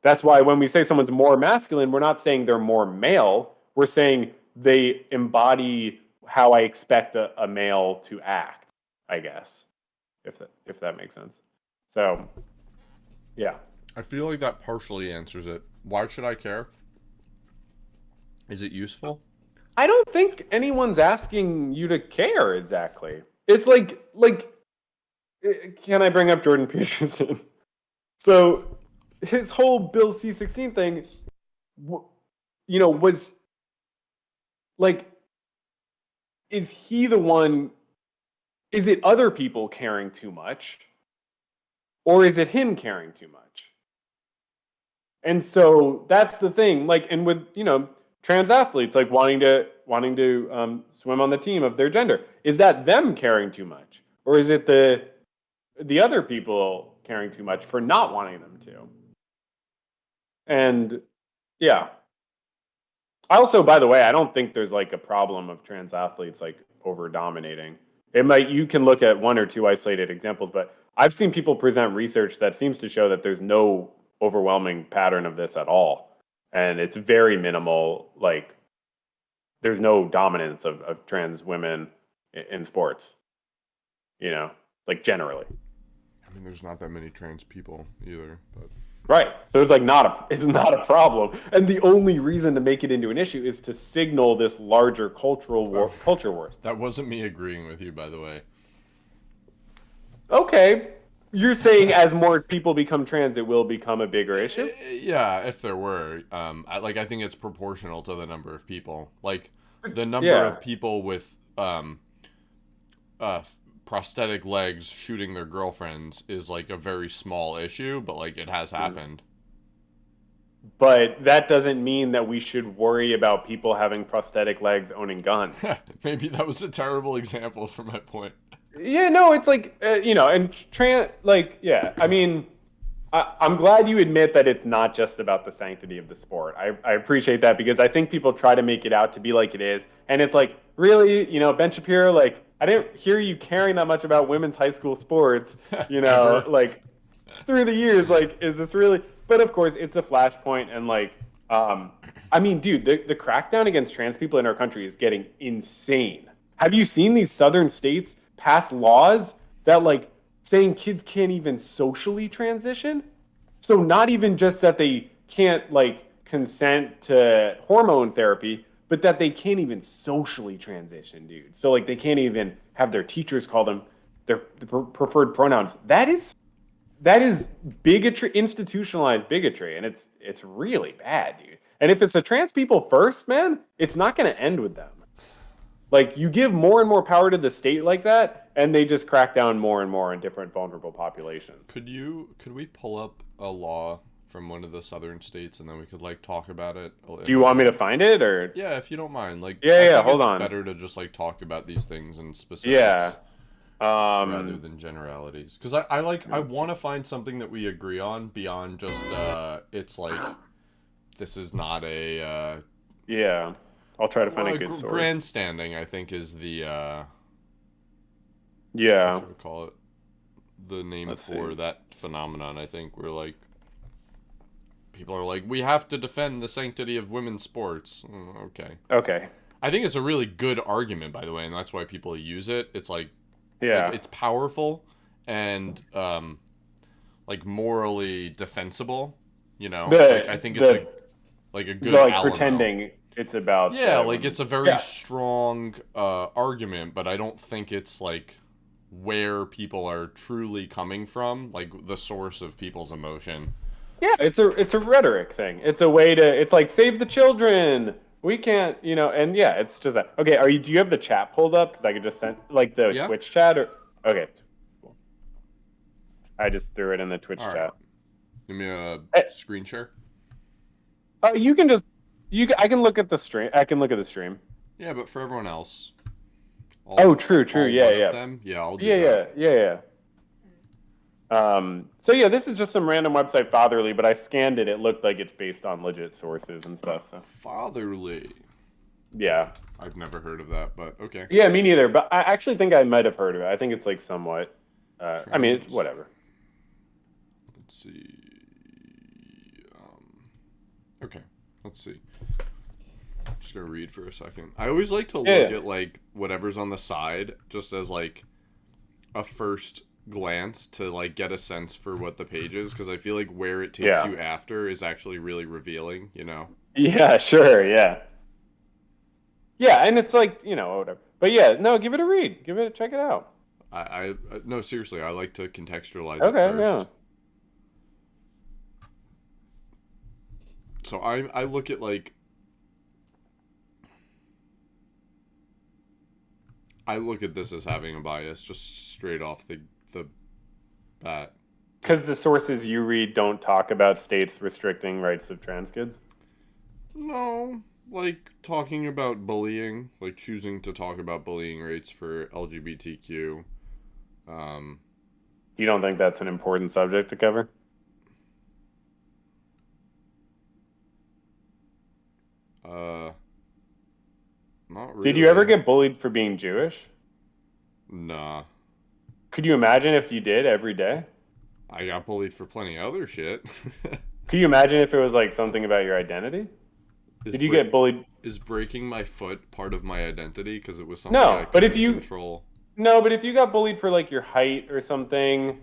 that's why when we say someone's more masculine, we're not saying they're more male. We're saying they embody how I expect a male to act, I guess, if that makes sense. So, yeah. I feel like that partially answers it. Why should I care? Is it useful? I don't think anyone's asking you to care exactly. It's like, can I bring up Jordan Peterson? So his whole Bill C-16 thing, was like, is he the one? Is it other people caring too much, or is it him caring too much? And so that's the thing. Like, and with trans athletes, like wanting to swim on the team of their gender, is that them caring too much, or is it the other people caring too much for not wanting them to? And yeah, I also, by the way, I don't think there's like a problem of trans athletes like over dominating. You can look at one or two isolated examples, but I've seen people present research that seems to show that there's no overwhelming pattern of this at all. And it's very minimal. Like, there's no dominance of trans women in sports, like generally. I mean, there's not that many trans people either, but. Right. So it's like it's not a problem. And the only reason to make it into an issue is to signal this larger culture war. That wasn't me agreeing with you, by the way. Okay. You're saying as more people become trans, it will become a bigger issue? Yeah, if there were, I think it's proportional to the number of people. Like the number Yeah. of people with prosthetic legs shooting their girlfriends is like a very small issue, but like it has happened. But that doesn't mean that we should worry about people having prosthetic legs owning guns. Maybe that was a terrible example for my point. Yeah, no, it's like, and yeah, I mean, I'm glad you admit that it's not just about the sanctity of the sport. I appreciate that because I think people try to make it out to be like it is. And it's like, really, Ben Shapiro, like, I didn't hear you caring that much about women's high school sports, Ever. like through the years. Like, is this really? But of course, it's a flashpoint. And like, I mean, dude, the crackdown against trans people in our country is getting insane. Have you seen these southern states pass laws that like saying kids can't even socially transition? So not even just that they can't like consent to hormone therapy, but that they can't even socially transition, dude. So like they can't even have their teachers call them their preferred pronouns. That is bigotry, institutionalized bigotry, and it's really bad, dude. And if it's the trans people first, man, it's not going to end with them. Like, you give more and more power to the state like that, and they just crack down more and more on different vulnerable populations. Could we pull up a law from one of the southern states and then we could like talk about it? Do you want me to find it, or? Yeah, if you don't mind. Like, Yeah, I yeah, think hold it's on. better to just like talk about these things in specifics. Yeah. Rather than generalities, because I want to find something that we agree on beyond just it's like this is not a Yeah. I'll try to find a good source. grandstanding. I think is the Yeah. what should we call it, the name Let's for see. that phenomenon. I think we're like people are like, we have to defend the sanctity of women's sports. Okay. Okay. I think it's a really good argument, by the way, and that's why people use it. It's like. Yeah. Like, it's powerful and like morally defensible, like, I think it's a good like Alamo. pretending it's about Like it's a very strong argument, but I don't think it's like where people are truly coming from, like the source of people's emotion. Yeah, it's a rhetoric thing. It's a way to. It's like save the children. We can't, and yeah, it's just that. Okay, do you have the chat pulled up? Because I could just send like the Yeah. Twitch chat or. Okay. Cool. I just threw it in the Twitch All right. chat. Give me a screen share. You can just I can look at the stream. I can look at the stream. Yeah, but for everyone else. True. all Yeah, one yeah. of them? Yeah, I'll do Yeah, that. yeah. So yeah, this is just some random website Fatherly, but I scanned it. It looked like it's based on legit sources and stuff. So Fatherly. yeah, I've never heard of that, but okay. yeah, me neither. But I actually think I might have heard of it. I think it's like somewhat. I mean, it's whatever. Let's see. Okay, let's see. Just gonna read for a second. I always like to look at like whatever's on the side, just as like a first glance to like get a sense for what the page is, because I feel like where it takes you after is actually really revealing. Yeah, sure, yeah. Yeah, and it's like whatever. But yeah, no, give it a read. Check it out. I no, seriously, I like to contextualize it Okay, first. yeah. So I look at like. I look at this as having a bias, just straight off the bat. Because the sources you read don't talk about states restricting rights of trans kids? No, like talking about bullying, like choosing to talk about bullying rates for LGBTQ. You don't think that's an important subject to cover? Not really. Did you ever get bullied for being Jewish? Nah. Could you imagine if you did every day? I got bullied for plenty of other shit. Could you imagine if it was like something about your identity? Did you get bullied? Is breaking my foot part of my identity because it was something No, I but if couldn't you control? No, but if you got bullied for like your height or something,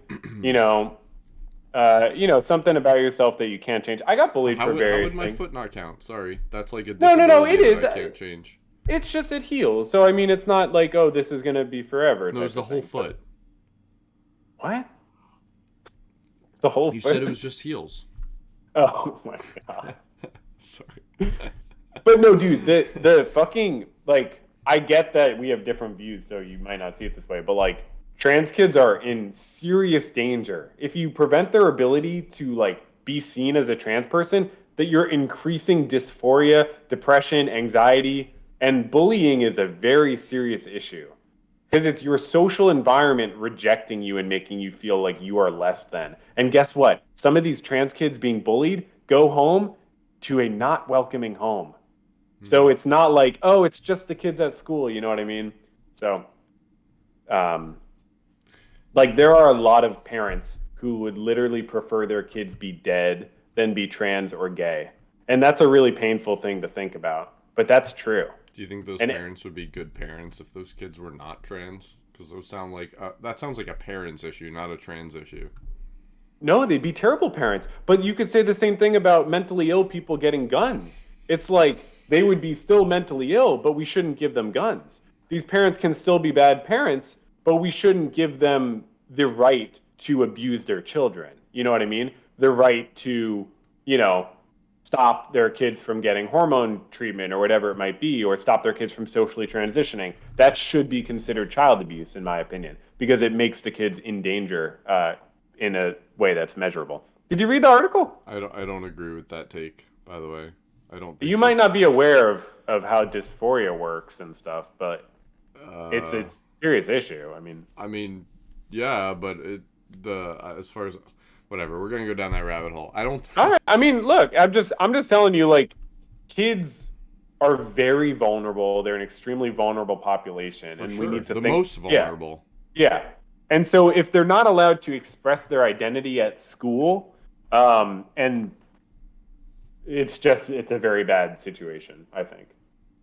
something about yourself that you can't change. I got bullied for various how would my things. foot not count? Sorry, that's like a No, disability it is. that I can't change. It's just it heals. So I mean, it's not like this is gonna be forever. No, it's the whole foot. What? It's the whole You foot. said it was just heels. Oh my god. Sorry. But no, dude, the fucking like I get that we have different views, so you might not see it this way, but like trans kids are in serious danger. If you prevent their ability to like be seen as a trans person, that you're increasing dysphoria, depression, anxiety, and bullying is a very serious issue. Because it's your social environment rejecting you and making you feel like you are less than. And guess what? Some of these trans kids being bullied go home to a not welcoming home. So it's not like, oh, it's just the kids at school. You know what I mean? So, um, like, there are a lot of parents who would literally prefer their kids be dead than be trans or gay. And that's a really painful thing to think about. But that's true. Do you think those And parents would be good parents if those kids were not trans? Because those sound like that sounds like a parents issue, not a trans issue. No, they'd be terrible parents. But you could say the same thing about mentally ill people getting guns. It's like they would be still mentally ill, but we shouldn't give them guns. These parents can still be bad parents, but we shouldn't give them the right to abuse their children. You know what I mean? The right to, you know, stop their kids from getting hormone treatment or whatever it might be, or stop their kids from socially transitioning. That should be considered child abuse, in my opinion, because it makes the kids in danger in a way that's measurable. Did you read the article? I don't agree with that take, by the way. I don't think You might not be aware of how dysphoria works and stuff, but it's a serious issue. I mean, yeah, but as far as whatever, we're gonna go down that rabbit hole. I don't. All right. I mean, look, I'm just telling you, like, kids are very vulnerable. They're an extremely vulnerable population, For and sure. we need to the think most vulnerable. Yeah. And so if they're not allowed to express their identity at school, and it's a very bad situation, I think.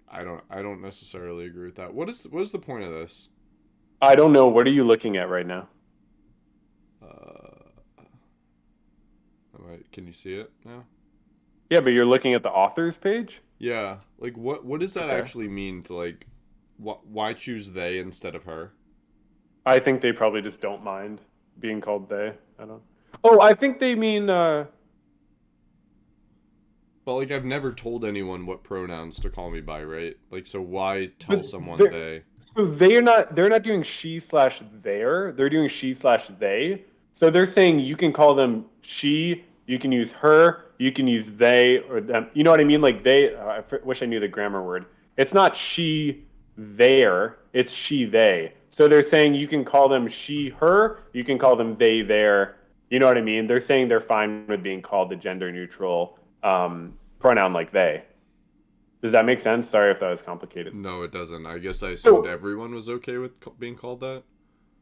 I don't necessarily agree with that. What is the point of this? I don't know. What are you looking at right now? Can you see it now? Yeah, but you're looking at the author's page? Yeah. Like what does that Okay. actually mean to like why choose they instead of her? I think they probably just don't mind being called they. I don't. Oh, I think they mean But like I've never told anyone what pronouns to call me by, right? Like so why tell But someone they're- they? so they're not doing she/their. They're doing she/they. So they're saying you can call them she, you can use her, you can use they or them. You know what I mean? Like they. Wish I knew the grammar word. It's not she, their. It's she, they. So they're saying you can call them she, her. You can call them they, their. You know what I mean? They're saying they're fine with being called the gender neutral pronoun like they. Does that make sense? Sorry if that was complicated. No, it doesn't. I guess I assumed So- everyone was okay with being called that.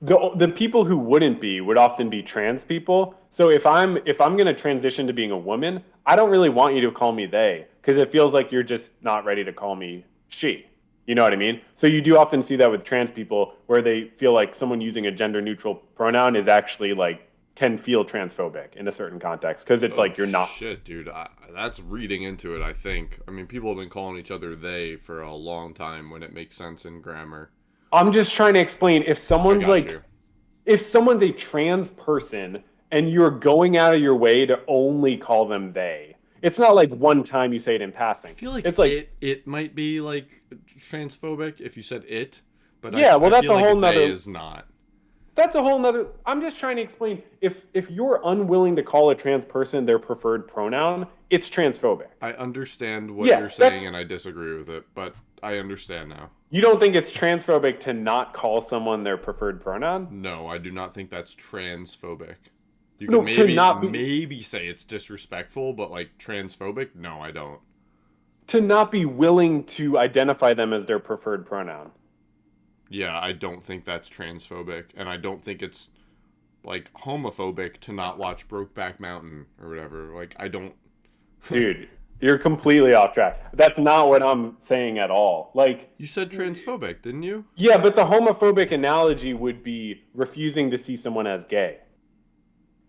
The people who wouldn't be would often be trans people. So if I'm going to transition to being a woman, I don't really want you to call me they because it feels like you're just not ready to call me she. You know what I mean? So you do often see that with trans people where they feel like someone using a gender neutral pronoun is actually like can feel transphobic in a certain context because it's like you're not. Shit, dude. That's reading into it, I think. I mean, people have been calling each other they for a long time when it makes sense in grammar. I'm just trying to explain if I someone's got like you. if someone's a trans person and you're going out of your way to only call them they, it's not like one time you say it in passing. I feel like it's like it might be like transphobic if you said it, but Yeah, well, I that's feel a whole like they nother- is not. that's a whole nother. I'm just trying to explain if you're unwilling to call a trans person their preferred pronoun, it's transphobic. I understand what Yeah, you're saying that's- and I disagree with it, but I understand now. You don't think it's transphobic to not call someone their preferred pronoun? No, I do not think that's transphobic. You No, can to maybe not be- maybe say it's disrespectful, but like transphobic? No, I don't. To not be willing to identify them as their preferred pronoun. Yeah, I don't think that's transphobic, and I don't think it's like homophobic to not watch Brokeback Mountain or whatever. Like I don't. Dude, you're completely off track. That's not what I'm saying at all. Like, You said transphobic, didn't you? yeah, but the homophobic analogy would be refusing to see someone as gay.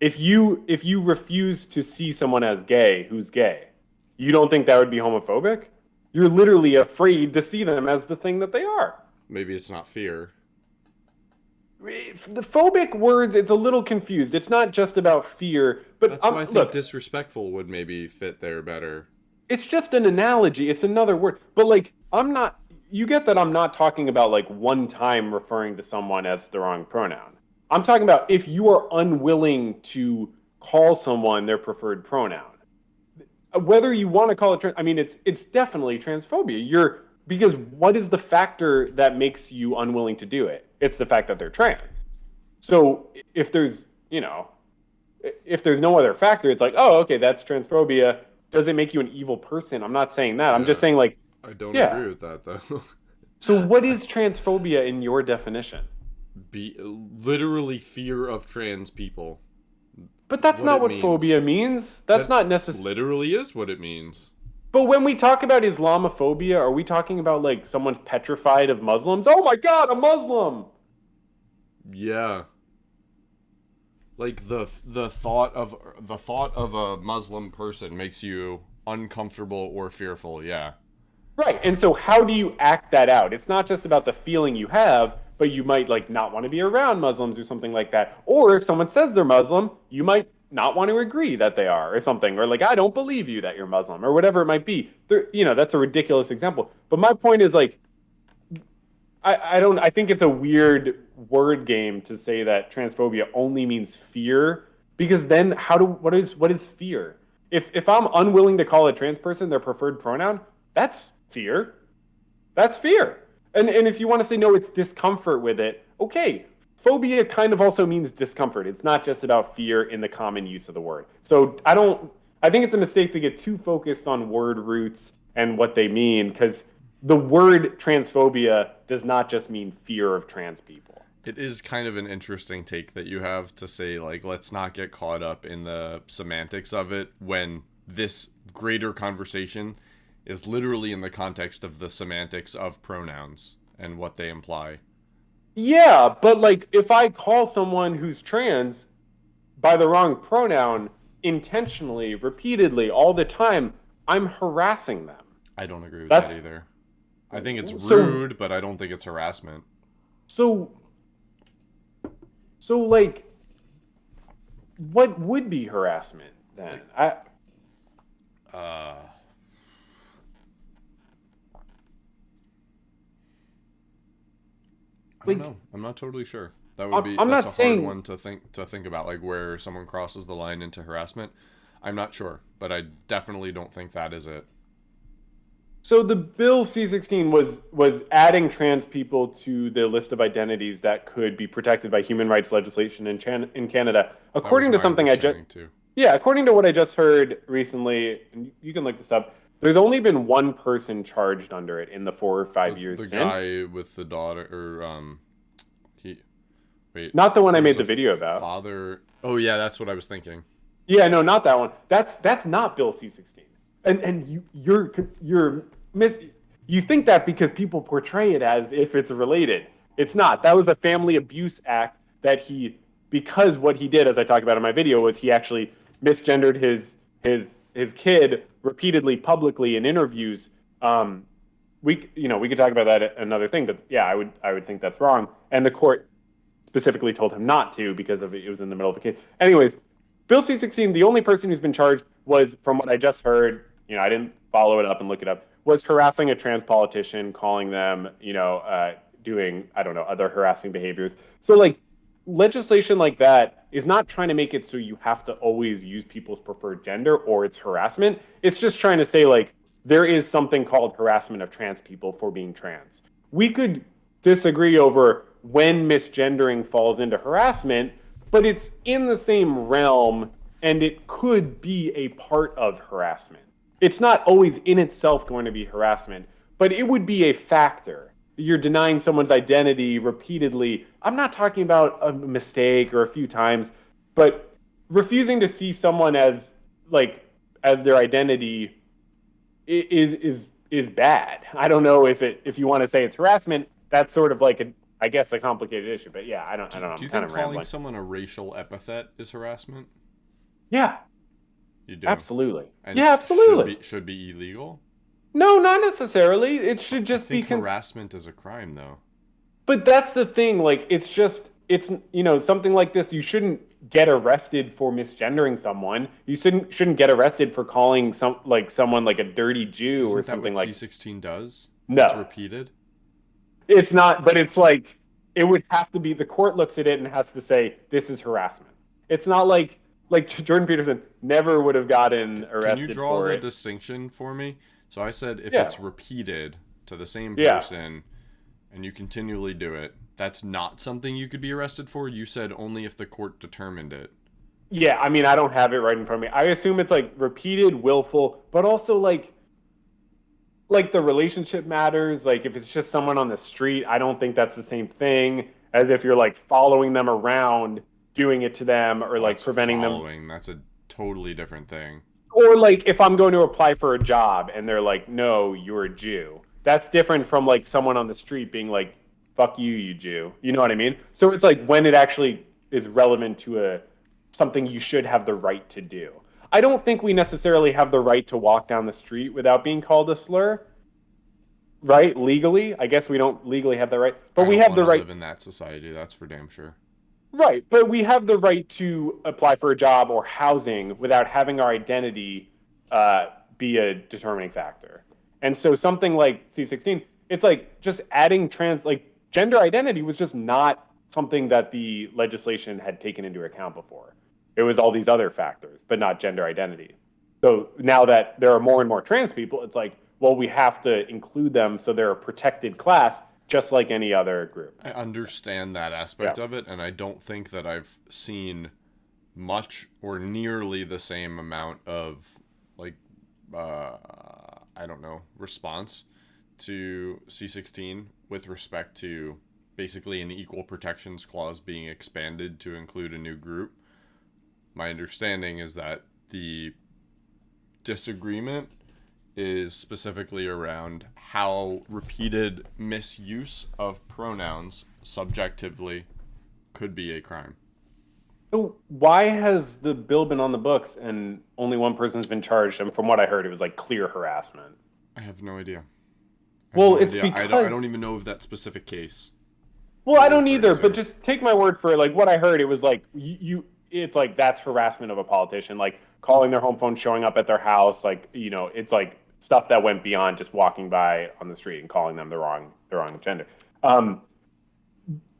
If you refuse to see someone as gay who's gay, you don't think that would be homophobic? You're literally afraid to see them as the thing that they are. Maybe it's not fear. The phobic words, it's a little confused. It's not just about fear, but That's why I think look, disrespectful would maybe fit there better. it's just an analogy. It's another word. But like, I'm not, you get that I'm not talking about like one time referring to someone as the wrong pronoun. I'm talking about if you are unwilling to call someone their preferred pronoun. Whether you want to call it, I mean, it's definitely transphobia. Because what is the factor that makes you unwilling to do it? It's the fact that they're trans. So if there's, if there's no other factor, it's like, oh, okay, that's transphobia. Does it make you an evil person? I'm not saying that. I'm just saying, like, I don't yeah. agree with that though. So what is transphobia in your definition? Be literally fear of trans people. But that's What not it what means. phobia means. That's That not necessarily. Literally is what it means. But when we talk about Islamophobia, are we talking about like someone's petrified of Muslims? Oh my God, a Muslim! Yeah. Like the thought of a Muslim person makes you uncomfortable or fearful. Yeah. Right. And so how do you act that out? It's not just about the feeling you have, but you might like not want to be around Muslims or something like that. Or if someone says they're Muslim, you might not want to agree that they are or something. Or like, I don't believe you that you're Muslim or whatever it might be. That's a ridiculous example. But my point is like, I think it's a weird word game to say that transphobia only means fear, because then what is fear? If I'm unwilling to call a trans person their preferred pronoun, that's fear. That's fear. And if you want to say no, it's discomfort with it, okay. Phobia kind of also means discomfort. It's not just about fear in the common use of the word. So I think it's a mistake to get too focused on word roots and what they mean, because the word transphobia does not just mean fear of trans people. It is kind of an interesting take that you have to say, like, let's not get caught up in the semantics of it when this greater conversation is literally in the context of the semantics of pronouns and what they imply. Yeah, but like if I call someone who's trans by the wrong pronoun intentionally, repeatedly, all the time, I'm harassing them. I don't agree with that either. I think it's rude, but I don't think it's harassment. So like, what would be harassment then? I don't know. I'm not totally sure. That would be I'm not that's a saying hard one to think about, like where someone crosses the line into harassment. I'm not sure, but I definitely don't think that is it. So the bill C-16 was adding trans people to the list of identities that could be protected by human rights legislation in Canada. According to something according to what I just heard recently, and you can look this up, there's only been one person charged under it in the 4 or 5 years since. The guy with the daughter, or not the one I made the video about. Father. Oh yeah, that's what I was thinking. Yeah, no, not that one. That's not Bill C-16. And you think that because people portray it as if it's related. It's not. That was a family abuse act that because what he did, as I talked about in my video, was he actually misgendered his kid repeatedly, publicly in interviews. We could talk about that another thing, but yeah, I would think that's wrong. And the court specifically told him not to because it was in the middle of a case. Anyways, Bill C-16, the only person who's been charged was, from what I just heard, I didn't follow it up and look it up, was harassing a trans politician, calling them, doing, I don't know, other harassing behaviors. So like legislation like that is not trying to make it so you have to always use people's preferred gender or it's harassment. It's just trying to say like there is something called harassment of trans people for being trans. We could disagree over when misgendering falls into harassment, but it's in the same realm and it could be a part of harassment. It's not always in itself going to be harassment, but it would be a factor. You're denying someone's identity repeatedly. I'm not talking about a mistake or a few times, but refusing to see someone as their identity is bad. I don't know if you want to say it's harassment. That's sort of like a complicated issue. But yeah, I don't know. Do you think calling someone a racial epithet is harassment? Yeah. You do? Absolutely. And yeah, absolutely. Should be illegal? No, not necessarily. It should just I think harassment is a crime, though. But that's the thing. Like, it's just it's, something like this, you shouldn't get arrested for misgendering someone. You shouldn't get arrested for calling someone like a dirty Jew or Isn't that something what like. C16 does? If it's No, repeated? it's not, but it's like it would have to be, the court looks at it and has to say this is harassment. It's not like Jordan Peterson never would have gotten Can you arrested draw for the it. distinction for me? So I said if Yeah. it's repeated to the same Yeah. person and you continually do it, that's not something you could be arrested for. You said only if the court determined it. Yeah, I mean, I don't have it right in front of me. I assume it's like repeated, willful, but also like the relationship matters. Like if it's just someone on the street, I don't think that's the same thing as if you're like following them around, doing it to them, or like That's preventing them. following. That's a totally different thing. Or like if I'm going to apply for a job and they're like, "No, you're a Jew." That's different from like someone on the street being like, "Fuck you, you Jew." You know what I mean? So it's like when it actually is relevant to something you should have the right to do. I don't think we necessarily have the right to walk down the street without being called a slur, right? Legally, I guess we don't legally have that right, but I we don't have the wanna right. live in that society. That's for damn sure. Right, but we have the right to apply for a job or housing without having our identity be a determining factor. And so something like C16, it's like just adding like gender identity was just not something that the legislation had taken into account before. It was all these other factors, but not gender identity. So now that there are more and more trans people, it's like, well, we have to include them so they're a protected class, just like any other group. I understand that aspect Yeah. of it, and I don't think that I've seen much or nearly the same amount of like I don't know, response to C16 with respect to basically an equal protections clause being expanded to include a new group. My understanding is that the disagreement is specifically around how repeated misuse of pronouns subjectively could be a crime. So why has the bill been on the books and only one person's been charged? And from what I heard, it was like clear harassment. I have no idea. Well, it's I because don't even know of that specific case. well, I don't referring either. to. But just take my word for it. Like what I heard, it was like it's like that's harassment of a politician, like calling their home phone, showing up at their house, like it's like stuff that went beyond just walking by on the street and calling them the wrong gender.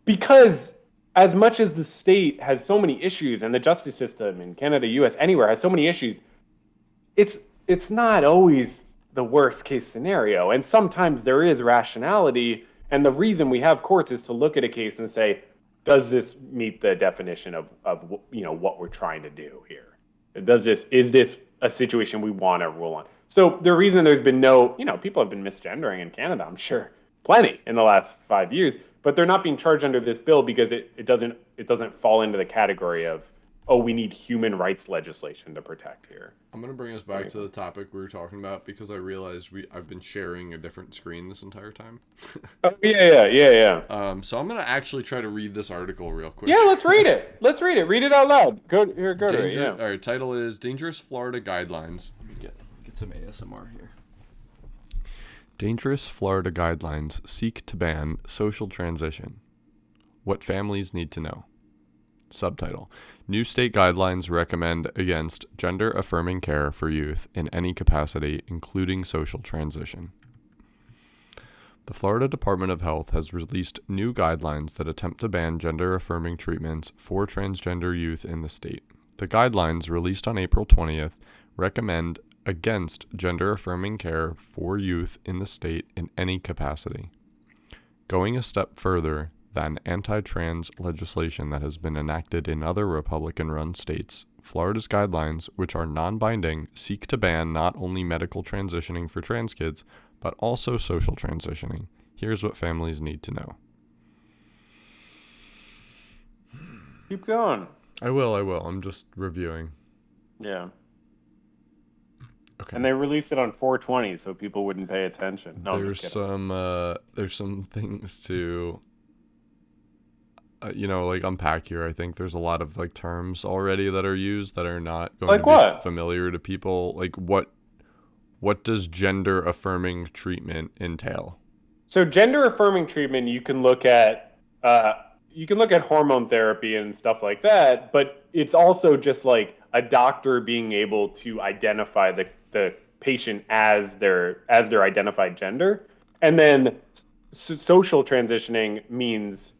Because as much as the state has so many issues and the justice system in Canada, US, anywhere has so many issues, it's not always the worst case scenario. And sometimes there is rationality. And the reason we have courts is to look at a case and say, does this meet the definition of what we're trying to do here? Is this a situation we want to rule on? So the reason there's been no, people have been misgendering in Canada, I'm sure, plenty in the last 5 years, but they're not being charged under this bill because it doesn't fall into the category of, oh, we need human rights legislation to protect here. I'm gonna bring us back to the topic we were talking about because I realized I've been sharing a different screen this entire time. Oh yeah. So I'm gonna actually try to read this article real quick. Yeah, let's read it. Read it out loud. Go to it. Yeah. All right, title is Dangerous Florida Guidelines. Let me get some ASMR here. Dangerous Florida Guidelines seek to ban social transition. What families need to know. Subtitle: New state guidelines recommend against gender-affirming care for youth in any capacity, including social transition. The Florida Department of Health has released new guidelines that attempt to ban gender-affirming treatments for transgender youth in the state. The guidelines, released on April 20th, recommend against gender-affirming care for youth in the state in any capacity. Going a step further than anti-trans legislation that has been enacted in other Republican-run states, Florida's guidelines, which are non-binding, seek to ban not only medical transitioning for trans kids, but also social transitioning. Here's what families need to know. Keep going. I will. I'm just reviewing. Yeah. Okay. And they released it on 420 so people wouldn't pay attention. No, I'm just kidding. There's some things to like unpack here. I think there's a lot of like terms already that are used that are not going Like to be what? familiar to people. Like what does gender affirming treatment entail? So gender affirming treatment, you can look at you can look at hormone therapy and stuff like that, but it's also just like a doctor being able to identify the patient as their identified gender. And then social transitioning means,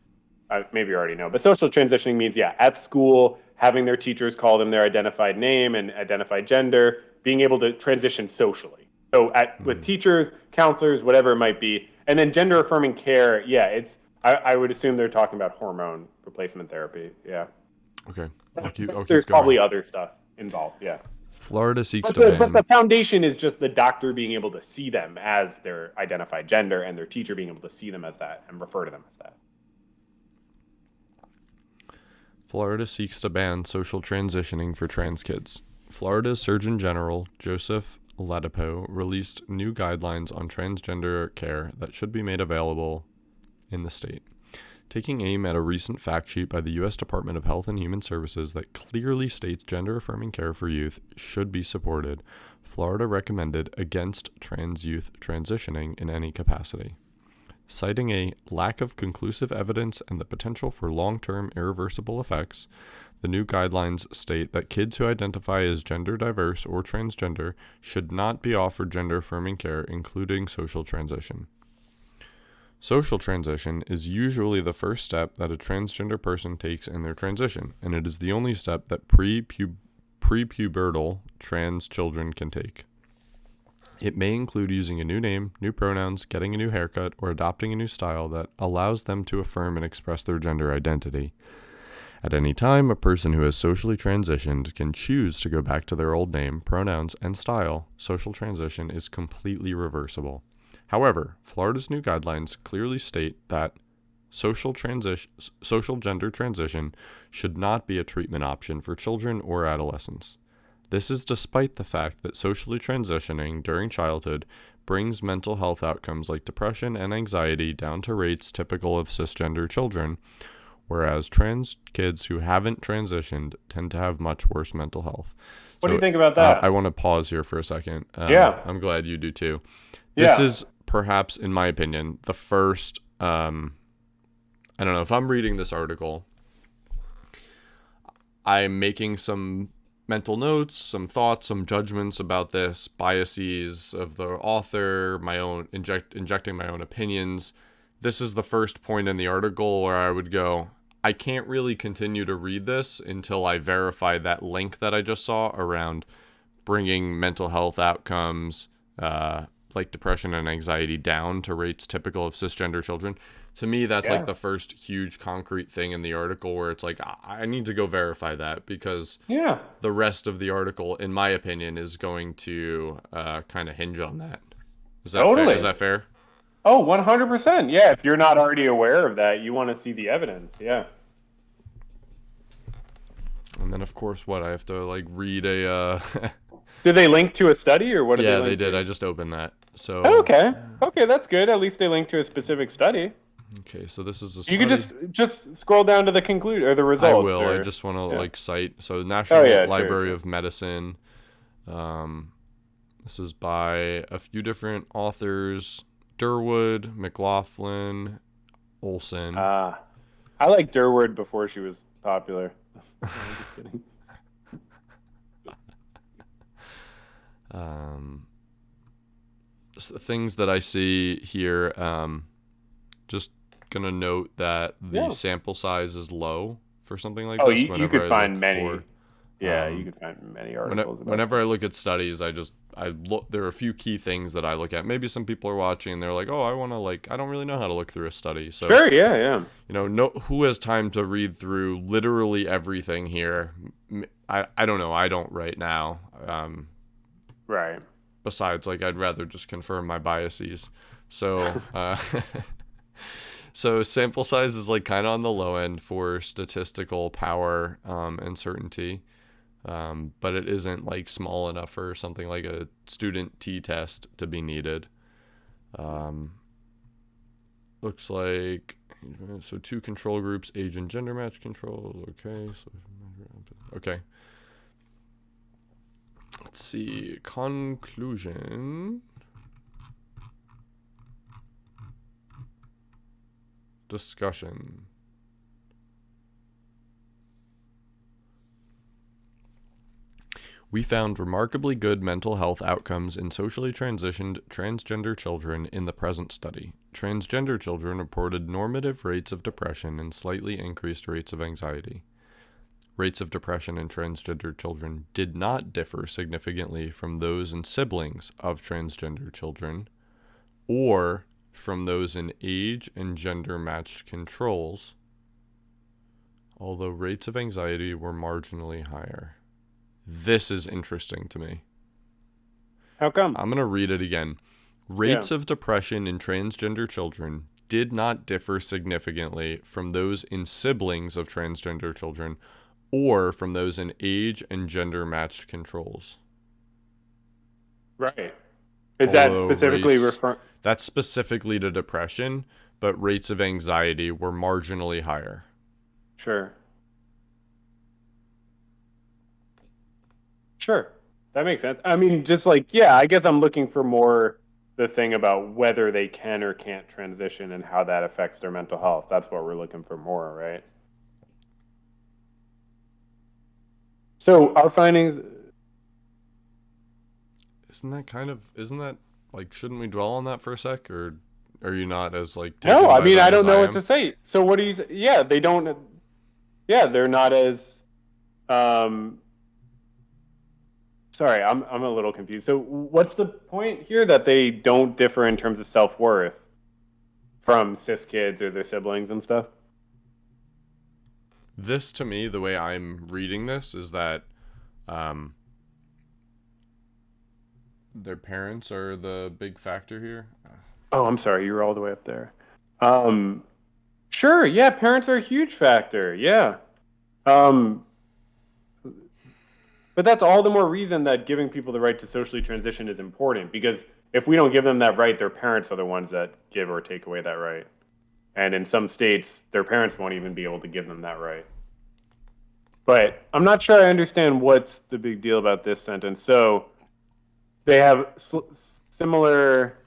maybe you already know, but social transitioning means, yeah, at school, having their teachers call them their identified name and identified gender, being able to transition socially. So with teachers, counselors, whatever it might be. And then gender affirming care, yeah, I would assume they're talking about hormone replacement therapy. Yeah. Okay. I'll keep There's going. probably other stuff involved. Yeah. Florida seeks to But the ban. foundation is just the doctor being able to see them as their identified gender and their teacher being able to see them as that and refer to them as that. Florida seeks to ban social transitioning for trans kids. Florida's Surgeon General Joseph Ladapo released new guidelines on transgender care that should be made available in the state. Taking aim at a recent fact sheet by the U.S. Department of Health and Human Services that clearly states gender-affirming care for youth should be supported, Florida recommended against trans youth transitioning in any capacity. Citing a lack of conclusive evidence and the potential for long-term irreversible effects, the new guidelines state that kids who identify as gender diverse or transgender should not be offered gender-affirming care, including social transition. Social transition is usually the first step that a transgender person takes in their transition, and it is the only step that prepubertal trans children can take. It may include using a new name, new pronouns, getting a new haircut, or adopting a new style that allows them to affirm and express their gender identity. At any time, a person who has socially transitioned can choose to go back to their old name, pronouns, and style. Social transition is completely reversible. However, Florida's new guidelines clearly state that social gender transition should not be a treatment option for children or adolescents. This is despite the fact that socially transitioning during childhood brings mental health outcomes like depression and anxiety down to rates typical of cisgender children, whereas trans kids who haven't transitioned tend to have much worse mental health. What do you think about that? I want to pause here for a second. Yeah. I'm glad you do too. This Yeah. is perhaps, in my opinion, the first, I don't know, if I'm reading this article, I'm making some mental notes, some thoughts, some judgments about this, biases of the author, my own, injecting my own opinions. This is the first point in the article where I would go, I can't really continue to read this until I verify that link that I just saw around bringing mental health outcomes, like depression and anxiety, down to rates typical of cisgender children. To me, that's like the first huge concrete thing in the article where it's like, I need to go verify that, because the rest of the article, in my opinion, is going to kind of hinge on that. Is that fair? Is that fair? Oh, 100%. Yeah, if you're not already aware of that, you want to see the evidence. Yeah. And then, of course, what? I have to like read a... Did they link to a study, or what did they link to? Yeah, they did. I just opened that. So okay, that's good. At least they linked to a specific study. Okay, so this is a study. You could just scroll down to the conclude or the results. I will. I just want to like cite. So National Library of Medicine. This is by a few different authors: Durwood, McLaughlin, Olson. I like Durwood before she was popular. I'm just kidding. Things that I see here. Just gonna note that the sample size is low for something like this. You could find many. You could find many articles. Whenever I look at studies, I look. There are a few key things that I look at. Maybe some people are watching and they're like, "Oh, I don't really know how to look through a study." So sure, yeah. Who has time to read through literally everything here? I don't know. I don't right now. Right. Besides, I'd rather just confirm my biases. So, so sample size is kind of on the low end for statistical power and certainty, but it isn't small enough for something like a student t-test to be needed. Looks like so 2 control groups, age and gender match control. Okay. Let's see. Conclusion. Discussion. We found remarkably good mental health outcomes in socially transitioned transgender children in the present study. Transgender children reported normative rates of depression and slightly increased rates of anxiety. Rates of depression in transgender children did not differ significantly from those in siblings of transgender children or from those in age and gender matched controls, although rates of anxiety were marginally higher. This is interesting to me. How come? I'm going to read it again. Rates of depression in transgender children did not differ significantly from those in siblings of transgender children or from those in age and gender matched controls. Right. Is that Although specifically rates- referring? That's specifically to depression, but rates of anxiety were marginally higher. Sure. Sure. That makes sense. I mean, just like, yeah, I guess I'm looking for more the thing about whether they can or can't transition and how that affects their mental health. That's what we're looking for more, right? So our findings, Isn't that like, shouldn't we dwell on that for a sec, or are you not as like no, taken I by mean, that I don't as know what am? to say. So what do you say? Yeah, they don't, yeah, they're not as, sorry, I'm a little confused. So what's the point here that they don't differ in terms of self-worth from cis kids or their siblings and stuff? This, to me, the way I'm reading this is that their parents are the big factor here. Oh, I'm sorry, you were all the way up there. Sure, yeah, parents are a huge factor. Yeah. But that's all the more reason that giving people the right to socially transition is important, because if we don't give them that right, their parents are the ones that give or take away that right. And in some states, their parents won't even be able to give them that right. But I'm not sure I understand what's the big deal about this sentence. So they have similar.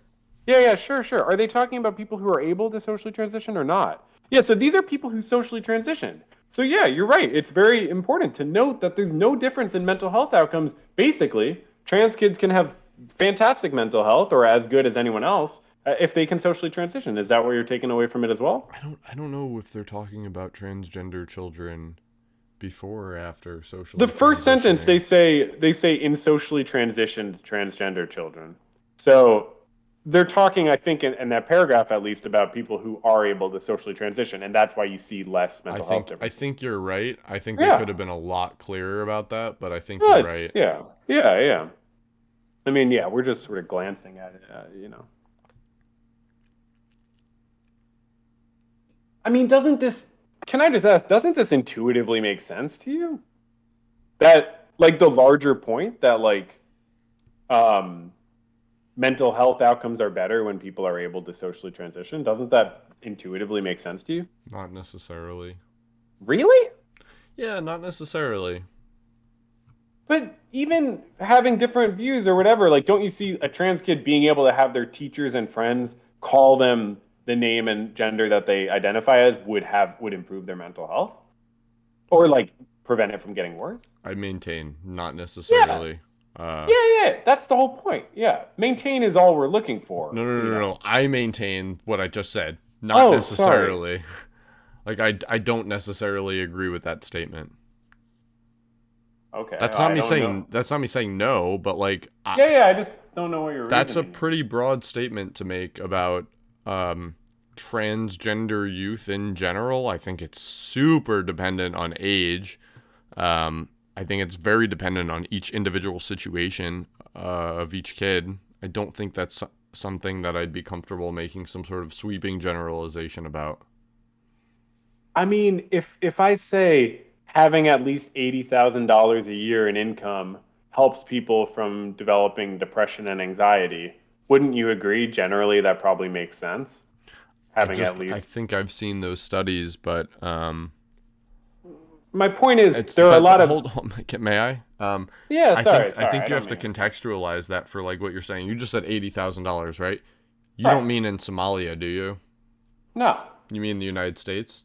Yeah, sure. Are they talking about people who are able to socially transition or not? Yeah, so these are people who socially transitioned. So yeah, you're right. It's very important to note that there's no difference in mental health outcomes. Basically, trans kids can have fantastic mental health or as good as anyone else if they can socially transition. Is that what you're taking away from it as well? I don't know if they're talking about transgender children before or after socially. The first sentence transitioning. they say in socially transitioned transgender children. So they're talking, I think, in that paragraph at least, about people who are able to socially transition, and that's why you see less mental health I differences. think you're right. I think they Yeah. could have been a lot clearer about that, but I think Well, you're right. yeah. I mean, yeah, we're just sort of glancing at it, I mean, can I just ask, doesn't this intuitively make sense to you? That, like, the larger point that, like, mental health outcomes are better when people are able to socially transition, doesn't that intuitively make sense to you? Not necessarily. Really? Yeah, not necessarily. But even having different views or whatever, like, don't you see a trans kid being able to have their teachers and friends call them the name and gender that they identify as would improve their mental health? Or, like, prevent it from getting worse? I maintain, not necessarily. Yeah, that's the whole point. Yeah, maintain is all we're looking for. No. I maintain what I just said, not Oh, necessarily. Like, I don't necessarily agree with that statement. Okay. That's I not me don't saying know. that's not me saying no, but like I just don't know what you're. that's a pretty broad statement to make about transgender youth in general. I think it's super dependent on age. I think it's very dependent on each individual situation of each kid. I don't think that's something that I'd be comfortable making some sort of sweeping generalization about. I mean, if I say having at least $80,000 a year in income helps people from developing depression and anxiety, wouldn't you agree? Generally, that probably makes sense. Having at I least. think I've seen those studies, but My point is, it's there are a lot of. hold on, may I? Yeah, I sorry. think you I have to don't mean- contextualize that for like what you're saying. You just said $80,000, right? You Right. don't mean in Somalia, do you? No. You mean the United States?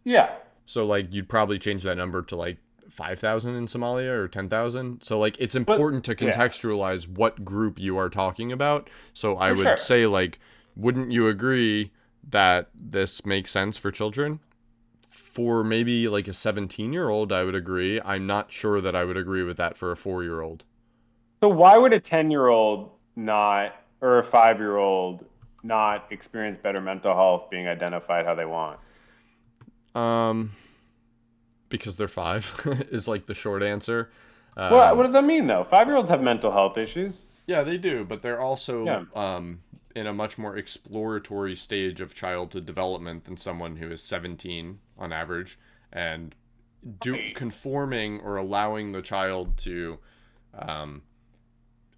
Yeah. So like you'd probably change that number to like 5,000 in Somalia or 10,000. So like it's important to contextualize what group you are talking about. So I would say like, wouldn't you agree that this makes sense for children? For maybe like a 17-year-old, I would agree. I'm not sure that I would agree with that for a 4-year-old. So why would a 10-year-old not, or a 5-year-old not experience better mental health being identified how they want? Because they're 5 is like the short answer. What does that mean though? 5-year-olds have mental health issues. Yeah, they do, but they're also in a much more exploratory stage of childhood development than someone who is 17 on average, and conforming or allowing the child to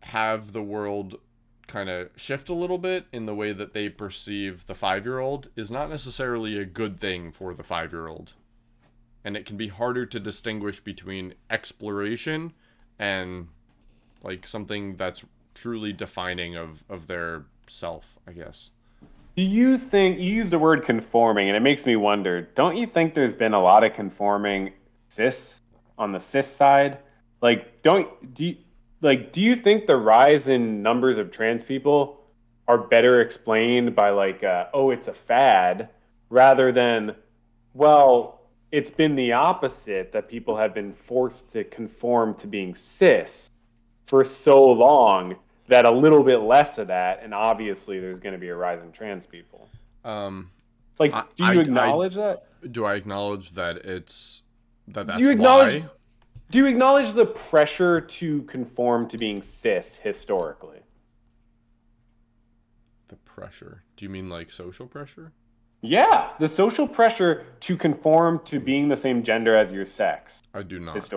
have the world kind of shift a little bit in the way that they perceive the 5-year-old is not necessarily a good thing for the 5-year-old. And it can be harder to distinguish between exploration and like something that's truly defining of their self, I guess. Do you think, you used the word conforming, and it makes me wonder, don't you think there's been a lot of conforming cis on the cis side? Like, do you think the rise in numbers of trans people are better explained by like, oh, it's a fad, rather than, well, it's been the opposite, that people have been forced to conform to being cis for so long that a little bit less of that, and obviously there's going to be a rise in trans people. Like, do you acknowledge that? Do I acknowledge that that's do you acknowledge, why? Do you acknowledge the pressure to conform to being cis historically? The pressure? Do you mean like social pressure? Yeah, the social pressure to conform to being the same gender as your sex. I do not.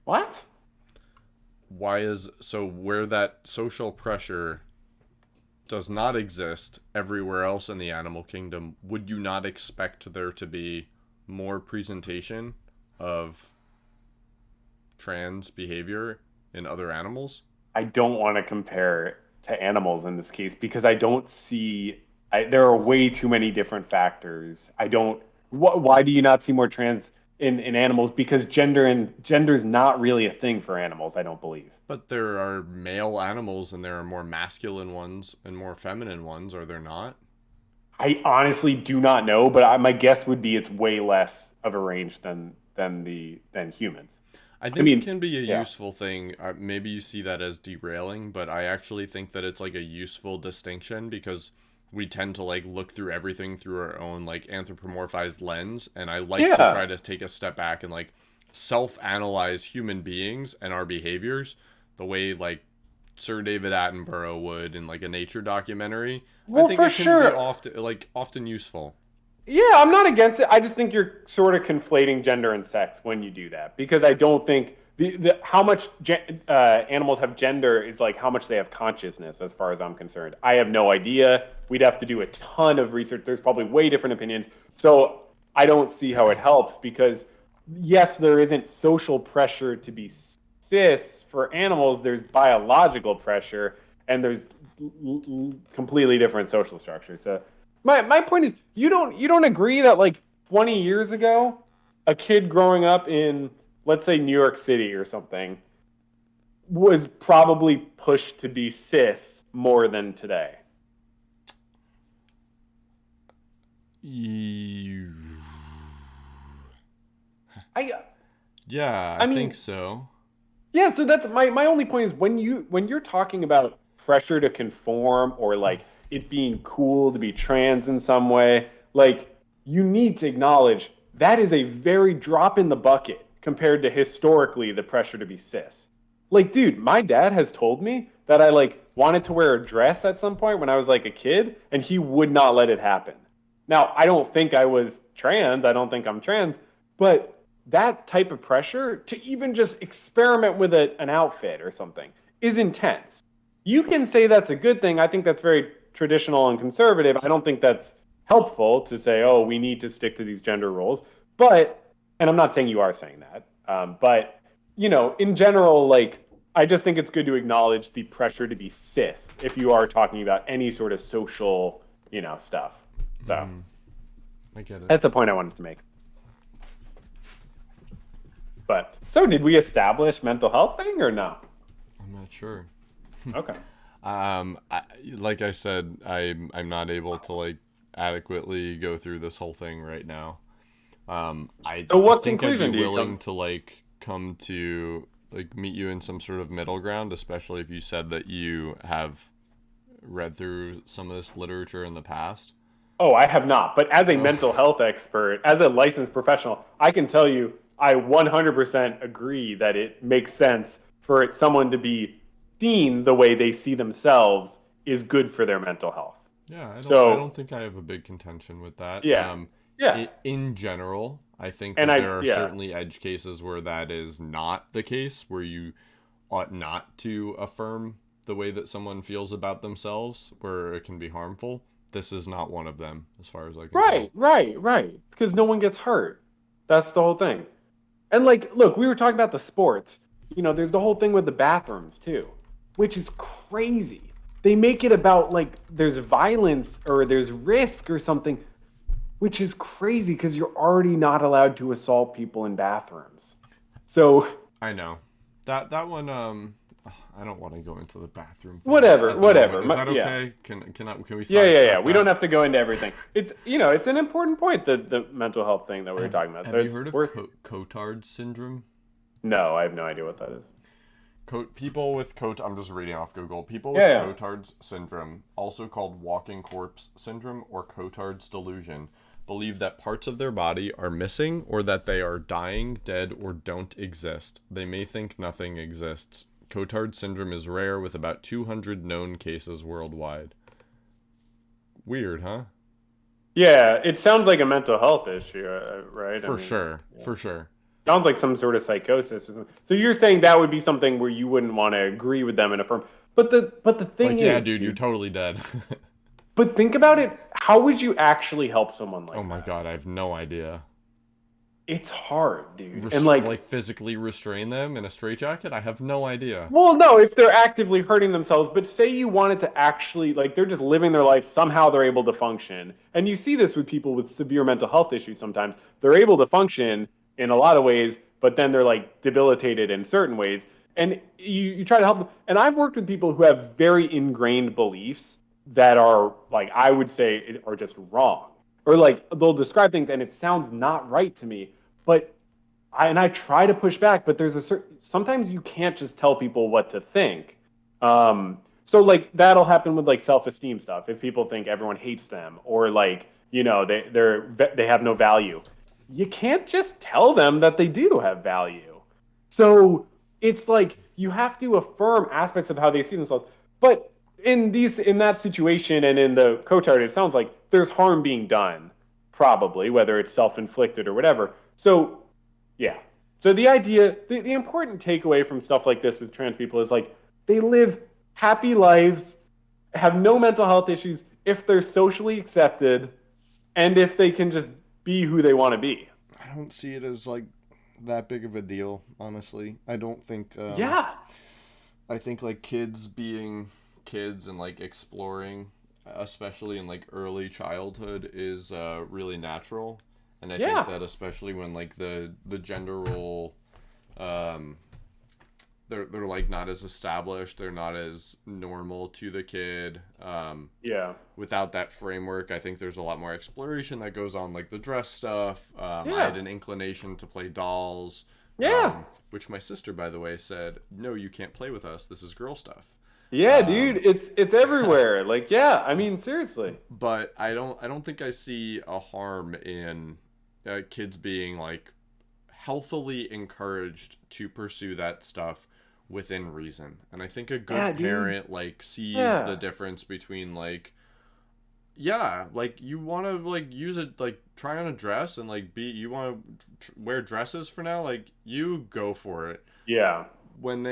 What? Where that social pressure does not exist everywhere else in the animal kingdom, would you not expect there to be more presentation of trans behavior in other animals? I don't want to compare to animals in this case because I don't see, there are way too many different factors. Why do you not see more trans in animals? Because gender is not really a thing for animals, I don't believe. But there are male animals and there are more masculine ones and more feminine ones, are there not? I honestly do not know, but my guess would be it's way less of a range than humans. I think it can be a useful thing. Maybe you see that as derailing, but I actually think that it's like a useful distinction because we tend to like look through everything through our own like anthropomorphized lens, and I like to try to take a step back and like self-analyze human beings and our behaviors the way like Sir David Attenborough would in like a nature documentary. Well, I think it can be often useful. Yeah, I'm not against it. I just think you're sort of conflating gender and sex when you do that, because I don't think how much animals have gender is like how much they have consciousness, as far as I'm concerned. I have no idea. We'd have to do a ton of research. There's probably way different opinions. So I don't see how it helps because, yes, there isn't social pressure to be cis for animals. There's biological pressure, and there's completely different social structures. So my point is, you don't agree that like 20 years ago, a kid growing up in, let's say, New York City or something, was probably pushed to be cis more than today? I think so. Yeah, so that's my only point is when you're talking about pressure to conform or like it being cool to be trans in some way, like you need to acknowledge that is a very drop in the bucket compared to historically the pressure to be cis. Like, dude, my dad has told me that I like wanted to wear a dress at some point when I was like a kid, and he would not let it happen. Now, I don't think I was trans. I don't think I'm trans, but that type of pressure to even just experiment with an outfit or something is intense. You can say that's a good thing. I think that's very traditional and conservative. I don't think that's helpful to say, oh, we need to stick to these gender roles. But, and I'm not saying you are saying that, but, you know, in general, like, I just think it's good to acknowledge the pressure to be cis if you are talking about any sort of social, you know, stuff. So I get it. That's a point I wanted to make. So did we establish mental health thing or no? I'm not sure. Okay. Like I said, I'm not able to like adequately go through this whole thing right now. So what I think I'd conclusion be do you willing come? to like come to like meet you in some sort of middle ground, especially if you said that you have read through some of this literature in the past. Oh, I have not. But as a Oh, mental health expert, as a licensed professional, I can tell you I 100% agree that it makes sense for someone to be seen the way they see themselves is good for their mental health. yeah, I So, don't think I have a big contention with that. yeah. Yeah. In general, I think And that I there are yeah. certainly edge cases where that is not the case, where you ought not to affirm the way that someone feels about themselves, where it can be harmful. This is not one of them, as far as I can tell. Right. Because no one gets hurt. That's the whole thing. And like, look, we were talking about the sports. There's the whole thing with the bathrooms too, which is crazy. They make it about like there's violence or there's risk or something, which is crazy because you're already not allowed to assault people in bathrooms. So I know that one. I don't want to go into the bathroom thing whatever, at the moment. whatever. Is that Yeah. okay? Can we Yeah. sidestep We don't that? have to go into everything. It's an important point, the mental health thing that we were talking about. So Have you it's heard of worth. Cotard syndrome? No, I have no idea what that is. People with I'm just reading off Google. People with Yeah. Cotard's syndrome, also called walking corpse syndrome or Cotard's delusion, believe that parts of their body are missing or that they are dying, dead, or don't exist. They may think nothing exists. Cotard syndrome is rare with about 200 known cases worldwide. Weird, huh? Yeah, it sounds like a mental health issue, right? For sure. For sure. Sounds like some sort of psychosis or something. So you're saying that would be something where you wouldn't want to agree with them and affirm. But the thing Like, yeah, is, dude, you're totally dead. but think about it. How would you actually help someone like Oh my that? god, I have no idea. It's hard, dude. And like, Physically restrain them in a straitjacket? I have no idea. well, no, if they're actively hurting themselves, but say you wanted to actually, like, they're just living their life, somehow they're able to function. And you see this with people with severe mental health issues sometimes. They're able to function in a lot of ways, but then they're like debilitated in certain ways. And you try to help them. And I've worked with people who have very ingrained beliefs that are, like, I would say are just wrong. Or like they'll describe things and it sounds not right to me, but I try to push back, but there's a certain sometimes you can't just tell people what to think. So like that'll happen with like self-esteem stuff. If people think everyone hates them or like they have no value, you can't just tell them that they do have value. So it's like you have to affirm aspects of how they see themselves. But in that situation and in the Cotard, it sounds like there's harm being done, probably, whether it's self-inflicted or whatever. So yeah. So the important takeaway from stuff like this with trans people is like they live happy lives, have no mental health issues if they're socially accepted and if they can just be who they want to be. I don't see it as like that big of a deal, honestly. I don't think Yeah. I think like kids being kids and like exploring, especially in like early childhood, is really natural. And I Yeah. think that especially when like the gender role, um, they're like not as established, they're not as normal to the kid. Yeah. Without that framework, I think there's a lot more exploration that goes on, like the dress stuff. I Yeah. had an inclination to play dolls. Yeah. Which my sister, by the way, said, "No, you can't play with us. This is girl stuff." Yeah, dude, it's everywhere. Like, yeah, I mean, seriously. But I don't think I see a harm in kids being like healthily encouraged to pursue that stuff within reason. And I think a good Yeah, dude. parent like sees Yeah. the difference between like, yeah, like you want to like use it, like try on a dress and like you want to wear dresses for now, like you go for it. Yeah. When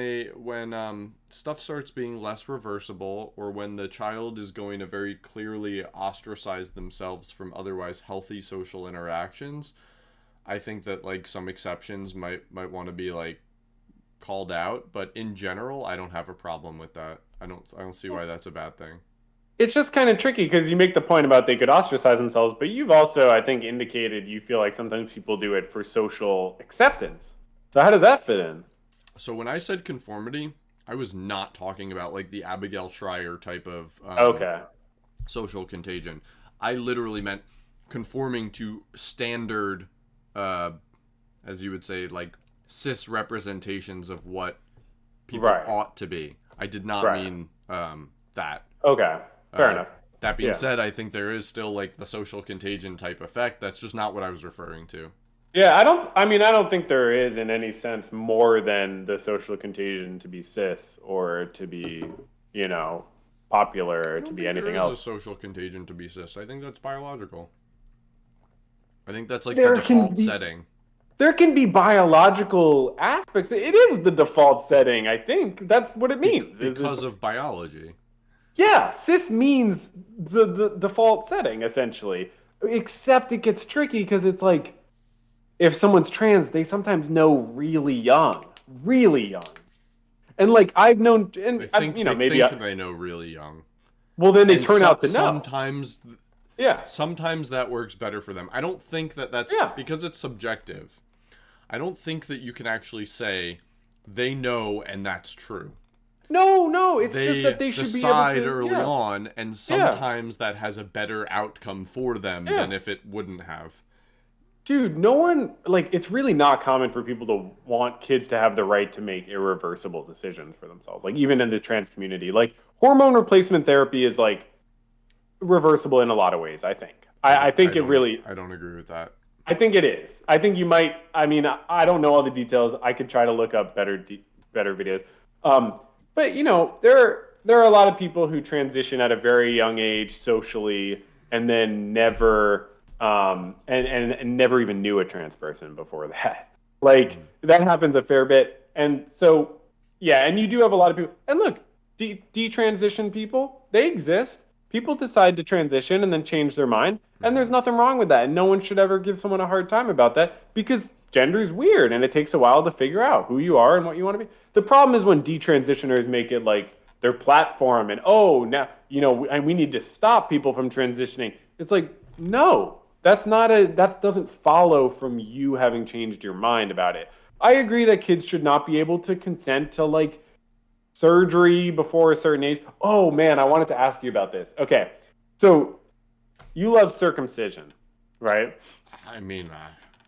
stuff starts being less reversible, or when the child is going to very clearly ostracize themselves from otherwise healthy social interactions, I think that like some exceptions might want to be like called out, but in general I don't have a problem with that. I don't see why that's a bad thing. It's just kind of tricky because you make the point about they could ostracize themselves, but you've also, I think, indicated you feel like sometimes people do it for social acceptance So how does that fit in? So when I said conformity, I was not talking about like the Abigail Schreier type of Okay. social contagion. I literally meant conforming to standard, as you would say, like cis representations of what people Right. ought to be. I did not Right. mean that. Okay. Fair enough. That being Yeah. said, I think there is still like the social contagion type effect. That's just not what I was referring to. Yeah, I don't think there is in any sense more than the social contagion to be cis or to be, you know, popular I or don't to be think anything there is a else. social contagion to be cis. I think that's biological. I think that's like There the can default be setting. there can be biological aspects. It is the default setting, I think. That's what it means. Is Because it's of biology. Yeah, cis means the default setting essentially. Except it gets tricky because it's like if someone's trans, they sometimes know really young. And like I've known, and They maybe think they know really young. well, then they And turn out to know. sometimes Yeah, sometimes that works better for them. I don't think that's Yeah. because it's subjective. I don't think that you can actually say they know and that's true. no, it's They just that they should be able decide to. early Yeah, on, and sometimes that has a better outcome for them Yeah. than if it wouldn't have. dude, no one like it's really not common for people to want kids to have the right to make irreversible decisions for themselves. Like even in the trans community, like hormone replacement therapy is like reversible in a lot of ways. I think. I think it really. I don't agree with that. I think it is. I think you might. I mean, I don't know all the details. I could try to look up better videos. But there are a lot of people who transition at a very young age socially, and then never and never even knew a trans person before that. Like that happens a fair bit, and so yeah, and you do have a lot of people. And look, detransition people, they exist. People decide to transition and then change their mind, and there's nothing wrong with that. And no one should ever give someone a hard time about that because gender is weird and it takes a while to figure out who you are and what you want to be. The problem is when detransitioners make it like their platform and now and we need to stop people from transitioning. It's like no, that doesn't follow from you having changed your mind about it. I agree that kids should not be able to consent to like surgery before a certain age. Oh man, I wanted to ask you about this. Okay, so you love circumcision, right? I mean,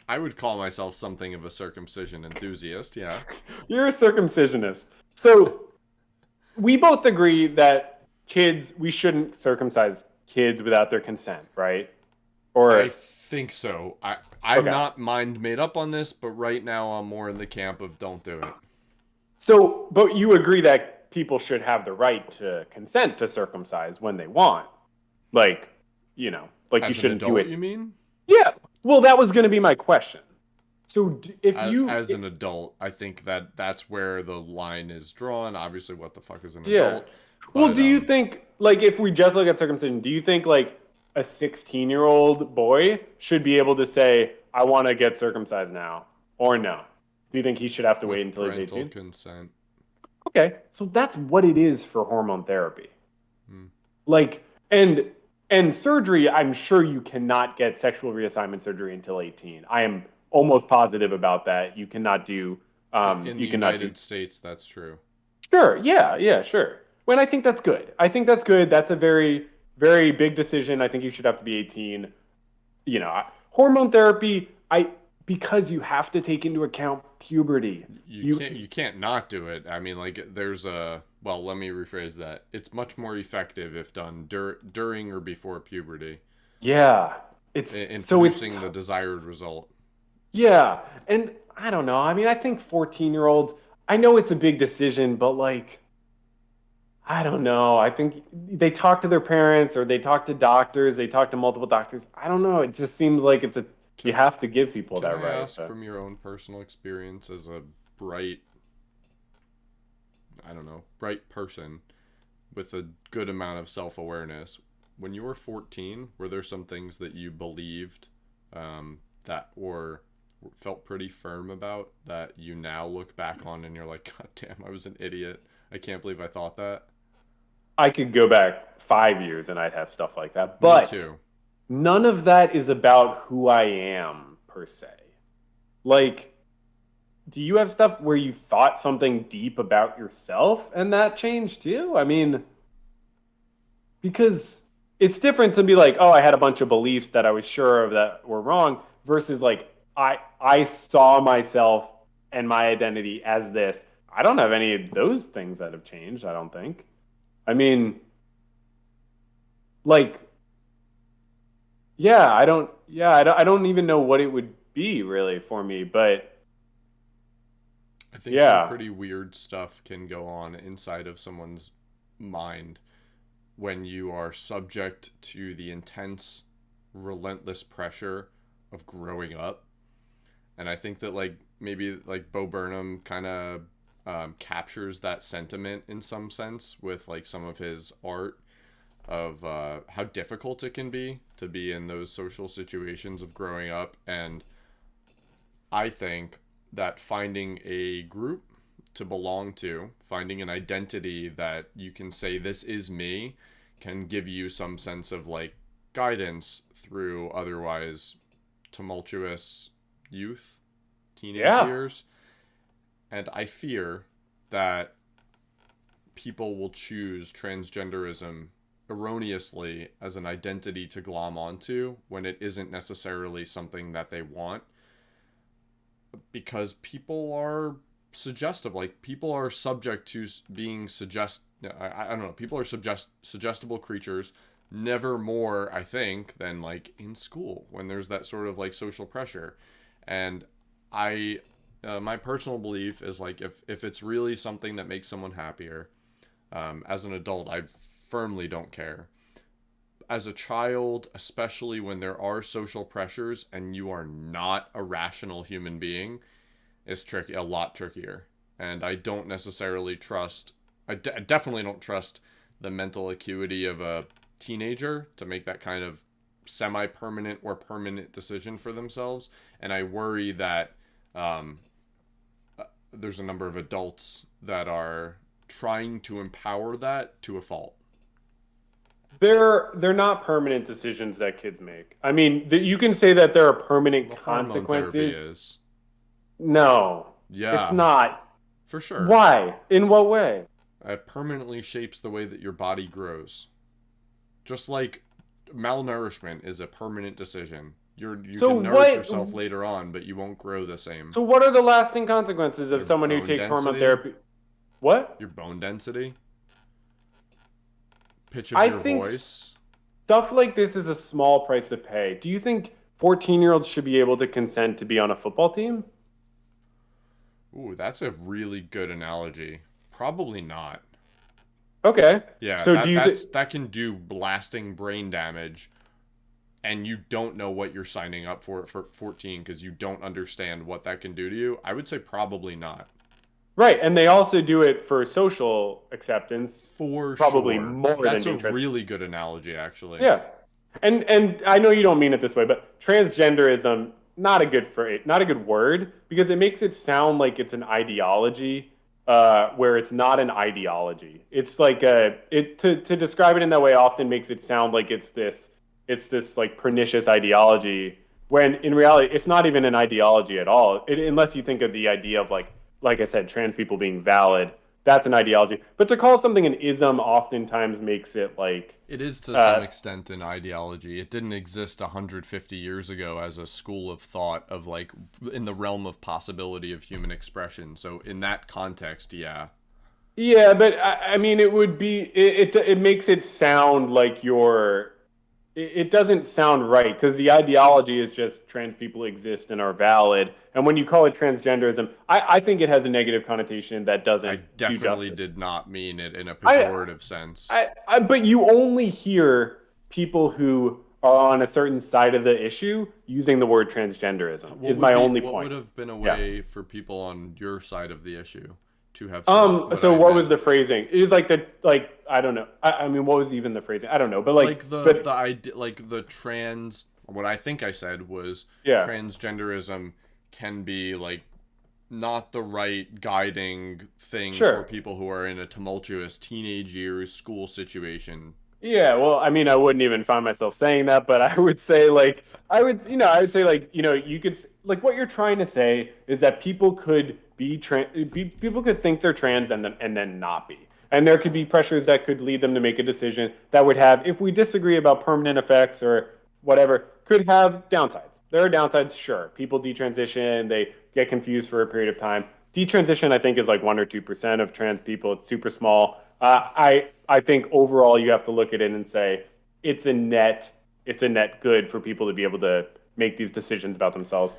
I would call myself something of a circumcision enthusiast. Yeah. You're a circumcisionist. So we both agree that we shouldn't circumcise kids without their consent, right? Or I think so. I'm Okay. not mind made up on this, but right now I'm more in the camp of don't do it. so, but you agree that people should have the right to consent to circumcise when they want, like like As you an shouldn't adult, do it. you mean? Yeah. Well, that was going to be my question. So if you As an adult, I think that's where the line is drawn. Obviously, what the fuck is an Yeah. adult? Well, But, do you think, like, if we just look at circumcision, do you think, like, a 16-year-old boy should be able to say, I want to get circumcised now, or no? Do you think he should have to wait with until he's parental 18? consent? Okay, so that's what it is for hormone therapy. Hmm. Like, and surgery, I'm sure you cannot get sexual reassignment surgery until 18. I am almost positive about that. You cannot do, In the you cannot do United States, that's true. Sure. Yeah, sure. When I think that's good. I think that's good. That's a very, very big decision. I think you should have to be 18. Hormone therapy, because you have to take into account puberty. You can't not do it. I mean, like well, let me rephrase that. It's much more effective if done during or before puberty Yeah. in So it's producing the desired result. Yeah. And I don't know. I mean, I think 14-year-olds, I know it's a big decision, but like I don't know. I think they talk to their parents or they talk to doctors, they talk to multiple doctors. I don't know. It just seems like you have to give people Can that I right. ask from your own personal experience as a bright, I don't know, bright person with a good amount of self-awareness, when you were 14, were there some things that you believed that or felt pretty firm about that you now look back on and you're like, God damn, I was an idiot. I can't believe I thought that. I could go back 5 years and I'd have stuff like that. But Me too. none of that is about who I am per se. Like do you have stuff where you thought something deep about yourself and that changed too? I mean, because it's different to be like, oh, I had a bunch of beliefs that I was sure of that were wrong versus like I saw myself and my identity as this. I don't have any of those things that have changed, I don't think. I mean, like I don't even know what it would be really for me, but I think some yeah. pretty weird stuff can go on inside of someone's mind when you are subject to the intense, relentless pressure of growing up. And I think that like maybe like Bo Burnham kind of captures that sentiment in some sense with like some of his art of how difficult it can be to be in those social situations of growing up. And I think that finding a group to belong to, finding an identity that you can say, this is me, can give you some sense of like guidance through otherwise tumultuous youth, teenage Yeah. years. And I fear that people will choose transgenderism erroneously as an identity to glom onto when it isn't necessarily something that they want, because people are suggestible. Like people are subject to being I don't know, people are suggestible creatures, never more I think than like in school when there's that sort of like social pressure. And I my personal belief is like if it's really something that makes someone happier, as an adult I firmly don't care. As a child, especially when there are social pressures and you are not a rational human being, is tricky, a lot trickier. And I don't necessarily trust, I definitely don't trust the mental acuity of a teenager to make that kind of semi-permanent or permanent decision for themselves. And I worry that there's a number of adults that are trying to empower that to a fault. They're not permanent decisions that kids make. I mean, you can say that there are permanent Well, hormone therapy consequences. is. No, it's Yeah, not. for sure. Why? In what way? It permanently shapes the way that your body grows. Just like malnourishment is a permanent decision. You So can nourish what? yourself later on, but you won't grow the same. So what are the lasting consequences of Your someone who bone takes hormone density, therapy? What? your bone density, pitch of I your think voice. stuff like this is a small price to pay. Do you think 14-year-olds should be able to consent to be on a football team? Ooh, that's a really good analogy. Probably not. Okay. Yeah, So do you think? that can do lasting brain damage, and you don't know what you're signing up for 14 because you don't understand what that can do to you. I would say probably not. Right, and they also do it for social acceptance, For probably sure. more than That's a being trans. really good analogy, actually. Yeah, and I know you don't mean it this way, but transgenderism not a good word because it makes it sound like it's an ideology, where it's not an ideology. It's like to describe it in that way often makes it sound like it's this like pernicious ideology when in reality it's not even an ideology at all. Unless you think of the idea of like I said, trans people being valid. That's an ideology. But to call it something an ism oftentimes makes it like It is to some uh, extent an ideology. It didn't exist 150 years ago as a school of thought of like in the realm of possibility of human expression. So in that context, yeah. yeah, but I mean, it would be it makes it sound like it doesn't sound right because the ideology is just trans people exist and are valid, and when you call it transgenderism, I think it has a negative connotation that I doesn't do definitely justice. did not mean it in a I, pejorative sense. but you only hear people who are on a certain side of the issue using the word transgenderism. Is my only What would point. have been a Yeah. way for people on your side of the issue to have said what So I what was meant? the phrasing? It was like I don't know. I mean, what was even the phrasing? I don't know. But Like the but idea, like the trans, what I think I said was yeah, transgenderism can be like not the right guiding thing for sure. people who are in a tumultuous teenage years school situation. Yeah, well, I mean, I wouldn't even find myself saying that, but I would say like I would say like, you could like what you're trying to say is that people could people could think they're trans and then not be. And there could be pressures that could lead them to make a decision that would have, if we disagree about permanent effects or whatever, could have downsides. There are downsides, sure. People detransition, they get confused for a period of time. Detransition, I think, is like 1 or 2% of trans people. It's super small. I think overall you have to look at it and say it's a net good for people to be able to make these decisions about themselves.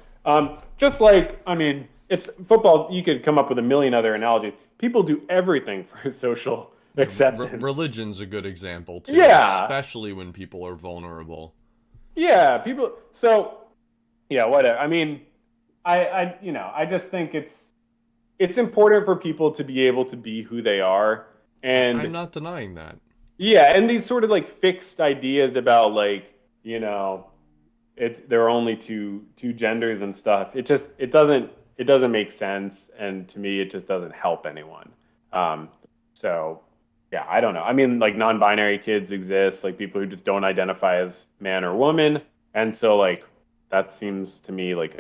Just like, I mean, it's football. You could come up with a million other analogies. People do everything for social acceptance. Religion's a good example too, Yeah, especially when people are vulnerable. yeah. People. So yeah, whatever. I mean, I just think it's important for people to be able to be who they are, I'm and not denying that. yeah, and these sort of like fixed ideas about like, it's there are only two genders and stuff. It doesn't make sense, and to me, it just doesn't help anyone. Um, so yeah, I don't know. I mean, like non-binary kids exist, like people who just don't identify as man or woman, and so like that seems to me like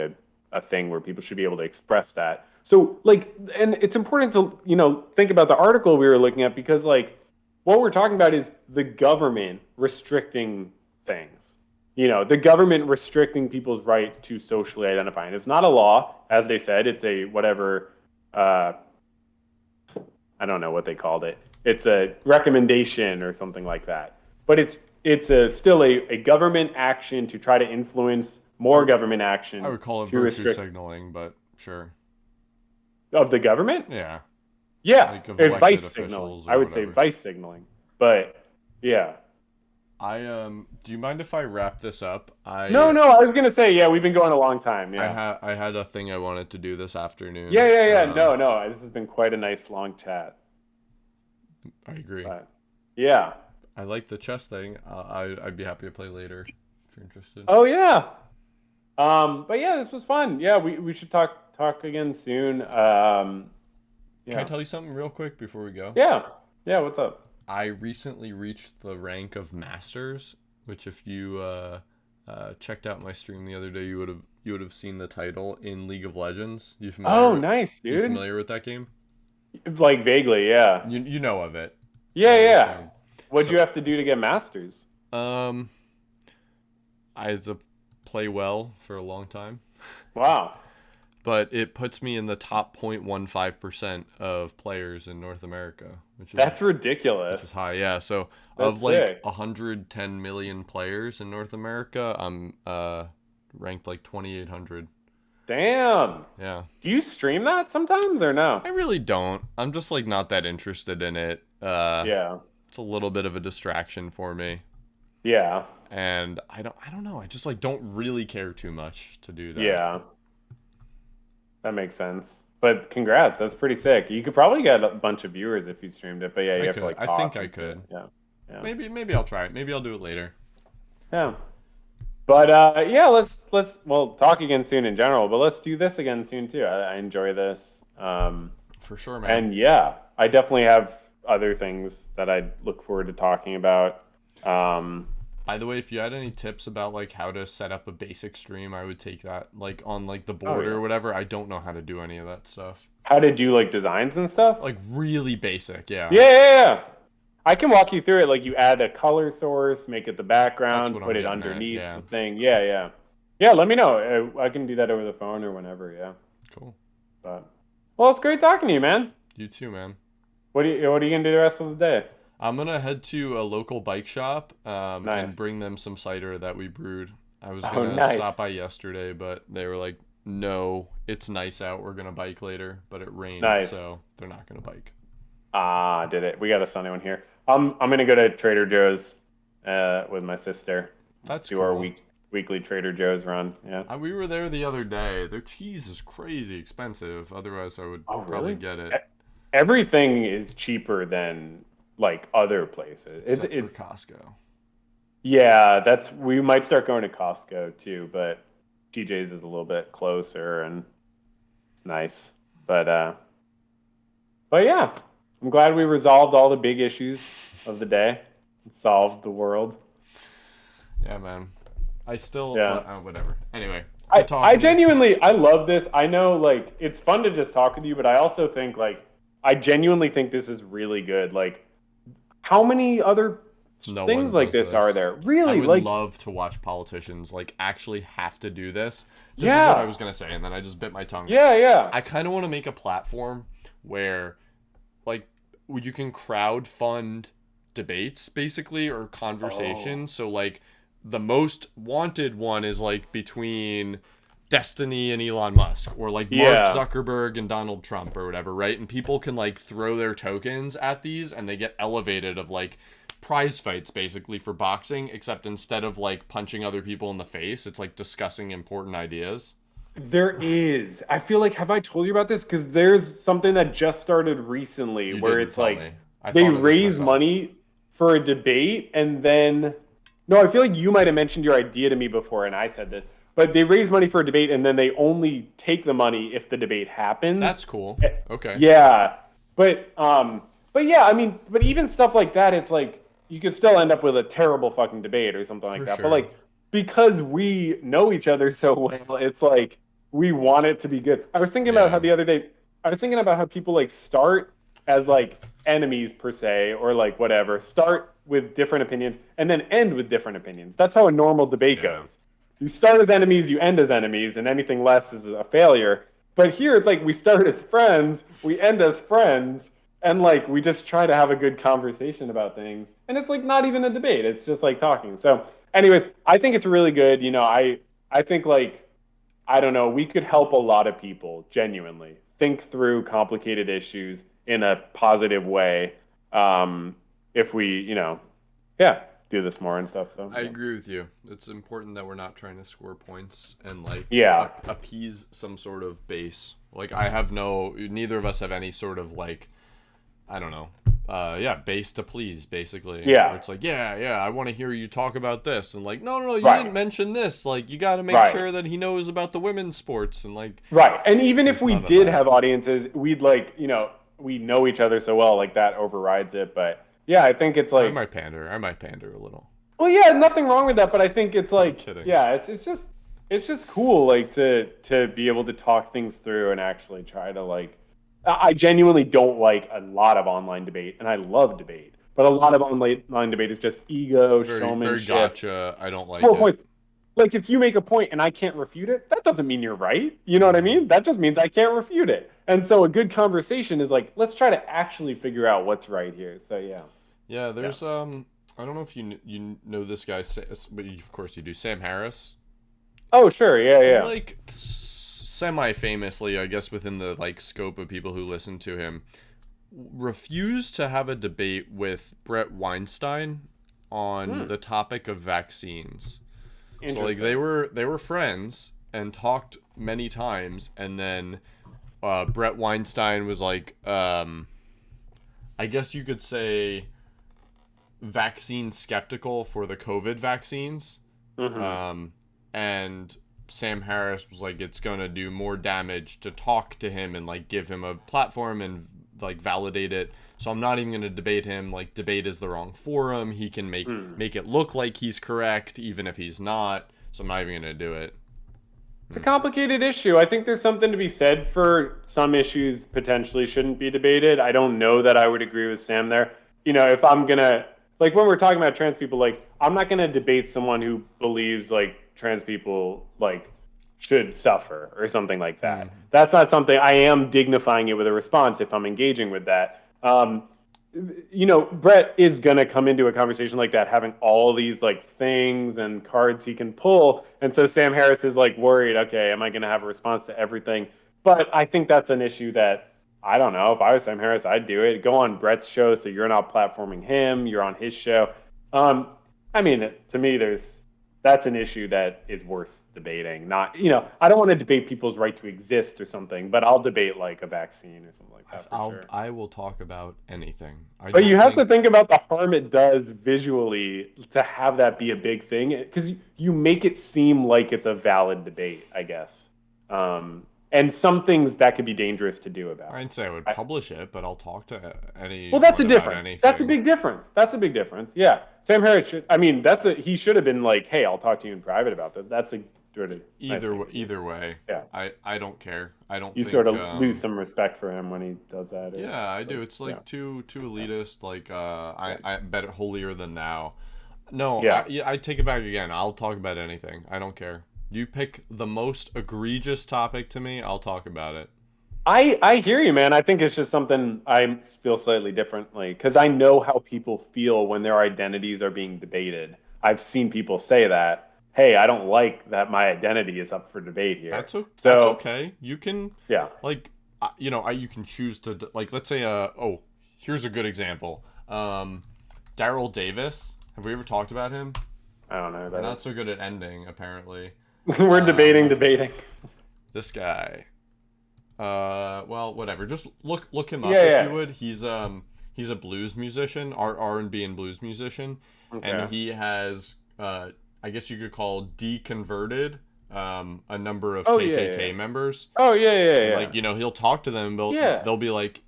a thing where people should be able to express that. So like, and it's important to think about the article we were looking at because like what we're talking about is the government restricting things. The government restricting people's right to socially identify. And it's not a law, as they said. It's a whatever, uh, I don't know what they called it. It's a recommendation or something like that. But still a government action to try to influence more government action I would call it to virtue restrict signaling, but sure. of the government. Yeah. Yeah, Like of a elected vice signaling. officials I or would say whatever. vice signaling. But yeah. Do you mind if I wrap this up? No, no, I was gonna say, yeah, we've been going a long time. Yeah. I had a thing I wanted to do this afternoon. Yeah, yeah, yeah. No, no. This has been quite a nice long chat. I agree. But yeah. I like the chess thing. I'd be happy to play later if you're interested. Oh yeah. But yeah, this was fun. Yeah, we should talk again soon. Can I Yeah. tell you something real quick before we go? Yeah. Yeah, what's up? I recently reached the rank of Masters, which if you checked out my stream the other day, you would have seen the title in League of Legends. Oh, nice, You dude. familiar with that game? Like vaguely, yeah. You know of it. Yeah, I yeah. assume. What'd So- you have to do to get masters? I had to play well for a long time, Wow. but it puts me in the top 0.15% of players in North America, which That's is ridiculous. high. Yeah, so That's of like sick. 110 million players in North America, I'm ranked like 2800. Damn. Yeah. Do you stream that sometimes or no? I really don't. I'm just like not that interested in it. Yeah. It's a little bit of a distraction for me. Yeah. And I don't know. I just like don't really care too much to do that. Yeah. That makes sense. But congrats, that's pretty sick. You could probably get a bunch of viewers if you streamed it, but yeah, you I have could. to like I talk think I and could. shit. Yeah. Yeah. Maybe I'll try it. Maybe I'll do it later. Yeah. But yeah, let's well talk again soon in general, but let's do this again soon too. I enjoy this. For sure, man. And yeah, I definitely have other things that I look forward to talking about. By the way, if you had any tips about like how to set up a basic stream, I would take that. Like on like the board yeah. or whatever. I don't know how to do any of that stuff. How to do like designs and stuff? Like really basic, yeah. Yeah. I can walk you through it. Like you add a color source, make it the That's background, what I'm put it getting at, underneath yeah. the thing. Yeah. Yeah, let me know. I can do that over the phone or whenever, yeah. Cool. But well, it's great talking to you, man. You too, man. What are you gonna do the rest of the day? I'm gonna head to a local bike shop Nice. and bring them some cider that we brewed. I was Oh, gonna nice. stop by yesterday, but they were like, "No, it's nice out. We're gonna bike later." But it rained, Nice. so they're not gonna bike. Ah, did it. We got a sunny one here. I'm gonna go to Trader Joe's with my sister. That's Do cool. our weekly Trader Joe's run. Yeah. We were there the other day. Their cheese is crazy expensive. Otherwise, I would Oh, probably really? get it. Everything is cheaper than like other places. Except It's for Costco. yeah, we might start going to Costco too, but TJ's is a little bit closer and it's nice. But yeah, I'm glad we resolved all the big issues of the day. solved the world. Yeah, man. I still Yeah. whatever. Anyway, I, good talking I to you. genuinely I love this. I know like it's fun to just talk with you, but I also think like I genuinely think this is really good. Like how many other No one things like does this are this. there? I Really? would Like love to watch politicians like actually have to do this. This is what I yeah. was gonna say, and then I just bit my tongue. Yeah, yeah. I kind of want to make a platform where like you can crowd fund debates basically or conversations. So like the most wanted one is like between Destiny and Elon Musk or like Mark Yeah. Zuckerberg and Donald Trump or whatever, right? And people can like throw their tokens at these and they get elevated of like prize fights basically for boxing, except instead of like punching other people in the face, it's like discussing important ideas. There is. I feel like have I told you about this? Because there's something that just started recently You where didn't it's tell like me. I they thought of this raise myself. money for a debate and then no, I feel like you might have mentioned your idea to me before and I said this, but they raise money for a debate and then they only take the money if the debate happens. That's cool. Eh, Okay. Yeah. But yeah, I mean, but even stuff like that, it's like you could still end up with a terrible fucking debate or something like For that. But sure. like because we know each other so well, it's like we want it to be good. I was thinking about how Yeah. the other day, I was thinking about how people like start as like enemies per se, or like whatever, start with different opinions and then end with different opinions. That's how a normal debate Yeah. goes. You start as enemies, you end as enemies, and anything less is a failure. But here it's like we start as friends, we end as friends, and like we just try to have a good conversation about things. And it's like not even a debate, it's just like talking. So, anyways, I think it's really good. I think like I don't know, we could help a lot of people genuinely think through complicated issues in a positive way um, if we, yeah, do this more and stuff. So, I agree with you. It's important that we're not trying to score points and like yeah, appease some sort of base. Like I have neither of us have any sort of like, I don't know, yeah, base to please basically. yeah, Where it's like, yeah, I want to hear you talk about this, and like, no, you right, didn't mention this. Like, you got to make right, sure that he knows about the women's sports, and like, right. And even if there's we none of did that. have audiences, we'd like, we know each other so well, like that overrides it. But yeah, I think it's I like, might pander. I might pander a little. well, yeah, nothing wrong with that. But I think it's I'm like, kidding. yeah, it's just cool, like to be able to talk things through and actually try to like. I genuinely don't like a lot of online debate, and I love debate, but a lot of online debate is just ego, Very, very showmanship, gotcha. I don't like more it. points. Like if you make a point and I can't refute it, that doesn't mean you're right. You know what I Mm-hmm. mean? That just means I can't refute it. And so a good conversation is like, let's try to actually figure out what's right here. So yeah, Yeah, yeah. there's I don't know if you know this guy, but of course you do. Sam Harris. Oh sure, yeah, He yeah. like semi-famously, I guess, within the like scope of people who listen to him, refused to have a debate with Brett Weinstein on Hmm. the topic of vaccines. So like Interesting. they were friends and talked many times, and then Brett Weinstein was like, I guess you could say vaccine skeptical for the COVID vaccines. Hmm. And Sam Harris was like, it's gonna do more damage to talk to him and like give him a platform and like validate it. So I'm not even gonna debate him. Like debate is the wrong forum. He can Hmm. make it look like he's correct even if he's not. So I'm not even gonna do it. It's a complicated issue. I think there's something to be said for some issues potentially shouldn't be debated. I don't know that I would agree with Sam there. If I'm gonna like when we're talking about trans people, like I'm not gonna debate someone who believes like trans people like should suffer or something like that. That's not something I am dignifying it with a response if I'm engaging with that. Brett is gonna come into a conversation like that having all these like things and cards he can pull, and so Sam Harris is like worried. Okay, am I gonna have a response to everything? But I think that's an issue that I don't know. If I was Sam Harris, I'd do it. Go on Brett's show, so you're not platforming him. You're on his show. Um, I mean, to me, that's an issue that is worth debating. Not, I don't want to debate people's right to exist or something, but I'll debate like a vaccine or something like that for sure. I will talk about anything. I But don't you have to think think about the harm it does visually to have that be a big thing because you make it seem like it's a valid debate, I guess. And some things that could be dangerous to do about. I didn't say I would publish it, but I'll talk to any. Well, that's a difference. That's a big difference. That's a big difference. Yeah, Sam Harris should. I mean, he should have been like, "Hey, I'll talk to you in private about this." That's a good. Either way. Yeah. I don't care. I don't. You think, sort of lose some respect for him when he does that. Yeah, I do. It's like too elitist. Like I bet it holier than thou. No, Yeah. I take it back again. I'll talk about anything. I don't care. You pick the most egregious topic to me, I'll talk about it. I hear you, man. I think it's just something I feel slightly differently because I know how people feel when their identities are being debated. I've seen people say that, "Hey, I don't like that my identity is up for debate here." That's okay. You can like you can choose to like let's say here's a good example. Daryl Davis. Have we ever talked about him? I don't know. We're not so good at ending apparently. We're debating. This guy. Well, whatever. Just look him up Yeah. if you would. He's a blues musician, R&B and blues musician, and he has I guess you could call deconverted a number of KKK members. Oh yeah. Like he'll talk to them. They'll be like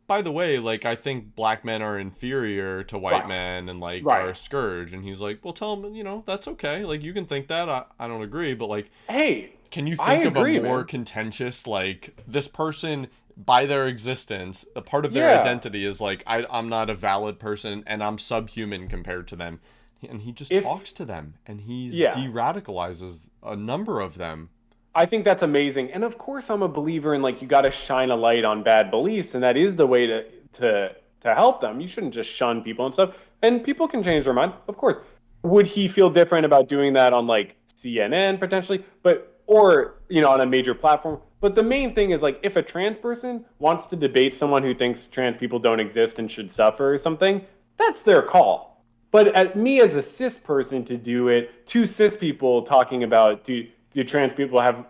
by the way, like I think black men are inferior to white men and like are a scourge, and he's like, well, tell them that's okay. Like you can think that. I don't agree, but like hey. Can you think of a more contentious, like, this person, by their existence, a part of their identity is like, I'm not a valid person, and I'm subhuman compared to them. And he just talks to them, and he de-radicalizes a number of them. I think that's amazing. And of course, I'm a believer in, like, you got to shine a light on bad beliefs, and that is the way to help them. You shouldn't just shun people and stuff. And people can change their mind, of course. Would he feel different about doing that on, like, CNN, potentially? Or on a major platform. But the main thing is, like, if a trans person wants to debate someone who thinks trans people don't exist and should suffer or something, that's their call. But me as a cis person to do it, two cis people talking about do trans people have,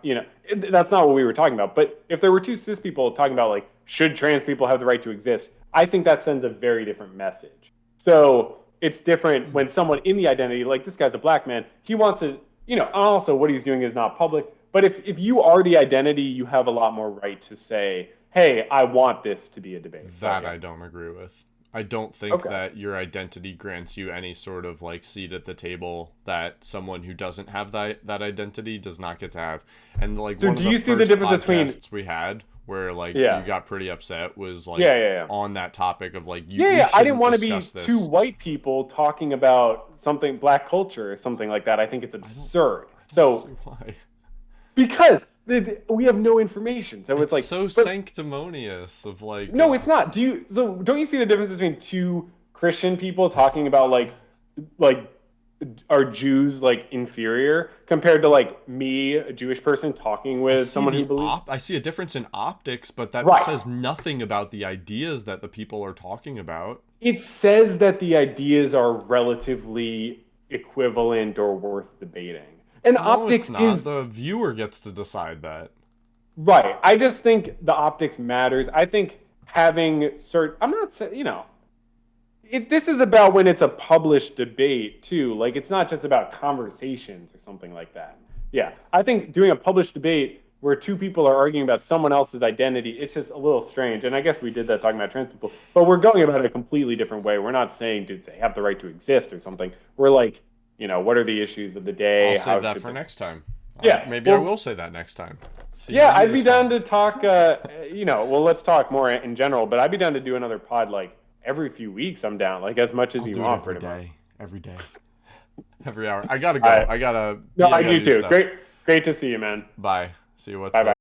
that's not what we were talking about. But if there were two cis people talking about, like, should trans people have the right to exist, I think that sends a very different message. So it's different when someone in the identity, like this guy's a black man, he wants to, also what he's doing is not public. But if you are the identity, you have a lot more right to say, hey, I want this to be a debate. That I don't agree with. I don't think that your identity grants you any sort of like seat at the table that someone who doesn't have that identity does not get to have. And like so do you see the difference between we had where like you got pretty upset was like on that topic of like I didn't want to be two white people talking about something black culture or something like that. I think it's absurd. So why? Because we have no information, so it's like so sanctimonious of like. No, it's not. Don't you see the difference between two Christian people talking about like are Jews like inferior compared to like me, a Jewish person, talking with someone who believes? I see a difference in optics, but that says nothing about the ideas that the people are talking about. It says that the ideas are relatively equivalent or worth debating. And optics is the viewer gets to decide that. Right. I just think the optics matters. I think having I'm not saying, this is about when it's a published debate too. Like it's not just about conversations or something like that. Yeah. I think doing a published debate where two people are arguing about someone else's identity, it's just a little strange. And I guess we did that talking about trans people, but we're going about it a completely different way. We're not saying do they have the right to exist or something. We're like, what are the issues of the day? I'll save that for next time. Yeah. Maybe I will say that next time. I'd be down to talk, let's talk more in general, but I'd be down to do another pod like every few weeks. I'm down, like as much as you want pretty much. Every day. Every hour. I gotta go. No, I do too. Great to see you, man. Bye. See you. Bye.